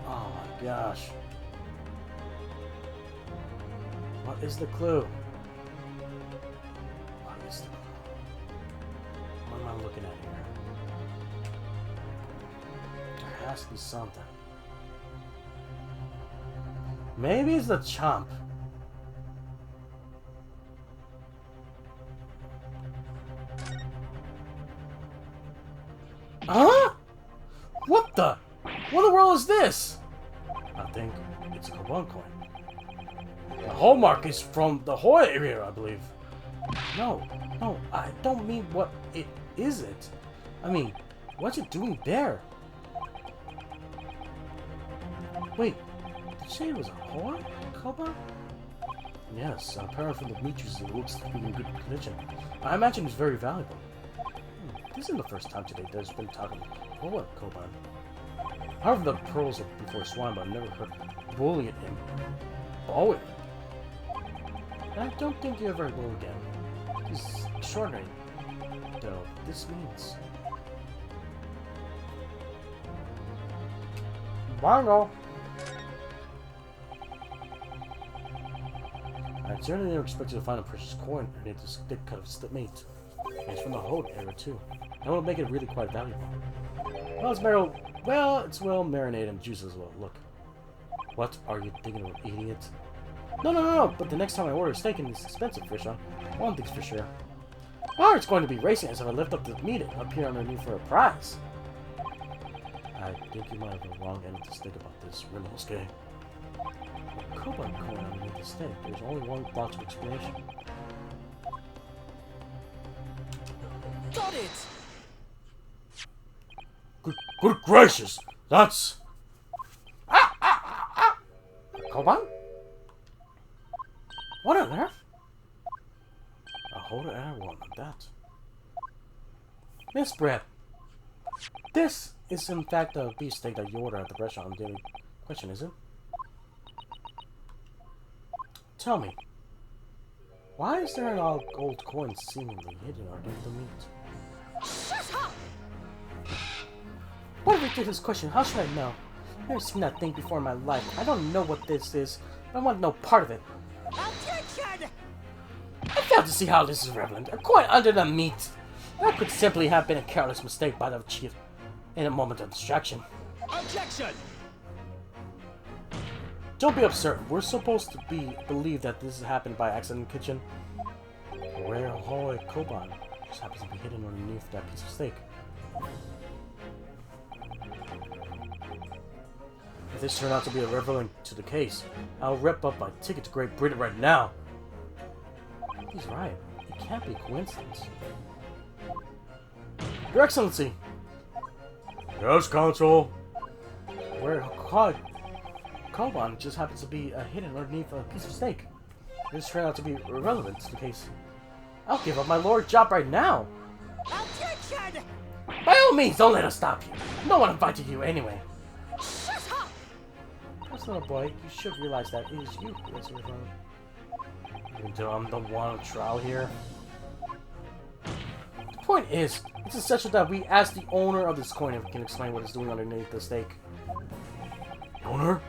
Oh my gosh. What is the clue? What is the clue? What am I looking at here? There has to be something. Maybe it's the chomp. Huh? What the? What in the world is this? I think it's a Koban coin. The hallmark is from the Hoya area, I believe. No, I don't mean what it isn't. I mean, what's it doing there? Wait, did you say it was a Hoya Koban? Yes, apparently from the features it looks to be in good condition. I imagine it's very valuable. This isn't the first time today there's been talking about Hoya Koban. However, the pearls are before swine, but I've never heard bullying him. Bullying? I don't think you ever will again. It's extraordinary, though. This means... Bongo! I certainly never expected to find a precious coin underneath this thick cut of meat. And it's from the Hoya area, too. That would make it really quite valuable. Well, it's well marinated in juice as well. Look. What? Are you thinking of eating it? No. But the next time I order a steak and it's expensive, Fisher. One thing's for sure. Well, it's going to be racing as if I lift up the meat up here underneath for a prize. I think you might have the wrong end of the stick about this, Rimmelske. A Koban coin underneath the steak. There's only one logical explanation. Got it! Good gracious! That's... Koban? What on earth? A Hoya air one like that. Miss Brett, this is in fact the beef steak that you order at the restaurant. The only question, is it? Tell me, why is there an old coin seemingly hidden underneath the meat? Shut up! What a ridiculous question. How should I know? I've never seen that thing before in my life. I don't know what this is, but I want no part of it. Objection! I fail to see how this is relevant. A coin under the meat. That could simply have been a careless mistake by the chief in a moment of distraction. Objection! Don't be absurd. We're supposed to believe that this happened by accident in the kitchen. Where Hoya Koban just happens to be hidden underneath that piece of steak. If this turned out to be irrelevant to the case, I'll rip up my ticket to Great Britain right now. He's right. It can't be a coincidence. Your Excellency! Yes, Consul? Where Koban just happens to be hidden underneath a piece of steak. This turned out to be irrelevant to the case. I'll give up my lord job right now! Objection! By all means, don't let us stop you. No one invited you anyway. Shut up! Yes, little boy, you should realize that it is you who is your own. Even though I'm the one on trial here. The point is, it's essential that we ask the owner of this coin if he can explain what it's doing underneath the steak. Owner?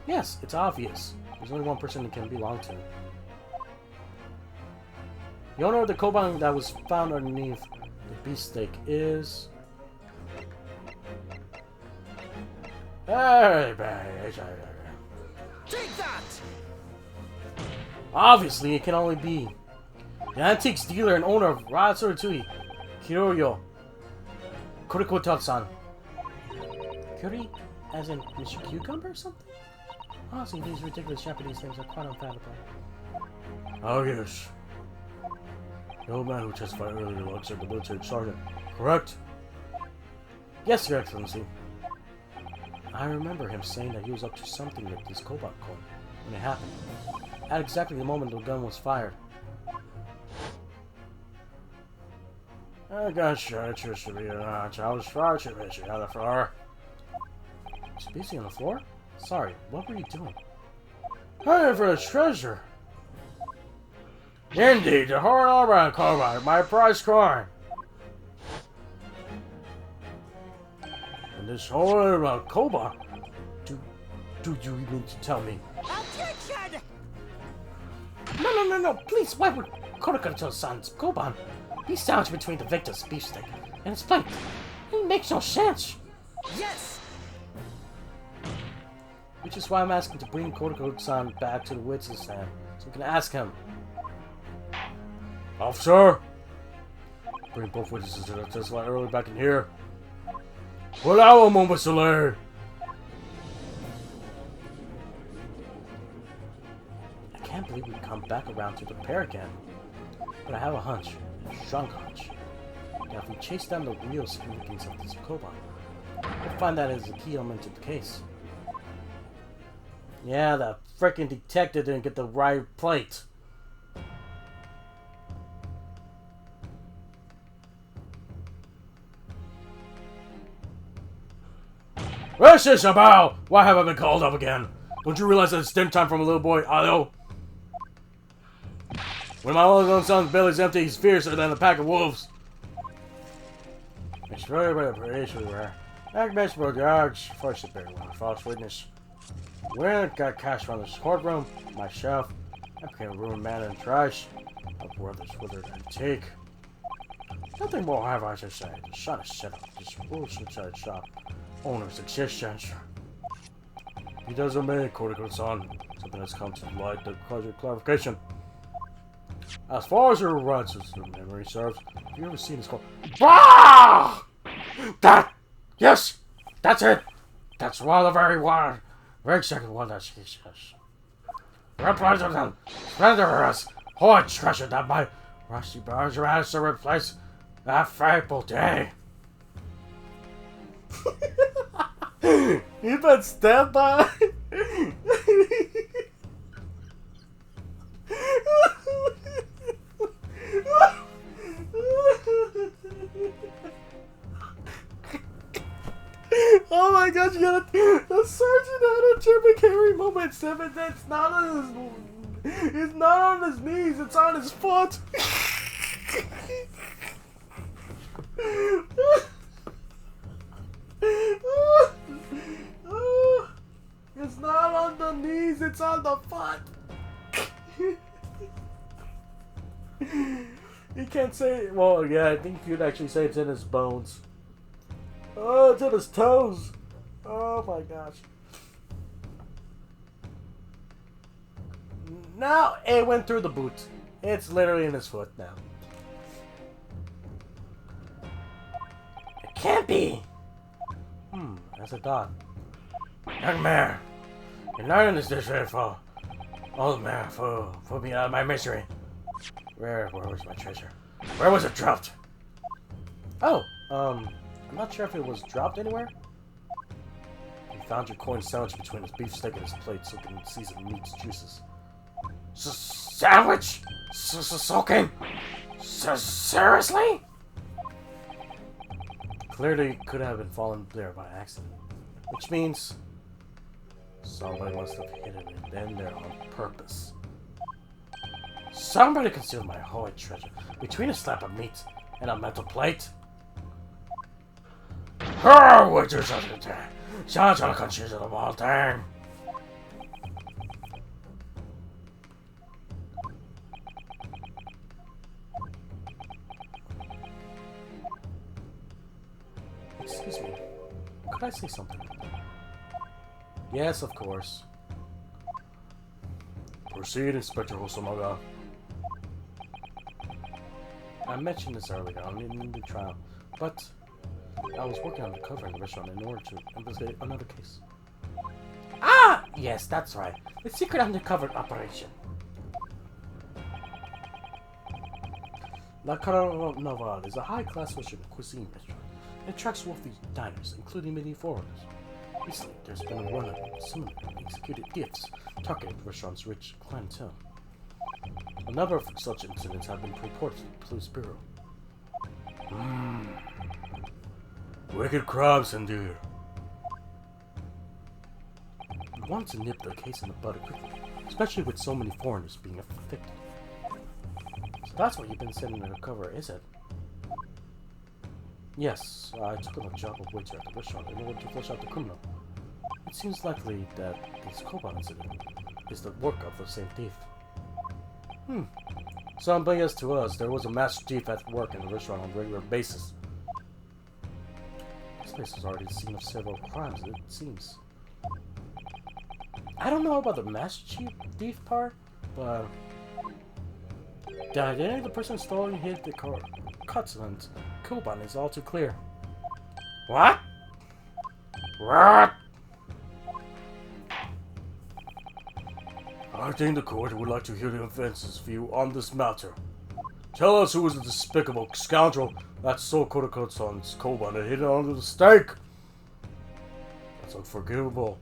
Yes, it's obvious. There's only one person it can belong to. The owner of the Koban that was found underneath the beef steak is... Take that! Obviously, it can only be the antiques dealer and owner of Ratsurutui, Kiroyo Kurikoto-san. Kuri? As in Mr. Cucumber or something? Honestly, these ridiculous Japanese things are quite unfathomable. Oh, yes. The old man who testified earlier looks like the military sergeant, correct? Yes, Your Excellency. I remember him saying that he was up to something with this Koban coin when it happened. At exactly the moment the gun was fired. I got shot just to be around. I was far too busy on the floor. Was busy on the floor? Sorry, what were you doing? Hunting for the treasure. Indeed, the Hoya Koban, my prize coin. And this whole about Koba. Do you mean to tell me? Objection! No, please, why would Kodakato-san's Koban be sandwiched between the victor's beefsteak and his plate? It makes no sense. Yes! Which is why I'm asking to bring Kodako-san back to the witness stand, so we can ask him. Officer! Bring both witnesses to the test line early back in here. Without a moment's delay! I can't believe we come back around to the pair again. But I have a hunch, a strong hunch, that if we chase down the real significance of this Koban, we'll find that is a key element to the case. Yeah, the frickin' detective didn't get the right plate. What's this about? Why have I been called up again? Don't you realize that it's dinner time from a little boy, Ado? When my own son's belly's empty, he's fiercer than a pack of wolves. It's very rare. Agnes Bogards, first appeared with a false witness. When it got cast from this courtroom, myself, I became a ruined man in trash. A brother's withered antique. Nothing more have I to say. The sun is set up. This bullshit shop owner's existence. He doesn't mean Kodako-san. Something has come to light that causes clarification. As far as your rights, as the memory serves, have you ever seen this called BAH! Yes! That's it! That's one of the very second one that she says. Representative, slanderous, horrid treasure that my rusty bones are asked to replace that fateful day. You've been stabbed by. Oh my gosh, you got a sergeant had a Jim Carrey moment, Seven. That's not on his. It's not on his knees. It's on his foot. It's not on the knees. It's on the foot. You can't say. Well, yeah, I think you'd actually say it's in his bones. Oh, it's in his toes. Oh my gosh. Now it went through the boot. It's literally in his foot now. It can't be. That's a thought. Young man, you're not in this district for old man for me out of my misery. Where was my treasure? Where was it dropped? Oh, I'm not sure if it was dropped anywhere. He found your coin sandwiched between his beefsteak and his plate, soaking in seasoned meat's juices. Sandwich? Soaking? Seriously? Clearly could have been fallen there by accident. Which means somebody must have hidden it then there on purpose. Somebody concealed my horrid treasure between a slab of meat and a metal plate. Oh, what is it? Sounds like a confusion of all time. Excuse me. Could I say something? Yes, of course. Proceed, Inspector Hosonaga. I mentioned this earlier on in the trial, but I was working on recovering the restaurant in order to investigate another case. Ah! Yes, that's right. The secret undercover operation. La Carnaval is a high-class Western cuisine restaurant. It attracts wealthy diners, including many foreigners. Recently, there's been a run of similarly executed gifts targeting the restaurant's rich clientele. A number of such incidents have been reported to the police bureau. Wicked crimes indeed. We want to nip the case in the bud quickly, especially with so many foreigners being affected. So that's what you've been sending to cover, is it? Yes, I took on a job of waiter at the restaurant in order to flush out the criminal. It seems likely that this Koban incident is the work of the same thief. So unbeknownst to us, there was a master thief at work in the restaurant on a regular basis. This place was already the scene of several crimes, it seems. I don't know about the master thief part, but the identity of the person stolen hit the cuts and Koban is all too clear. What? What? I think the court would like to hear the offense's view on this matter. Tell us who is the despicable scoundrel that stole Kodakotsun's Koban and hid it under the stake. That's unforgivable.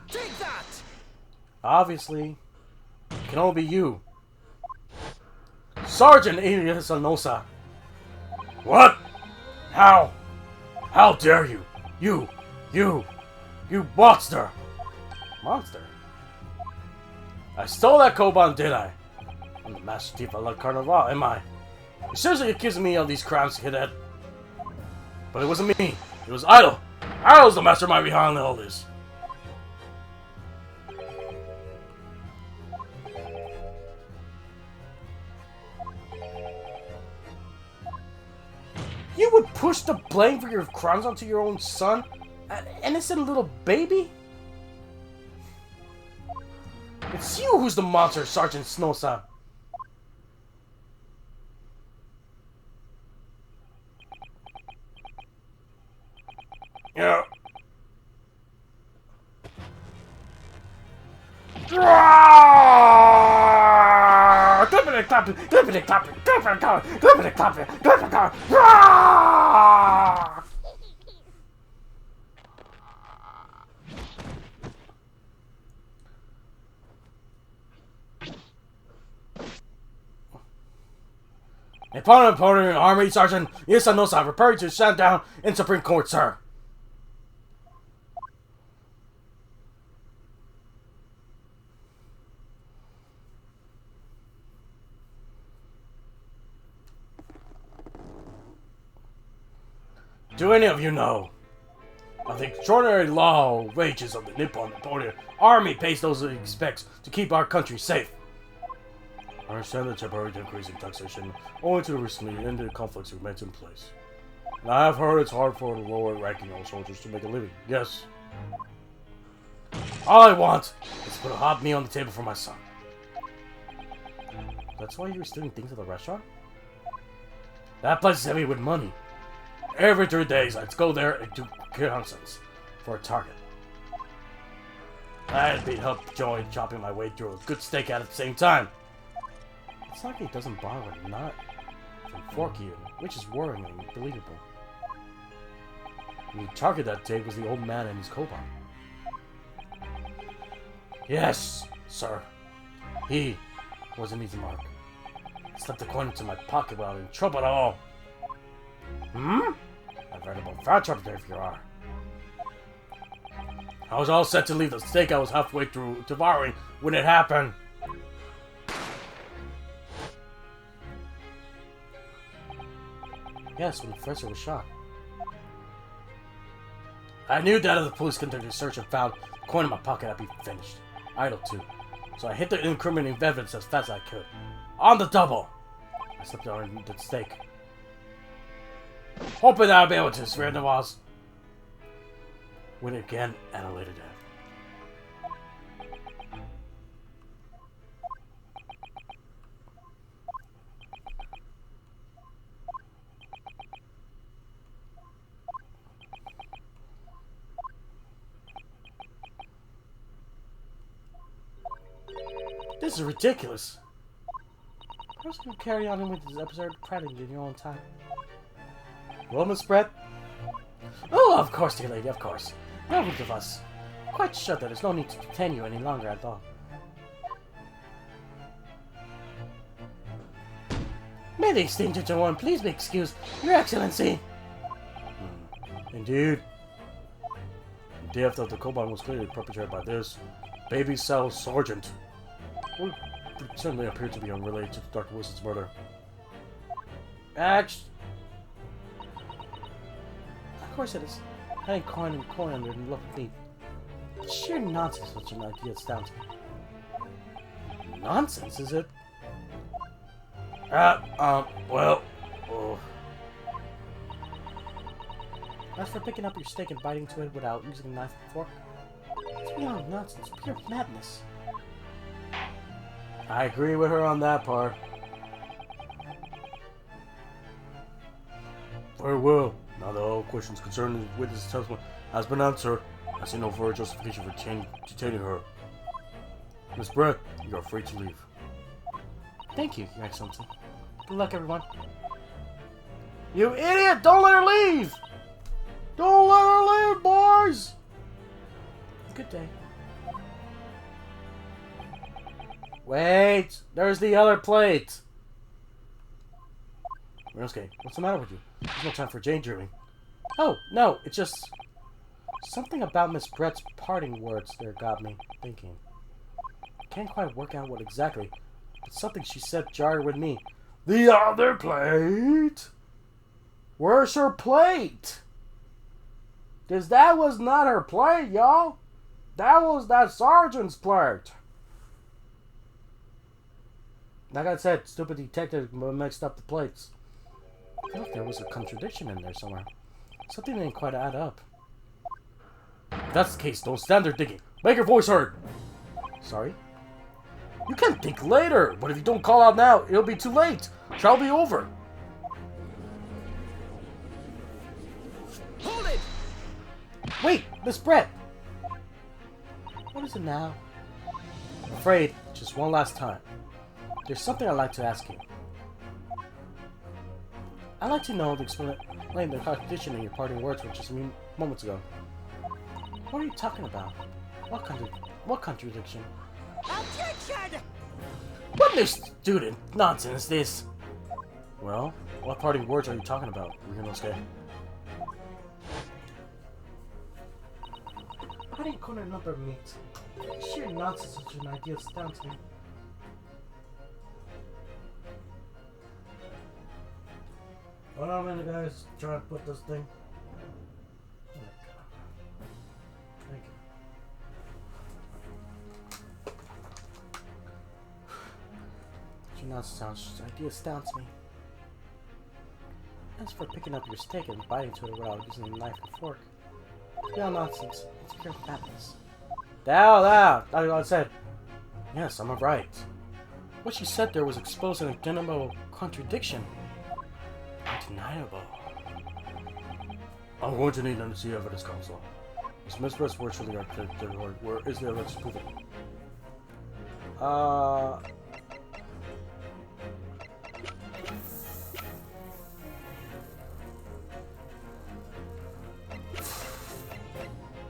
Take that! Obviously, it can only be you. Sergeant Inosa. What? How? How dare you? You monster! Monster? I stole that Koban, did I? I'm the master thief of La Carnival, am I? You seriously accusing me of these crimes, cadet? But it wasn't me. It was Idol. Idol's the mastermind behind all this. You would push the blame for your crimes onto your own son? An innocent little baby? It's you who's the monster, Sergeant Snowsa. Yeah. Upon opponent Army Sergeant Isanosa, prepare to stand down in Supreme Court, sir. Do any of you know of the extraordinary law wages of the Nippon Army pays those it expects to keep our country safe? I understand the temporary increase in taxation owing to the recently ended conflicts remains in place. And I have heard it's hard for the lower ranking soldiers to make a living. Yes. All I want is to put a hot meal on the table for my son. That's why you were stealing things at the restaurant? That place is heavy with money. Every 3 days, I'd go there and do nonsense for a target. I'd be helped join chopping my way through a good steak at the same time. It's like he doesn't bother a nut from fork you, which is worryingly believable. The target that day was the old man and his Koban. Yes, sir. He was an easy mark. I slipped the coin into my pocket while in trouble at all. A veritable fat trap there if you are. I was all set to leave the steak I was halfway through devouring when it happened. Yes, when the professor was shot. I knew that if the police conducted a search and found the coin in my pocket, I'd be finished. Idle too. So I hit the incriminating evidence as fast as I could. On the double! I slipped on the steak. Hoping that I'll be able to swear the walls. Win it again at a later date. This is ridiculous. I was going to carry on with this episode practically in your own time. Well, Miss Brett? Oh, of course, dear lady, of course. No need of us. Quite sure that there's no need to detain you any longer at all. May the extinct one please be excused, Your Excellency. Indeed. The death of the Koban was clearly perpetrated by this baby cell sergeant. We're certainly appeared to be unrelated to the Dr. Wilson's murder. Of course it is. I ain't coin and coin under and love me. Sheer nonsense such an idea astounds me. Nonsense, is it? Well... Oh. As for picking up your steak and biting into it without using a knife and fork, it's beyond nonsense, pure madness. I agree with her on that part. Very well. Now that all questions concerning the witness' testimony has been answered, I see no further justification for detaining her. Miss Brett, you are free to leave. Thank you, Your Excellency. Good luck, everyone. You idiot! Don't let her leave! Don't let her leave, boys! Good day. Wait! There's the other plate! Rinosuke, what's the matter with you? There's no time for daydreaming. Oh, no, it's just... something about Miss Brett's parting words there got me thinking. Can't quite work out what exactly, but something she said jarred with me. The other plate? Where's her plate? Cause that was not her plate, y'all. That was that sergeant's plate. Like I said, stupid detective mixed up the plates. I feel like there was a contradiction in there somewhere. Something didn't quite add up. If that's the case, don't stand there thinking. Make your voice heard. Sorry? You can think later, but if you don't call out now, it'll be too late. Trial will be over. Hold it! Wait, Miss Brett! What is it now? I'm afraid, just one last time. There's something I'd like to ask you. I'd like to know the explain the contradiction in your parting words from just a few moments ago. What are you talking about? What contradiction? Objection! What new student nonsense is this? Well, what parting words are you talking about, Rinosuke? Biting corner number meat. Sheer nonsense such an idea astounds me. Hold on a minute, guys. Try to put this thing. Oh my god. Thank you. Sheer nonsense such an idea astounds me. As for picking up your steak and biting to it without using a knife and fork, it's beyond nonsense. It's pure madness. Down. That's what I said. Yes, I'm right. What she said there was exposed an undeniable contradiction. Undeniable. I'm going to need to see evidence, Counsel. Is Miss Brett's words for the architect? Where is the evidence to prove it?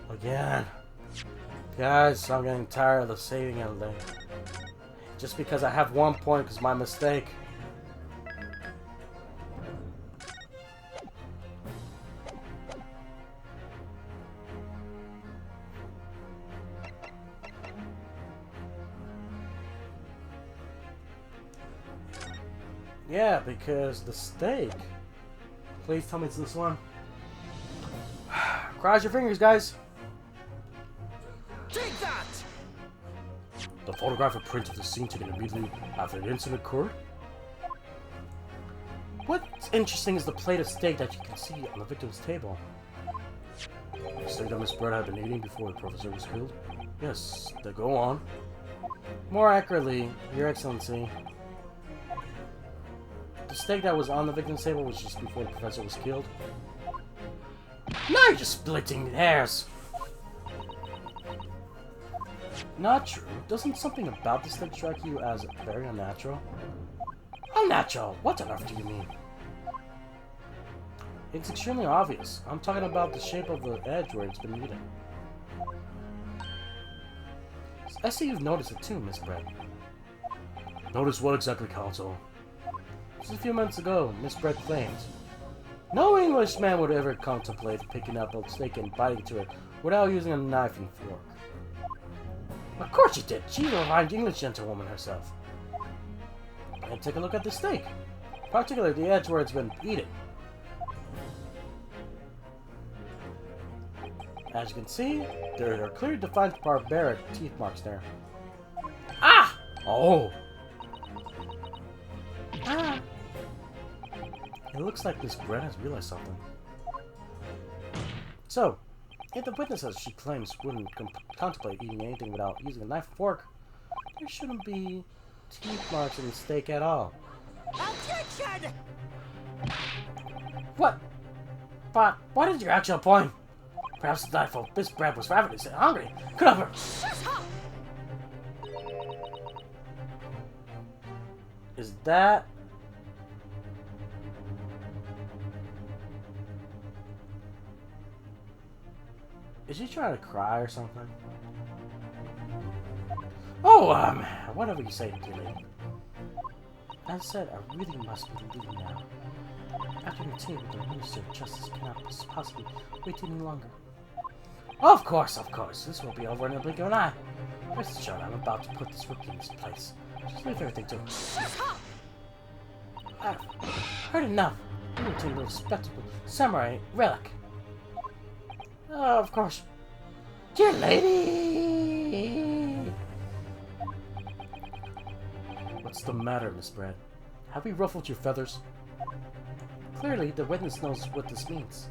Again. Guys, I'm getting tired of the saving everything. Just because I have 1 point is my mistake. Yeah, because the steak. Please tell me it's this one. Cross your fingers, guys. Take that! The photographic print of the scene taken immediately after the incident occurred? What's interesting is the plate of steak that you can see on the victim's table. The steak that Miss Brett had been eating before the professor was killed? Yes, they go on. More accurately, Your Excellency, the steak that was on the victim's table was just before the professor was killed. Now you're just splitting hairs! Not true. Doesn't something about the steak strike you as very unnatural? Unnatural? What on earth do you mean? It's extremely obvious. I'm talking about the shape of the edge where it's been eaten. I see you've noticed it too, Miss Brett. Notice what exactly, Counsel? Just a few minutes ago, Miss Brett claimed, no Englishman would ever contemplate picking up a steak and biting into it without using a knife and fork. Of course she did. She's a refined English gentlewoman herself. And take a look at the steak, particularly the edge where it's been eaten. As you can see, there are clearly defined barbaric teeth marks there. Ah! Oh! Ah! It looks like Miss Brett has realized something. So, if the witness, as she claims, wouldn't contemplate eating anything without using a knife and fork, there shouldn't be teeth marks in the steak at all. Objection! What? But what is your actual point? Perhaps the knife of Miss Brett was ravenous and hungry. Could have her. Shut up! Is that... Is she trying to cry or something? Oh, whatever you say, dear lady. As said, I really must be leaving now. After your tea with the Minister of Justice cannot possibly wait any longer. Of course. This will be over in a blink of an eye. Rest assured, I'm about to put this rookie in his place. Just leave everything to him. Shut up! I've heard enough. You will take a little spectacle samurai relic. Oh, of course. Dear lady! What's the matter, Miss Brett? Have we ruffled your feathers? Clearly, the witness knows what this means.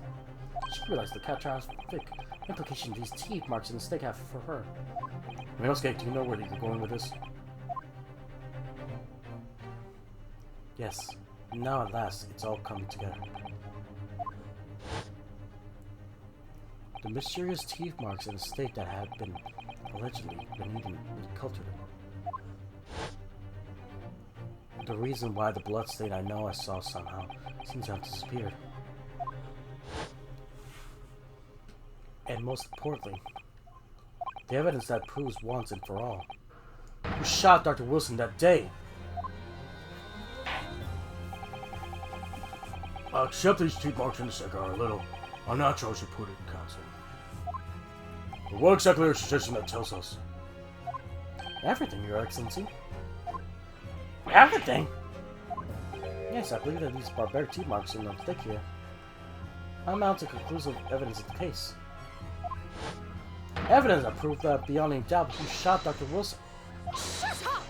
She realized the catastrophic implication these teeth marks in the steak have for her. Minosuke, do you know where you're going with this? Yes. Now at last, it's all coming together. The mysterious teeth marks in the steak that had been allegedly been eaten with cultured. The reason why the blood stain I know I saw somehow seems to have disappeared. And most importantly, the evidence that proves once and for all who shot Dr. Wilson that day. I accept these teeth marks in the steak are a little unnatural, as you put it in counsel. But what exactly are you suggesting that tells us? Everything, Your Excellency. Everything? Yes, I believe that these barbaric teeth marks in the steak here amount to conclusive evidence of the case. Evidence that proved that beyond any doubt who shot Dr. Wilson. Shut up!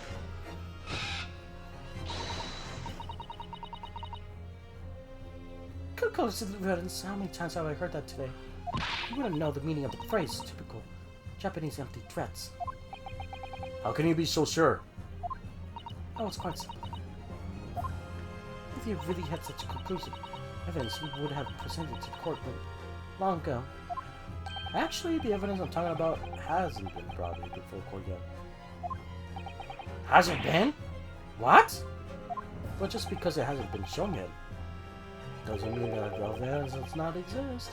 Conclusive evidence? How many times have I heard that today? You wouldn't know the meaning of the phrase, typical Japanese empty threats. How can you be so sure? Oh, it's quite simple. If you really had such conclusive evidence, you would have presented it to the court long ago. Actually, the evidence I'm talking about hasn't been brought before court yet. Hasn't been? What? But just because it hasn't been shown yet, doesn't mean that the evidence does not exist.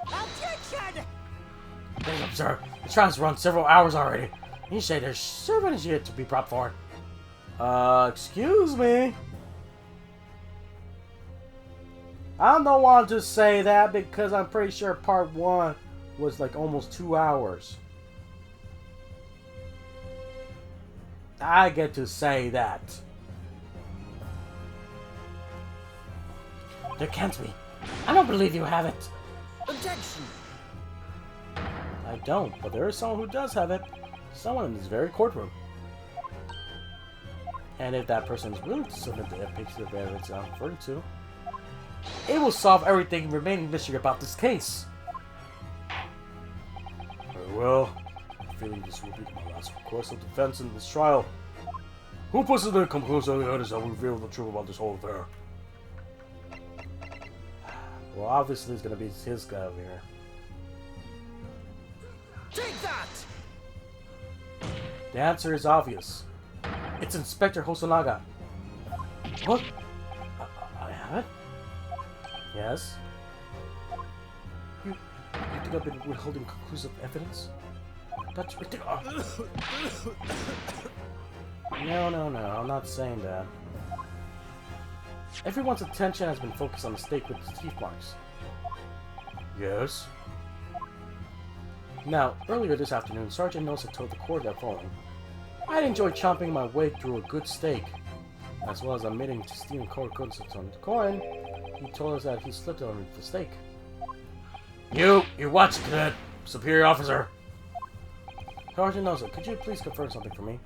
Objection! Please observe, the trial's run several hours already. You say there's evidence yet to be brought forward. Excuse me? I don't want to say that because I'm pretty sure part 1 was like almost 2 hours. I get to say that. There can't be. I don't believe you have it. Objection! I don't, but there is someone who does have it. Someone in this very courtroom. And if that person is willing to submit the piece of evidence I'm referring to, it will solve everything remaining mystery about this case. Very well. I'm feeling this will be my last request of defense in this trial. Who puts in the conclusive evidence that will reveal the truth about this whole affair? Well, obviously it's gonna be his guy over here. Take that! The answer is obvious. It's Inspector Hosonaga. What? I have it? Yes? You think I've been withholding conclusive evidence? That's ridiculous. No, I'm not saying that. Everyone's attention has been focused on the steak with its teeth marks. Yes? Now, earlier this afternoon, Sergeant Nosa told the court that following. I'd enjoy chomping my way through a good steak. as well as admitting to stealing cold goods on the coin. He told us that he slipped on the stake. You watch, cadet. Superior officer. Sergeant Nelson, could you please confirm something for me?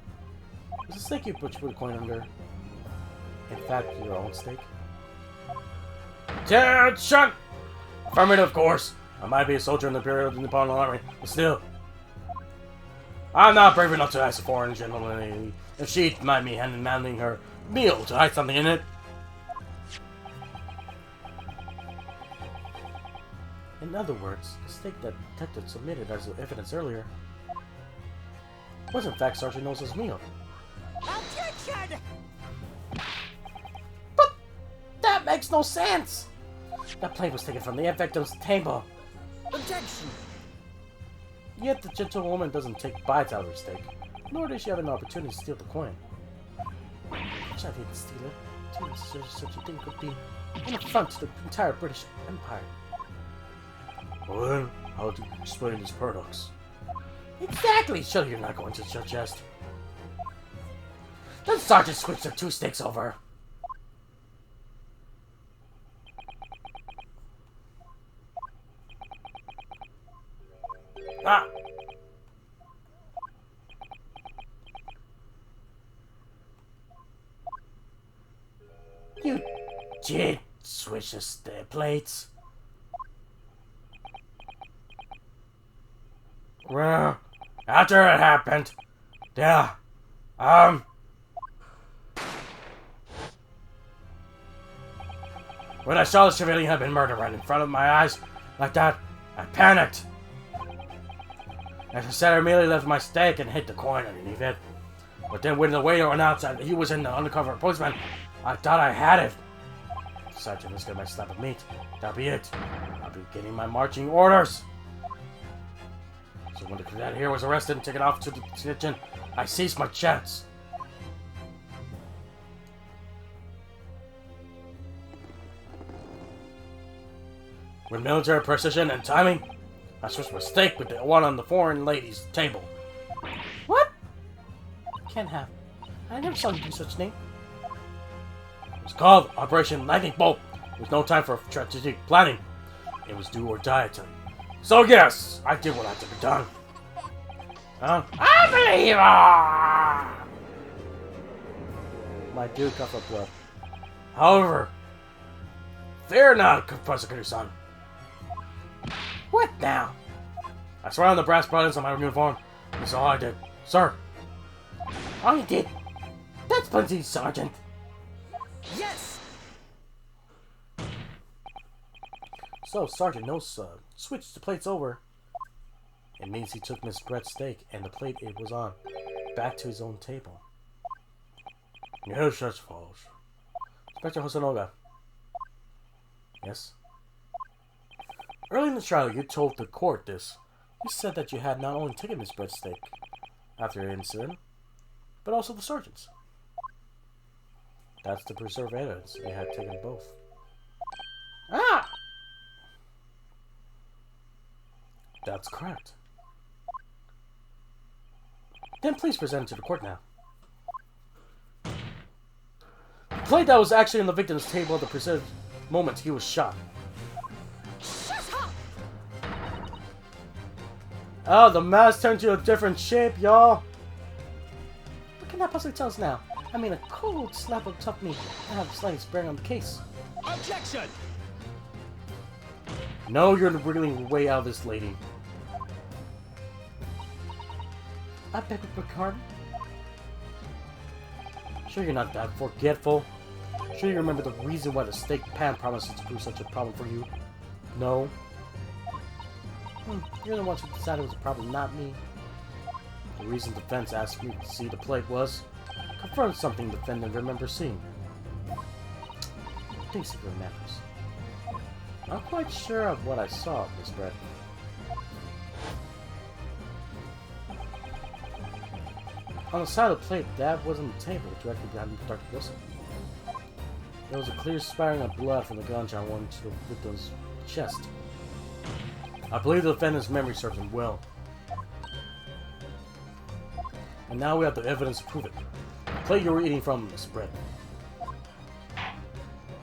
Was the stake you put the coin under, in fact, your own stake? Attention! Affirmative, of course. I might be a soldier in the Imperial Nippon Army, but still. I'm not brave enough to ask a foreign gentleman if she'd mind me handing her meal to hide something in it. In other words, the stake that detective submitted as evidence earlier was in fact Sergeant Nelson's meal. Objection! But that makes no sense! That plate was taken from the victim's table. Objection! Yet the gentlewoman doesn't take bites out of her steak, nor does she have an opportunity to steal the coin. Which I didn't steal it. To such a thing could be an affront to the entire British Empire. Well then, how would you explain this paradox? Exactly! Surely you're not going to suggest. The sergeant switched the two stakes over. Ah! You did switch the plates. Well, after it happened, yeah, when I saw the civilian had been murdered right in front of my eyes, like that, I panicked. As I said, I immediately left my stake and hid the coin underneath it. But then when the waiter announced that he was in the undercover policeman, I thought I had it. The sergeant was getting my slab of meat. That'll be it. I'll be getting my marching orders. So when the cadet here was arrested and taken off to the detention, I seized my chance. With military precision and timing, I switched my stake with the one on the foreign lady's table. What? Can't have. I never saw you do such thing. It was called Operation Lightning Bolt. There was no time for strategic planning. It was do or die time. So yes, I did what had to be done. Unbeliever! My dude coughed up blood. However, fear not, prosecutor son. What now? I swear on the brass buttons on my uniform. That's all I did. Sir. All you did? That's plenty, Sergeant. Yes! So, Sergeant knows switched the plates over. It means he took Miss Brett's steak and the plate it was on back to his own table. Yes, that's false. Inspector Hosonoga. Yes? Early in the trial, you told the court this. You said that you had not only taken Miss Brett's steak after the incident, but also the sergeant's. That's to preserve evidence. They had taken both. Ah! That's correct. Then please present it to the court now. The plate that was actually on the victim's table at the precise moment he was shot. Shut up! Oh, the mask turned to a different shape, y'all. What can that possibly tell us now? I mean, a cold slap of tough meat can have a slight bearing on the case. Objection! No, you're wriggling way out of this, lady. I beg your pardon? Sure you're not that forgetful? Sure you remember the reason why the steak pan promises to prove such a problem for you? No? You're the ones who decided it was a problem, not me. The reason the defense asked me to see the plate was confirm something the defendant remembers seeing. Thinks he remembers. I'm quite sure of what I saw, Miss Brett. On the side of the plate, that was on the table, directly behind Dr. Wilson. There was a clear spattering of blood from the gunshot wound to the victim's chest. I believe the defendant's memory serves him well. And now we have the evidence to prove it. The plate you were eating from, Miss Brett.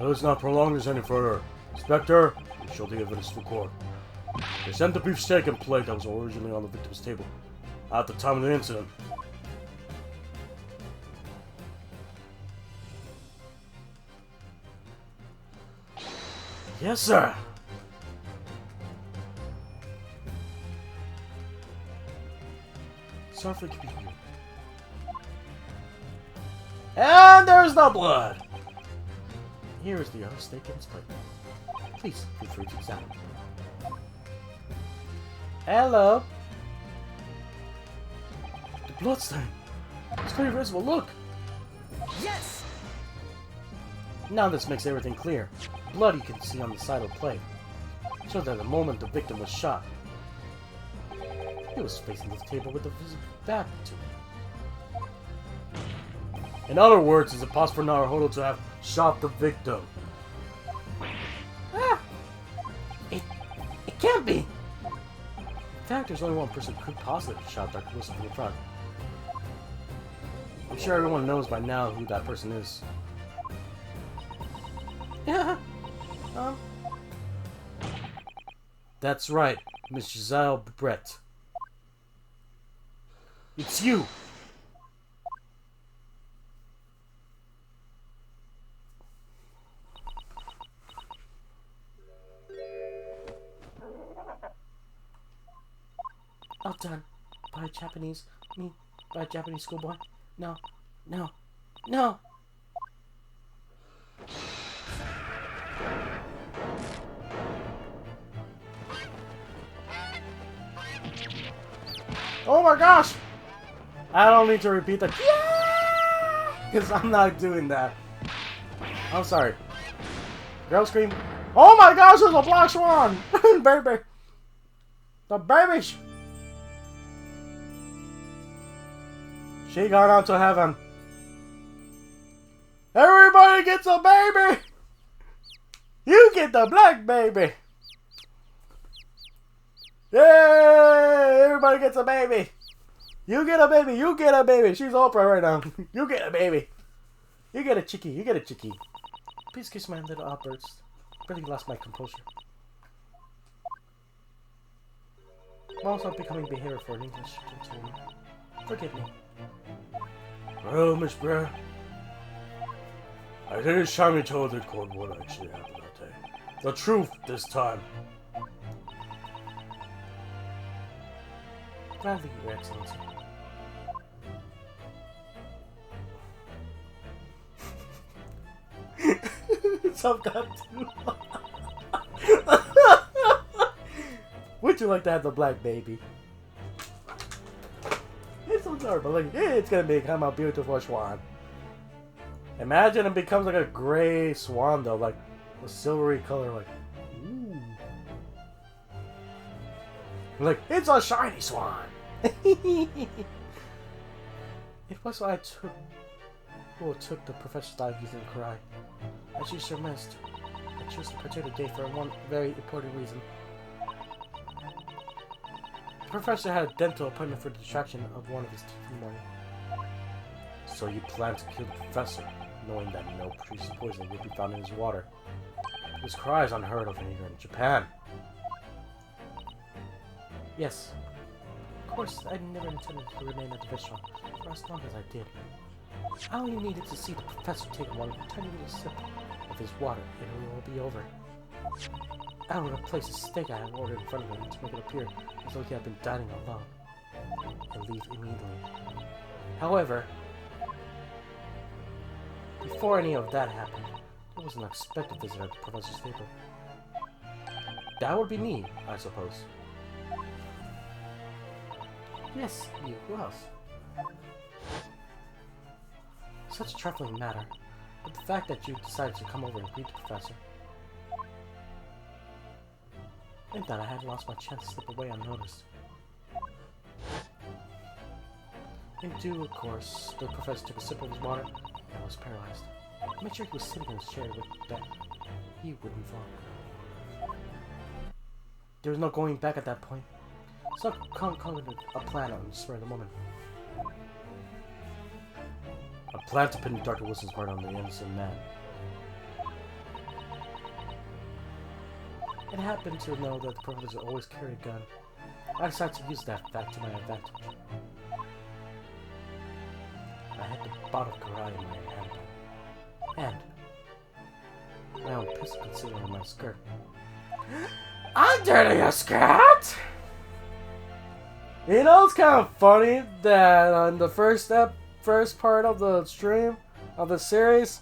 Let's not prolong this any further. Inspector, show the evidence to court. Present the beefsteak and plate that was originally on the victim's table at the time of the incident. Yes, sir. Sorry for keeping you. And there's the blood. Here is the other steak and its plate. Please feel free to examine. Hello. The bloodstain. It's very visible. Look. Yes! Now this makes everything clear. Blood you can see on the side of the plate. Shows that the moment the victim was shot, he was facing the table with the back to it. In other words, is it possible for Naruhodo to have shot the victim? Ah! It can't be! In fact, there's only one person who could possibly have shot Dr. Wilson from the front. I'm sure everyone knows by now who that person is. Yeah. That's right, Miss Giselle Brett. It's you! Outdone by a Japanese schoolboy. No, no, no! Oh my gosh! I don't need to repeat that. Because I'm not doing that. I'm sorry. Girl scream. Oh my gosh, there's a black swan! Baby! The baby! She gone on to heaven. Everybody gets a baby! You get the black baby! Yay! Everybody gets a baby! You get a baby! You get a baby! She's Oprah right now. You get a baby! You get a chickie! You get a chickie! Please kiss my little outburst. Really lost my composure. I'm also becoming behavior for an English gentleman. Forgive me. Well, Miss Brer, I think it's time you told the court what actually happened that day. The truth this time. Gladly, Your Excellency. Some got too. Would you like to have the black baby? It's so adorable. Like, it's gonna become a beautiful swan. Imagine it becomes like a gray swan though, like a silvery color, like ooh. Like, it's a shiny swan. It was I took the professor's diabetes and cry. And she sure missed. I chose to protect the day for one very important reason. The professor had a dental appointment for the distraction of one of his teeth in the morning. So you plan to kill the professor, knowing that no poison would be found in his water. His cry is unheard of here in Japan. Yes. Of course, I never intended to remain at the restaurant for as long as I did. I only needed to see the professor take one tiny little sip of his water, and it will be over. I would replace the steak I had ordered in front of him to make it appear as though he had been dining alone, and leave immediately. However, before any of that happened, there was an unexpected visitor at the professor's table. That would be me, I suppose. Yes, you. Who else? Such a trifling matter, but the fact that you decided to come over and greet the professor, and that I had lost my chance to slip away unnoticed. In due course, the professor took a sip of his water and was paralyzed. I made sure he was sitting in his chair with that he wouldn't fall. There was no going back at that point. So I concocted a plan on the spur of the moment. A plan to pin Dr. Wilson's murder on the innocent man. It happened to know that the professor always carried a gun. I decided to use that fact to my advantage. I had the bout of karate in my handbag. And my own pistol concealed in my skirt. Under your skirt? You know, it's kind of funny that on the first part of the stream of the series,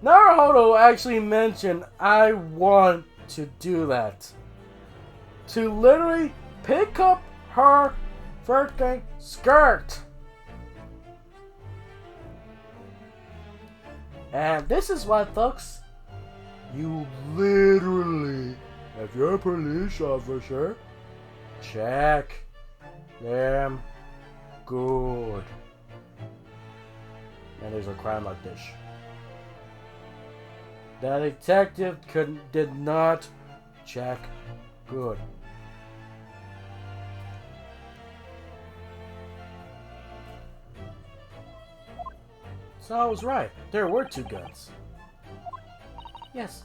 Naruhodo actually mentioned, I want to do that. To literally pick up her freaking skirt. And this is why, folks, you literally, if you're a police officer, check them good. And there's a crime like this. The detective did not check good. So I was right. There were 2 guns. Yes.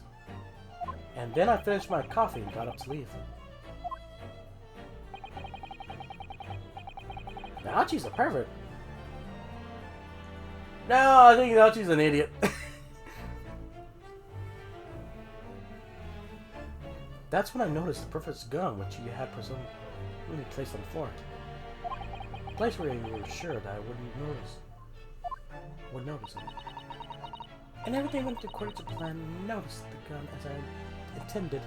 And then I finished my coffee and got up to leave. Naochi's a pervert. No, I think Naochi's an idiot. That's when I noticed the professor's gun, which you had presumably placed on the floor. A place where you were sure that I would notice it. And everything went according to plan, and noticed the gun as I intended.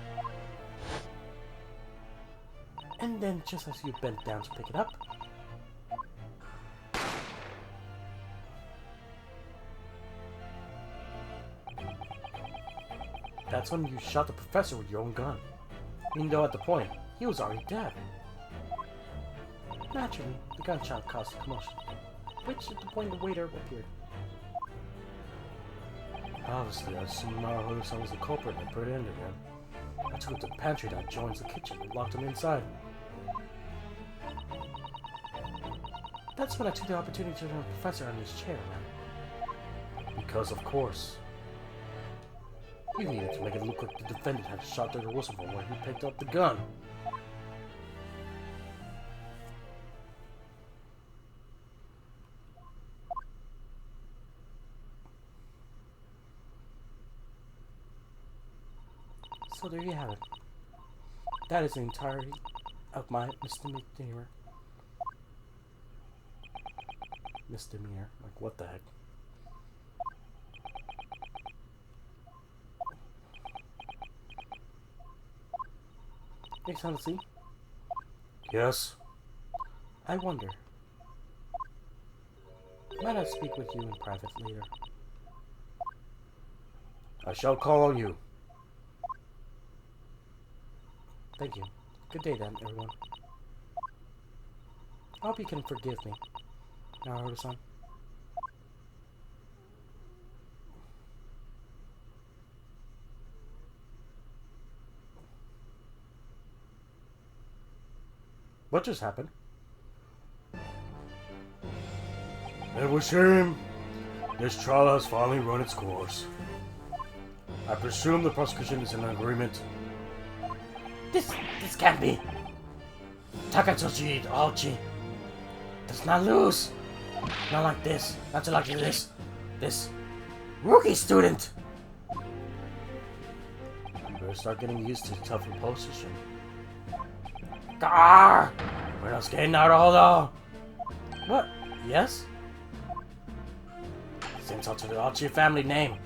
And then, just as you bent down to pick it up, that's when you shot the professor with your own gun. Even though at the point, he was already dead. Naturally, the gunshot caused a commotion, which at the point the waiter appeared. Obviously, I assumed Naruhodo-san was the culprit and put it in again. I took it to the pantry that joins the kitchen and locked him inside. That's when I took the opportunity to turn the professor on his chair around. Because, of course, you needed to make it look like the defendant had shot Dr. Wilson from when he picked up the gun. So there you have it. That is the entirety of my misdemeanor. Like, what the heck? Excellency? Yes? I wonder. Might I speak with you in private later? I shall call on you. Thank you. Good day then, everyone. I hope you can forgive me, Naruhodo-san. What just happened? It would seem this trial has finally run its course. I presume the prosecution is in agreement. This can't be. Takatoshi Aochi does not lose. Not like this. Not like this. This rookie student. You better start getting used to the tougher position. Gar! We're not getting Naruhodo. What? Yes? This insult to the Aochi family name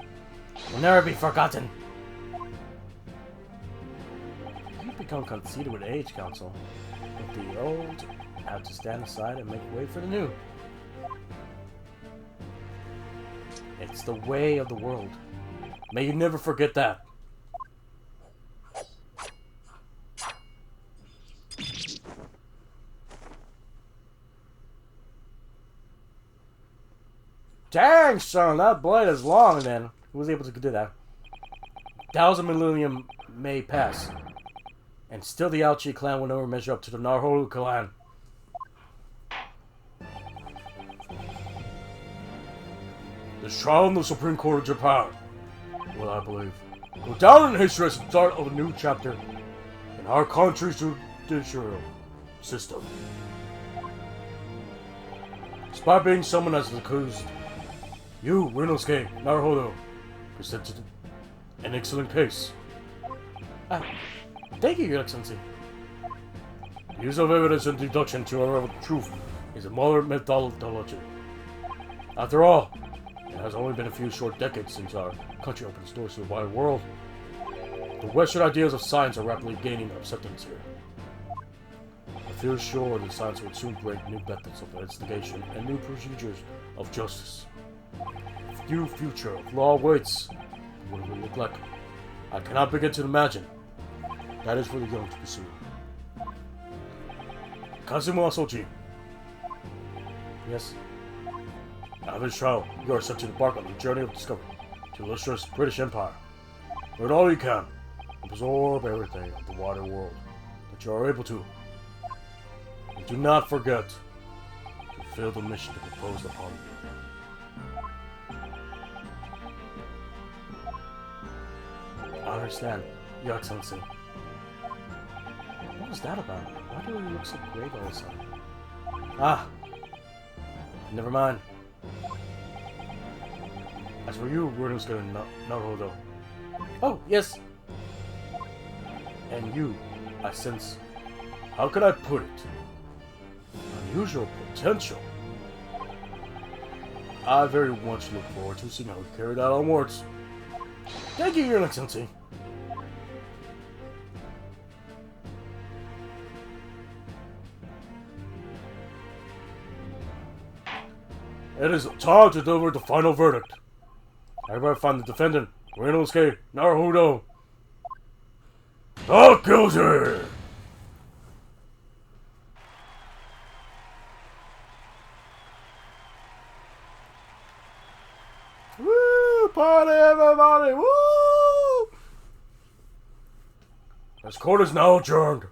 will never be forgotten. You've become conceited with age, Council. But the old have to stand aside and make way for the new. It's the way of the world. May you never forget that. Dang, son, that blade is long, then. Who was able to do that? 1,000 millennium may pass. And still the Aochi clan will never measure up to the Naruhodo clan. This trial in the Supreme Court of Japan will, I believe, go down in history as the start of a new chapter in our country's judicial system. Despite being someone as accused, you, Rinosuke Naruhodo, presented an excellent case. Thank you, Your Excellency. The use of evidence and deduction to unravel the truth is a modern methodology. After all, it has only been a few short decades since our country opened its doors to the wide world. The Western ideas of science are rapidly gaining acceptance here. I feel sure that science will soon break new methods of investigation and new procedures of justice. A new future of law awaits. What will it look like? I cannot begin to imagine. That is for the young to pursue. Kazuma Sochi. Yes. After this trial, you are set to embark on the journey of discovery to the illustrious British Empire. Learn all you can, and absorb everything of the wider world that you are able to. And do not forget to fulfill the mission proposed upon you. I understand, Your Excellency. What was that about? Why do we look so grave all of a sudden? Ah! Never mind. As for you, Rinosuke Naruhodo. Oh, yes. And you, I sense, how could I put it? Unusual potential. I very much look forward to seeing how we carry that onwards. Thank you, Your Excellency. It is time to deliver the final verdict. I hereby find the defendant, Rinosuke Naruhodo, not guilty! Woo! Party, everybody! Woo! This court is now adjourned.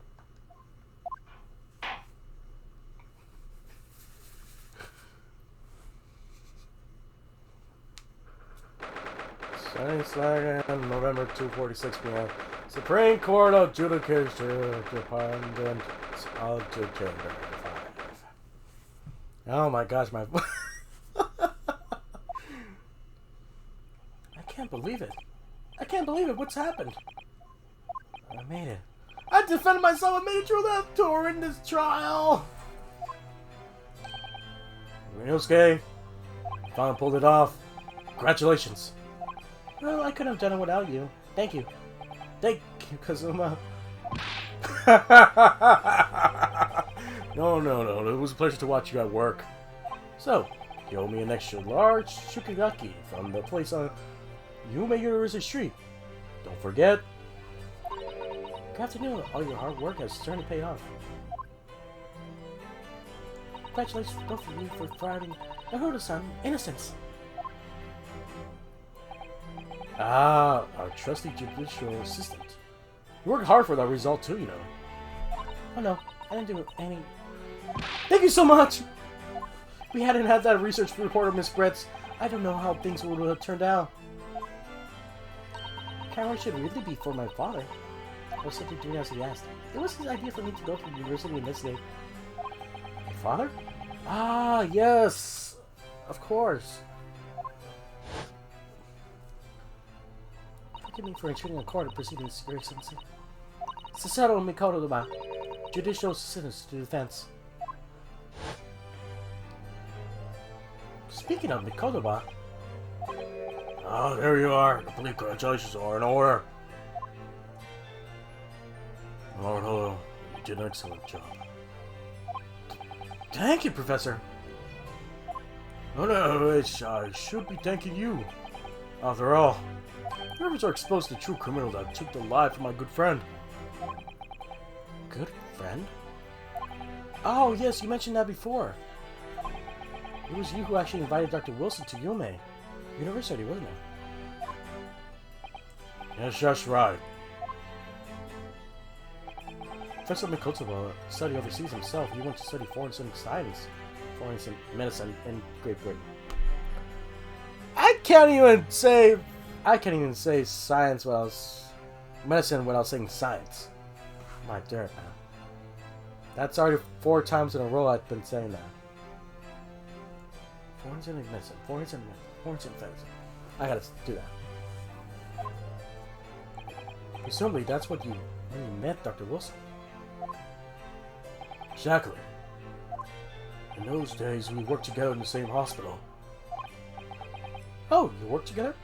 November 2:46 p.m. Supreme Court of Judication Dependent Objection Derp. Oh my gosh, my I can't believe it. I can't believe it. What's happened? I made it. I defended myself and made it through that door in this trial. Rinosuke, finally pulled it off. Congratulations. Well, I couldn't have done it without you. Thank you. Thank you, Kazuma. No. It was a pleasure to watch you at work. So, you owe me an extra large shukigaki from the place on Yume University Street. Don't forget. Good afternoon. All your hard work has started to pay off. Congratulations both of you for fighting Naruto-san innocence. Ah, our trusty judicial assistant. You worked hard for that result too, you know. Oh no, I didn't do any. Thank you so much! If we hadn't had that research report of Miss Brett's, I don't know how things would have turned out. Camera should really be for my father. I was simply doing as he asked. It was his idea for me to go to the university and investigate. Your father? Ah, yes! Of course. Forgive me for intruding on court and proceedings, Your Excellency. Cicero Mikoto-ba, Judicial Assistance to Defense. Speaking of Mikoto-ba... Ah, there you are. The police congratulations are in order. Lord Holo, you did an excellent job. Thank you, Professor. Oh no, I should be thanking you. After all, rumors are exposed to true criminal that took the life of my good friend. Good friend? Oh, yes, you mentioned that before. It was you who actually invited Dr. Wilson to Yume University, wasn't it? Yes, that's right. Professor Mikoto studied overseas himself. He went to study foreign societies, foreign medicine in Great Britain. I can't even say I can't even say science without medicine without saying science. My dirt, man. That's already 4 times in a row I've been saying that. Foreigners in medicine, foreigners in medicine, foreigners in medicine. I gotta do that. Presumably, that's what you meant, Dr. Wilson. Exactly. In those days, we worked together in the same hospital. Oh, you worked together?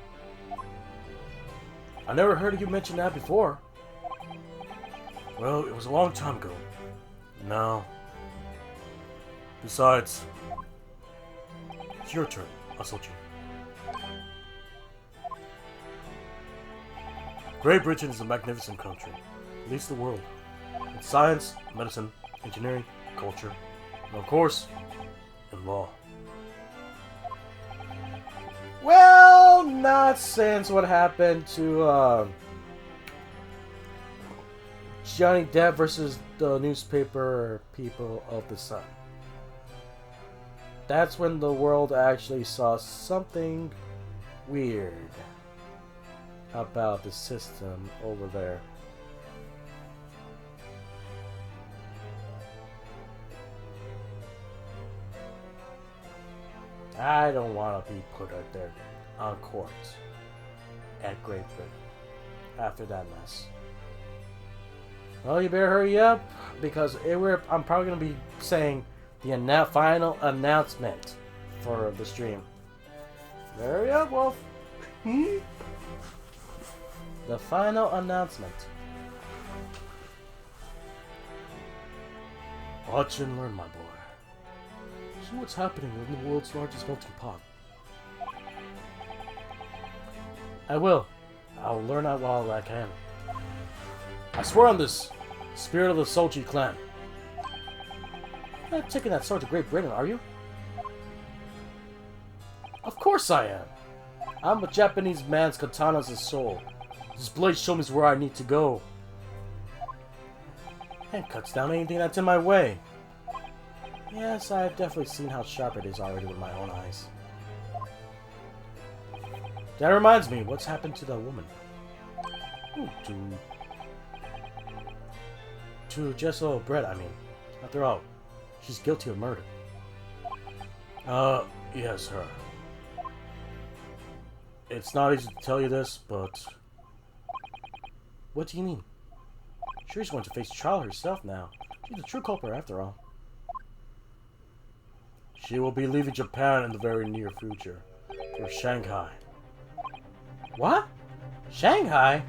I never heard you mention that before. Well, it was a long time ago. No. Besides, it's your turn, Asochi. Great Britain is a magnificent country. It leads the world in science, medicine, engineering, culture, and of course, in law. Well, not since what happened to Johnny Depp versus the newspaper people of the Sun. That's when the world actually saw something weird about the system over there. I don't want to be put out there on court at Great Britain after that mess. Well, you better hurry up because I'm probably going to be saying the final announcement for the stream. Hurry up, Wolf. The final announcement. Watch and learn, my boy. See what's happening in the world's largest melting pot. I will. I'll learn out while I can. I swear on this. Spirit of the Sochi clan. You're not taking that sword to Great Britain, are you? Of course I am. I'm a Japanese man's katana's a soul. This blade shows me where I need to go. And cuts down anything that's in my way. Yes, I've definitely seen how sharp it is already with my own eyes. That reminds me, what's happened to the woman? Ooh, to Jessel Brett, I mean. After all, she's guilty of murder. Yes, her. It's not easy to tell you this, but... What do you mean? She's going to face trial herself now. She's a true culprit after all. She will be leaving Japan in the very near future. For Shanghai. What? Shanghai?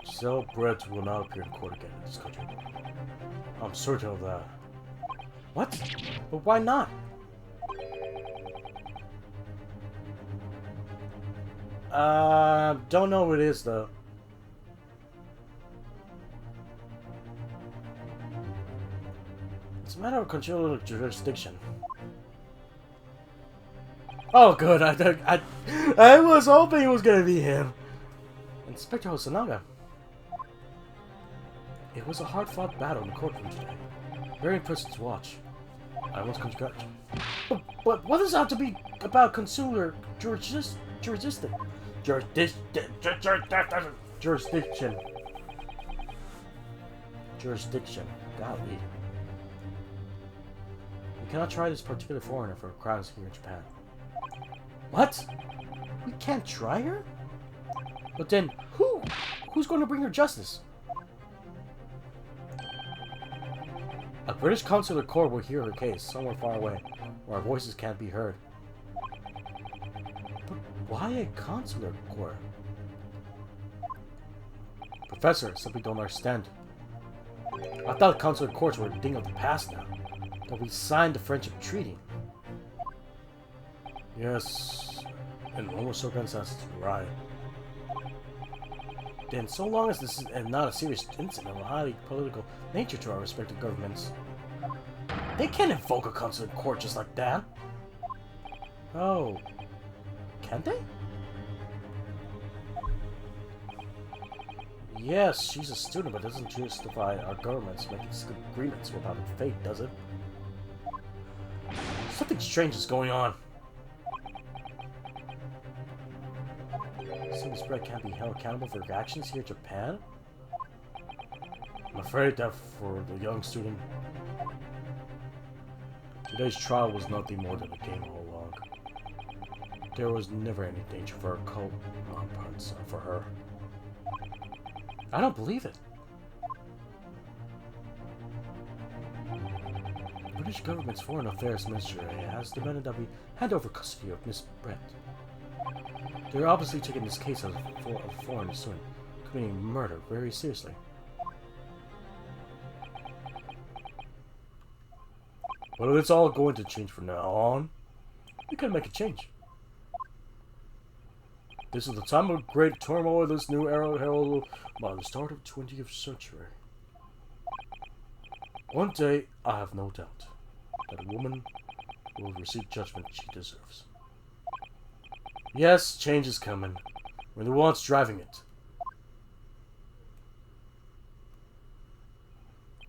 Giselle Brett will not appear in court again in this country. I'm certain of that. What? But why not? Don't know what it is though. It's a matter of controlling jurisdiction. Oh, good. I was hoping it was gonna be him. Inspector Hosonaga. It was a hard-fought battle in the courtroom today. Very impressive to watch. I must congratulate. But what does it have to be about consular jurisdiction? Jurisdiction. Golly. We cannot try this particular foreigner for crimes here in Japan. What? We can't try her? But then, who's going to bring her justice? A British consular court will hear her case somewhere far away, where our voices can't be heard. But why a consular court? Professor, I simply don't understand. I thought consular courts were a thing of the past now, that we signed the Friendship Treaty. Yes, in normal circumstances, right. Then, so long as this is not a serious incident of a highly political nature to our respective governments, they can't invoke a consular court just like that. Oh, can't they? Yes, she's a student, but doesn't justify our governments making agreements without fate, does it? Something strange is going on. Miss Brett can't be held accountable for her actions here in Japan? I'm afraid that for the young student, today's trial was nothing more than a game all along. There was never any danger for her cult parts for her. I don't believe it. The British government's Foreign Affairs Ministry has demanded that we hand over custody of Miss Brett. They're obviously taking this case as a foreign student committing murder very seriously. Well, it's all going to change from now on. We can make a change. This is the time of great turmoil, this new era heralded by the start of the 20th century. One day, I have no doubt that a woman will receive judgment she deserves. Yes, change is coming. We're the ones driving it.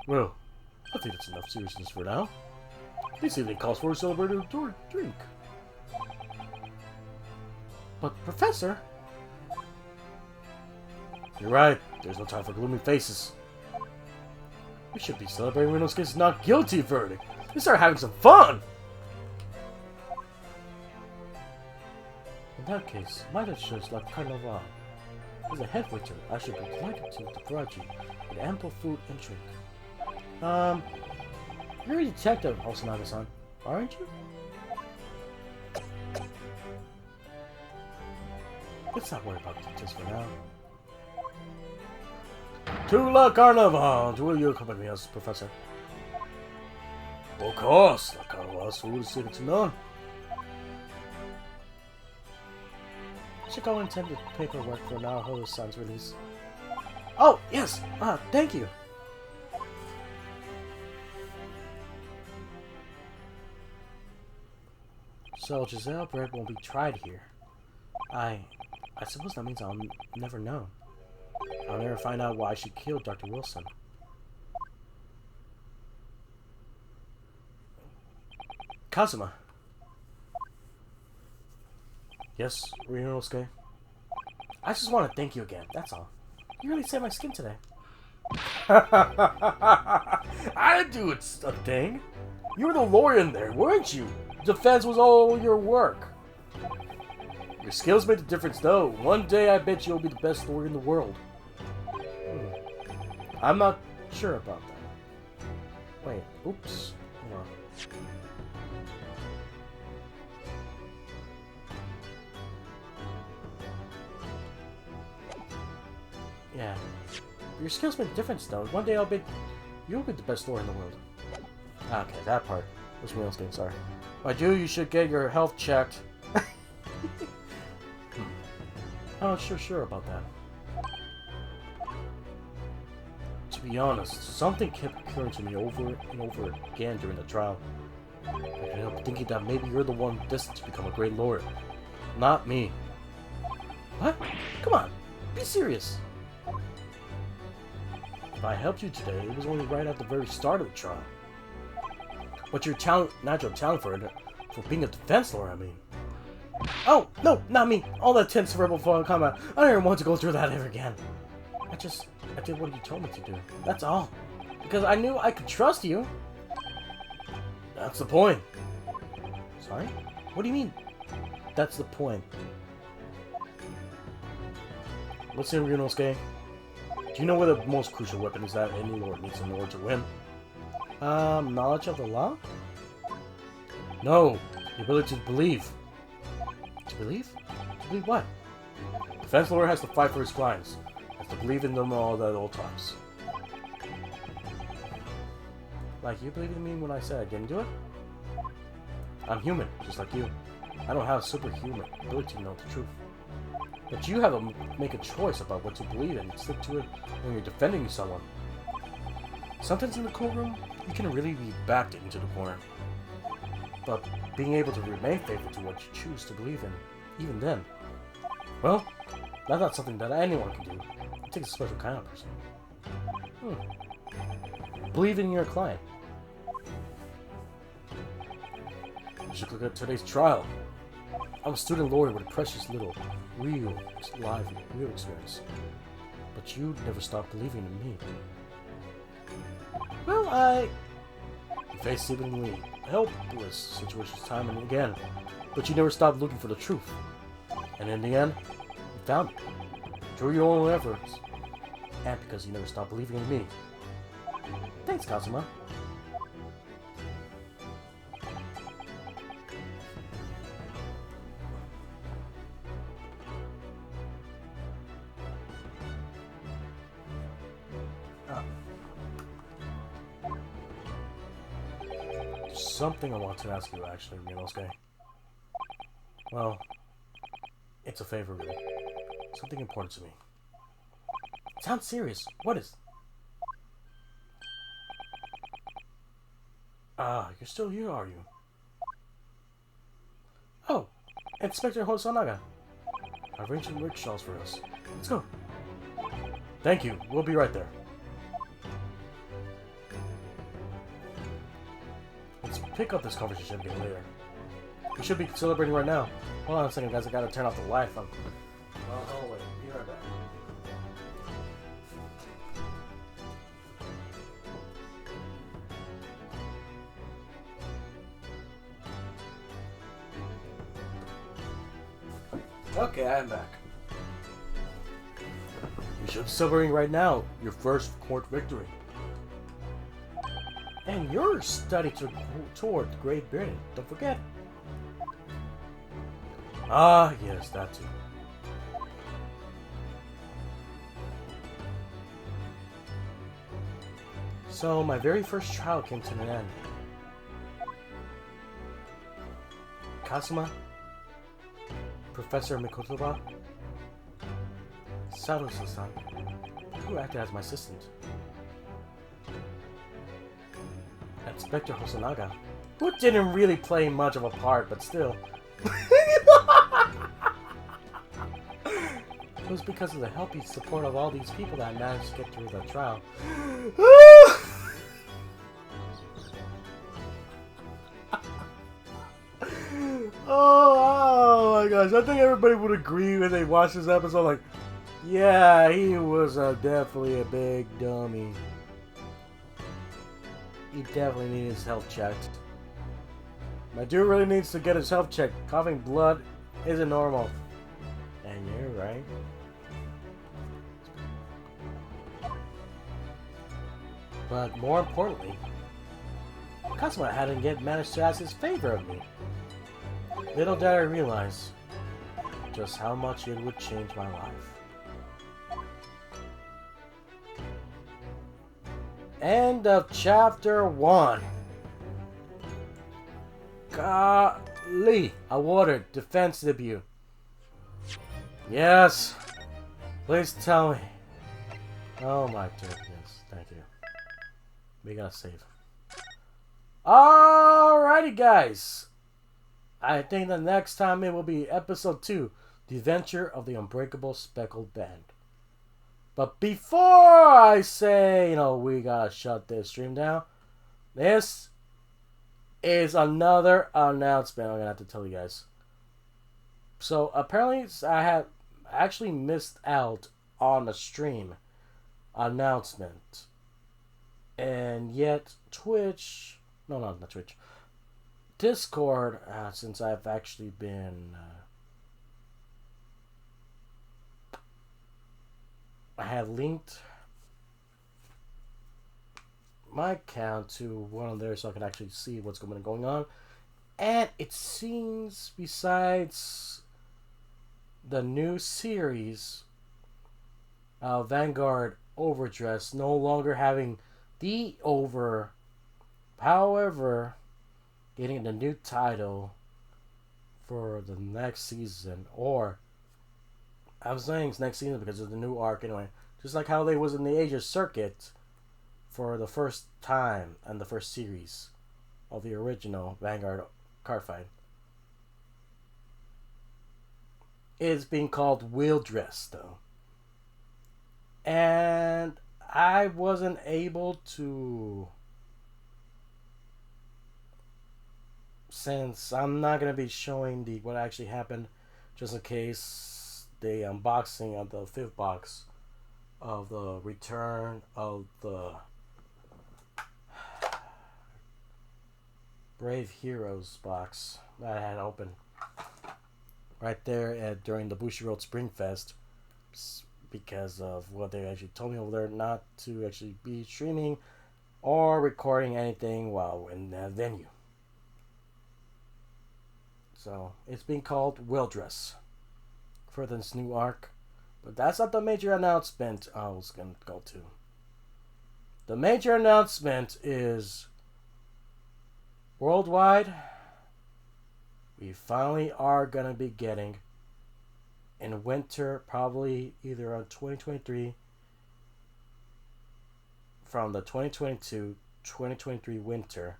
Well, I think that's enough seriousness for now. This evening calls for a celebratory drink. But, Professor... You're right. There's no time for gloomy faces. We should be celebrating Rinosuke's not guilty verdict. Let's start having some fun! In that case, my lectures like Carnival. As a head waiter, I should be delighted to provide you with ample food and drink. You're a detective, Hosonaga-san, aren't you? Let's not worry about details for now. To La Carnival! Will you accompany us, Professor? Of course! La Carnival's food is secret to none. I should go and attend the paperwork for Naoto-san's release. Oh, yes! Thank you! So Giselle Brett won't be tried here. I suppose that means I'll never know. I'll never find out why she killed Dr. Wilson. Kazuma. Yes, Ryunosuke? I just want to thank you again, that's all. You really saved my skin today. I didn't do a thing. You were the lawyer in there, weren't you? Defense was all your work. Your skills made the difference, though. One day, I bet you'll be the best lawyer in the world. I'm not sure about that. Wait, oops. Hold on. Yeah. Your skills make a difference, though. One day you'll be the best lawyer in the world. Okay, that part was real game, sorry. I do, you should get your health checked. I'm not sure about that. To be honest, something kept occurring to me over and over again during the trial. I couldn't help thinking that maybe you're the one destined to become a great lawyer. Not me. What? Come on, be serious. If I helped you today, it was only right at the very start of the trial. What's your natural talent for being a defense lawyer, I mean? Oh, no, not me. All that tense verbal combat. I don't even want to go through that ever again. I did what you told me to do. That's all. Because I knew I could trust you. That's the point. Sorry? What do you mean? That's the point. Listen, Ryunosuke. Do you know what the most crucial weapon is that any lord needs in order to win? Knowledge of the law? No, the ability to believe. To believe? To believe what? Defense lawyer has to fight for his clients. Has to believe in them all at all times. Like you believe in me when I said I didn't do it? I'm human, just like you. I don't have superhuman ability to know the truth. But you have to make a choice about what to believe in and stick to it when you're defending someone. Sometimes in the courtroom, you can really be backed into the corner. But being able to remain faithful to what you choose to believe in, even then, well, that's not something that anyone can do. It takes a special kind of person. Believe in your client. You should look at today's trial. I'm a student lawyer with a precious little real experience. But you never stopped believing in me. Well, You faced seemingly helpless situations time and again, but you never stopped looking for the truth. And in the end, you found it. Through your own efforts. And because you never stopped believing in me. Thanks, Kazuma. Something I want to ask you, actually, Minosuke. Well, it's a favor, really. Something important to me. It sounds serious. What is... you're still here, are you? Oh, Inspector Hosonaga. I've arranged some rickshaws for us. Let's go. Thank you. We'll be right there. Let's pick up this conversation again later. We should be celebrating right now. Hold on a second, guys. I gotta turn off the Wi-Fi. Oh, wait. Be right back. Okay, I'm back. We should be celebrating right now your first court victory. And your study toward Great Britain, don't forget. Ah, yes, that too. So, my very first trial came to an end. Kazuma, Professor Mikotoba, Sato-san, who acted as my assistant, Inspector Hosonaga, who didn't really play much of a part, but still. It was because of the help and support of all these people that I managed to get through the trial. Oh my gosh, I think everybody would agree when they watch this episode, like, yeah, he was definitely a big dummy. He definitely needs his health checked. My dude really needs to get his health checked. Coughing blood isn't normal. And you're right. But more importantly, Kazuma hadn't yet managed to ask his favor of me. Little did I realize just how much it would change my life. End of chapter 1. Golly, awarded defense debut. Yes, please tell me. Oh my goodness, thank you. We gotta save. Alrighty, guys. I think the next time it will be episode 2, The Adventure of the Unbreakable Speckled Band. But before I say, we gotta shut this stream down, this is another announcement I'm gonna have to tell you guys. So apparently I have actually missed out on the stream announcement. And yet Twitch, no, not Twitch, Discord, since I've actually been, I have linked my account to one of there so I can actually see what's going on. And it seems, besides the new series, Vanguard Overdress, no longer having the over, however, getting the new title for the next season, or I'm saying it's next season because of the new arc anyway. Just like how they was in the Asia Circuit for the first time and the first series of the original Vanguard card fight. It's being called Wheel Dress though. And I wasn't able to since I'm not gonna be showing the what actually happened, just in case the unboxing of the 5th box of the return of the Brave Heroes box that I had opened right there during the Bushiroad Spring Fest, because of what they actually told me over there not to actually be streaming or recording anything while in the venue. So it's being called Will Dress for this new arc. But that's not the major announcement I was going to go to. The major announcement is worldwide, we finally are going to be getting in winter, probably either on 2023, from the 2022-2023 winter,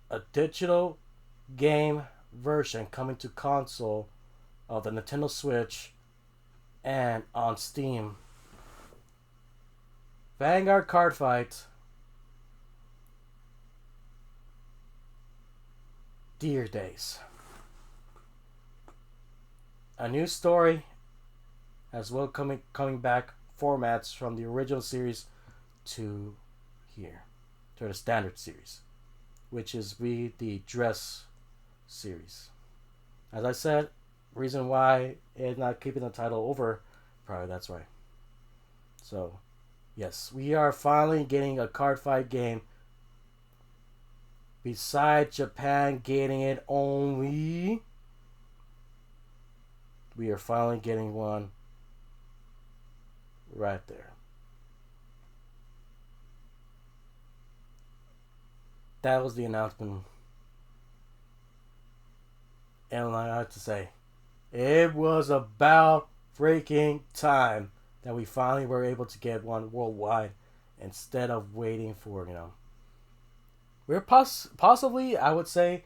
a digital game version coming to console of the Nintendo Switch and on Steam. Vanguard Card Fight, Dear Days. A new story, as well coming back formats from the original series to here, to the standard series, which is the dress series. As I said, reason why it's not keeping the title over, probably that's why. So, yes, we are finally getting a card fight game. Besides Japan getting it only, we are finally getting one right there. That was the announcement. And I have to say, it was about freaking time that we finally were able to get one worldwide instead of waiting for, we're possibly, I would say,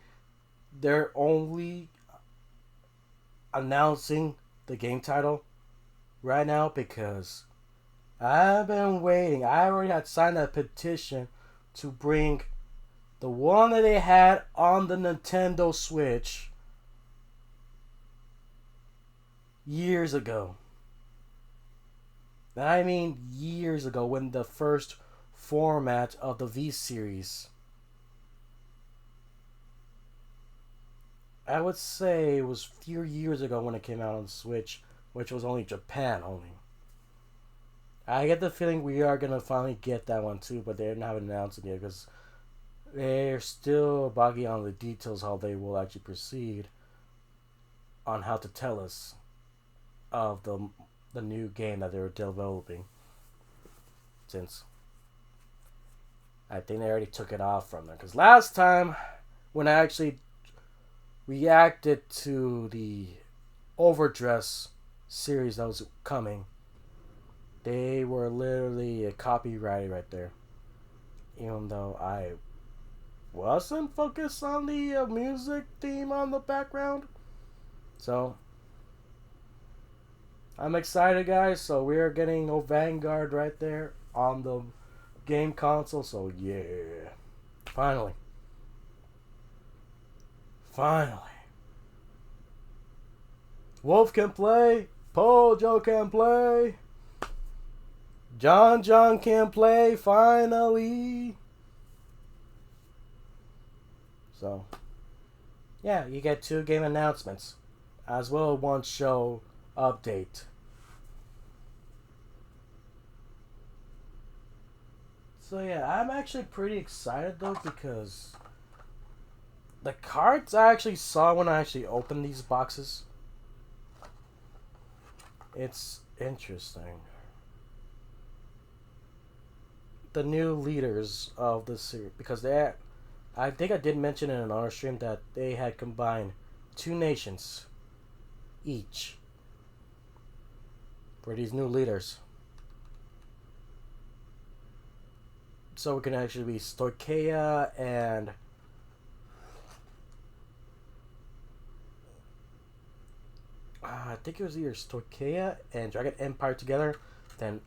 they're only announcing the game title right now because I've been waiting. I already had signed a petition to bring the one that they had on the Nintendo Switch years ago. And I mean years ago, when the first format of the V series, I would say it was a few years ago when it came out on Switch, which was only Japan only. I get the feeling we are going to finally get that one too, but they haven't announced it yet because they're still boggy on the details how they will actually proceed on how to tell us of the new game that they're developing, since I think they already took it off from there. Because last time when I actually reacted to the Overdress series that was coming, they were literally a copyright right there, even though I wasn't focused on the music theme on the background. So I'm excited, guys. So we are getting Vanguard right there on the game console. So yeah, finally, Wolf can play, Pojo can play, John can play. Finally. So yeah, you get 2 game announcements as well as 1 show update. So yeah, I'm actually pretty excited though, because the cards I actually saw when I actually opened these boxes, it's interesting. The new leaders of the series, because I think I did mention in another stream that they had combined 2 nations each for these new leaders. So we can actually be Stoicheia and I think it was either Stoicheia and Dragon Empire together, then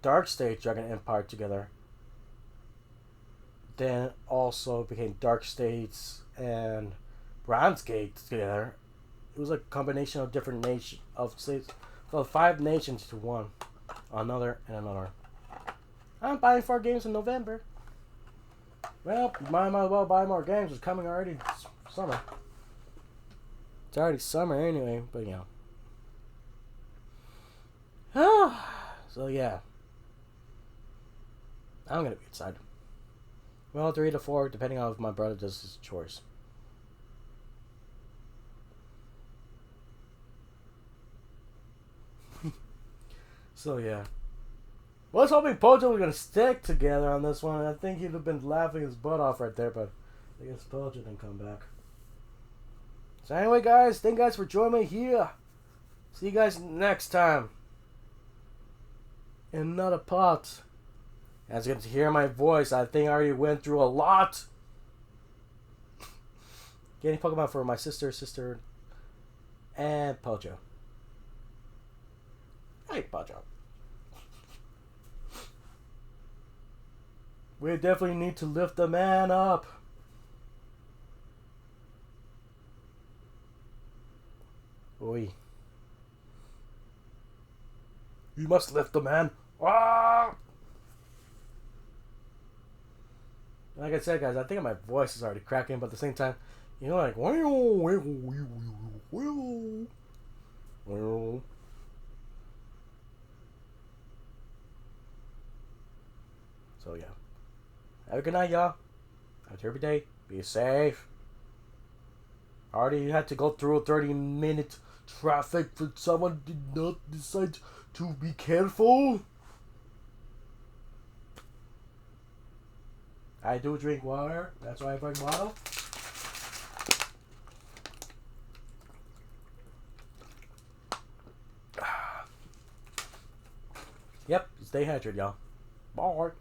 Dark Stage Dragon Empire together, then also became Dark States and Bronze Gate together. It was a combination of different nations of states, well, 5 nations to one, another and another. I'm buying 4 games in November. Well, might as well buy more games. It's coming already. It's summer. It's already summer anyway, but you know. So yeah. I'm gonna be excited. Well, 3 to 4, depending on if my brother does his chores. So yeah. Well, I was hoping Pojo was gonna stick together on this one. I think he'd have been laughing his butt off right there, but I guess Pojo didn't come back. So anyway, guys, thank you guys for joining me here. See you guys next time. In another part. As you can hear my voice, I think I already went through a lot. Getting Pokemon for my sister, and Pojo. Hey, Pojo. We definitely need to lift the man up. Oi. You must lift the man. Ah! Like I said, guys, I think my voice is already cracking, but at the same time, you know, like, so yeah. Have a good night, y'all. Have a terrific day. Be safe. I already had to go through a 30-minute traffic for someone did not decide to be careful. I do drink water. That's why I bring bottle. Yep, stay hydrated, y'all. Bye.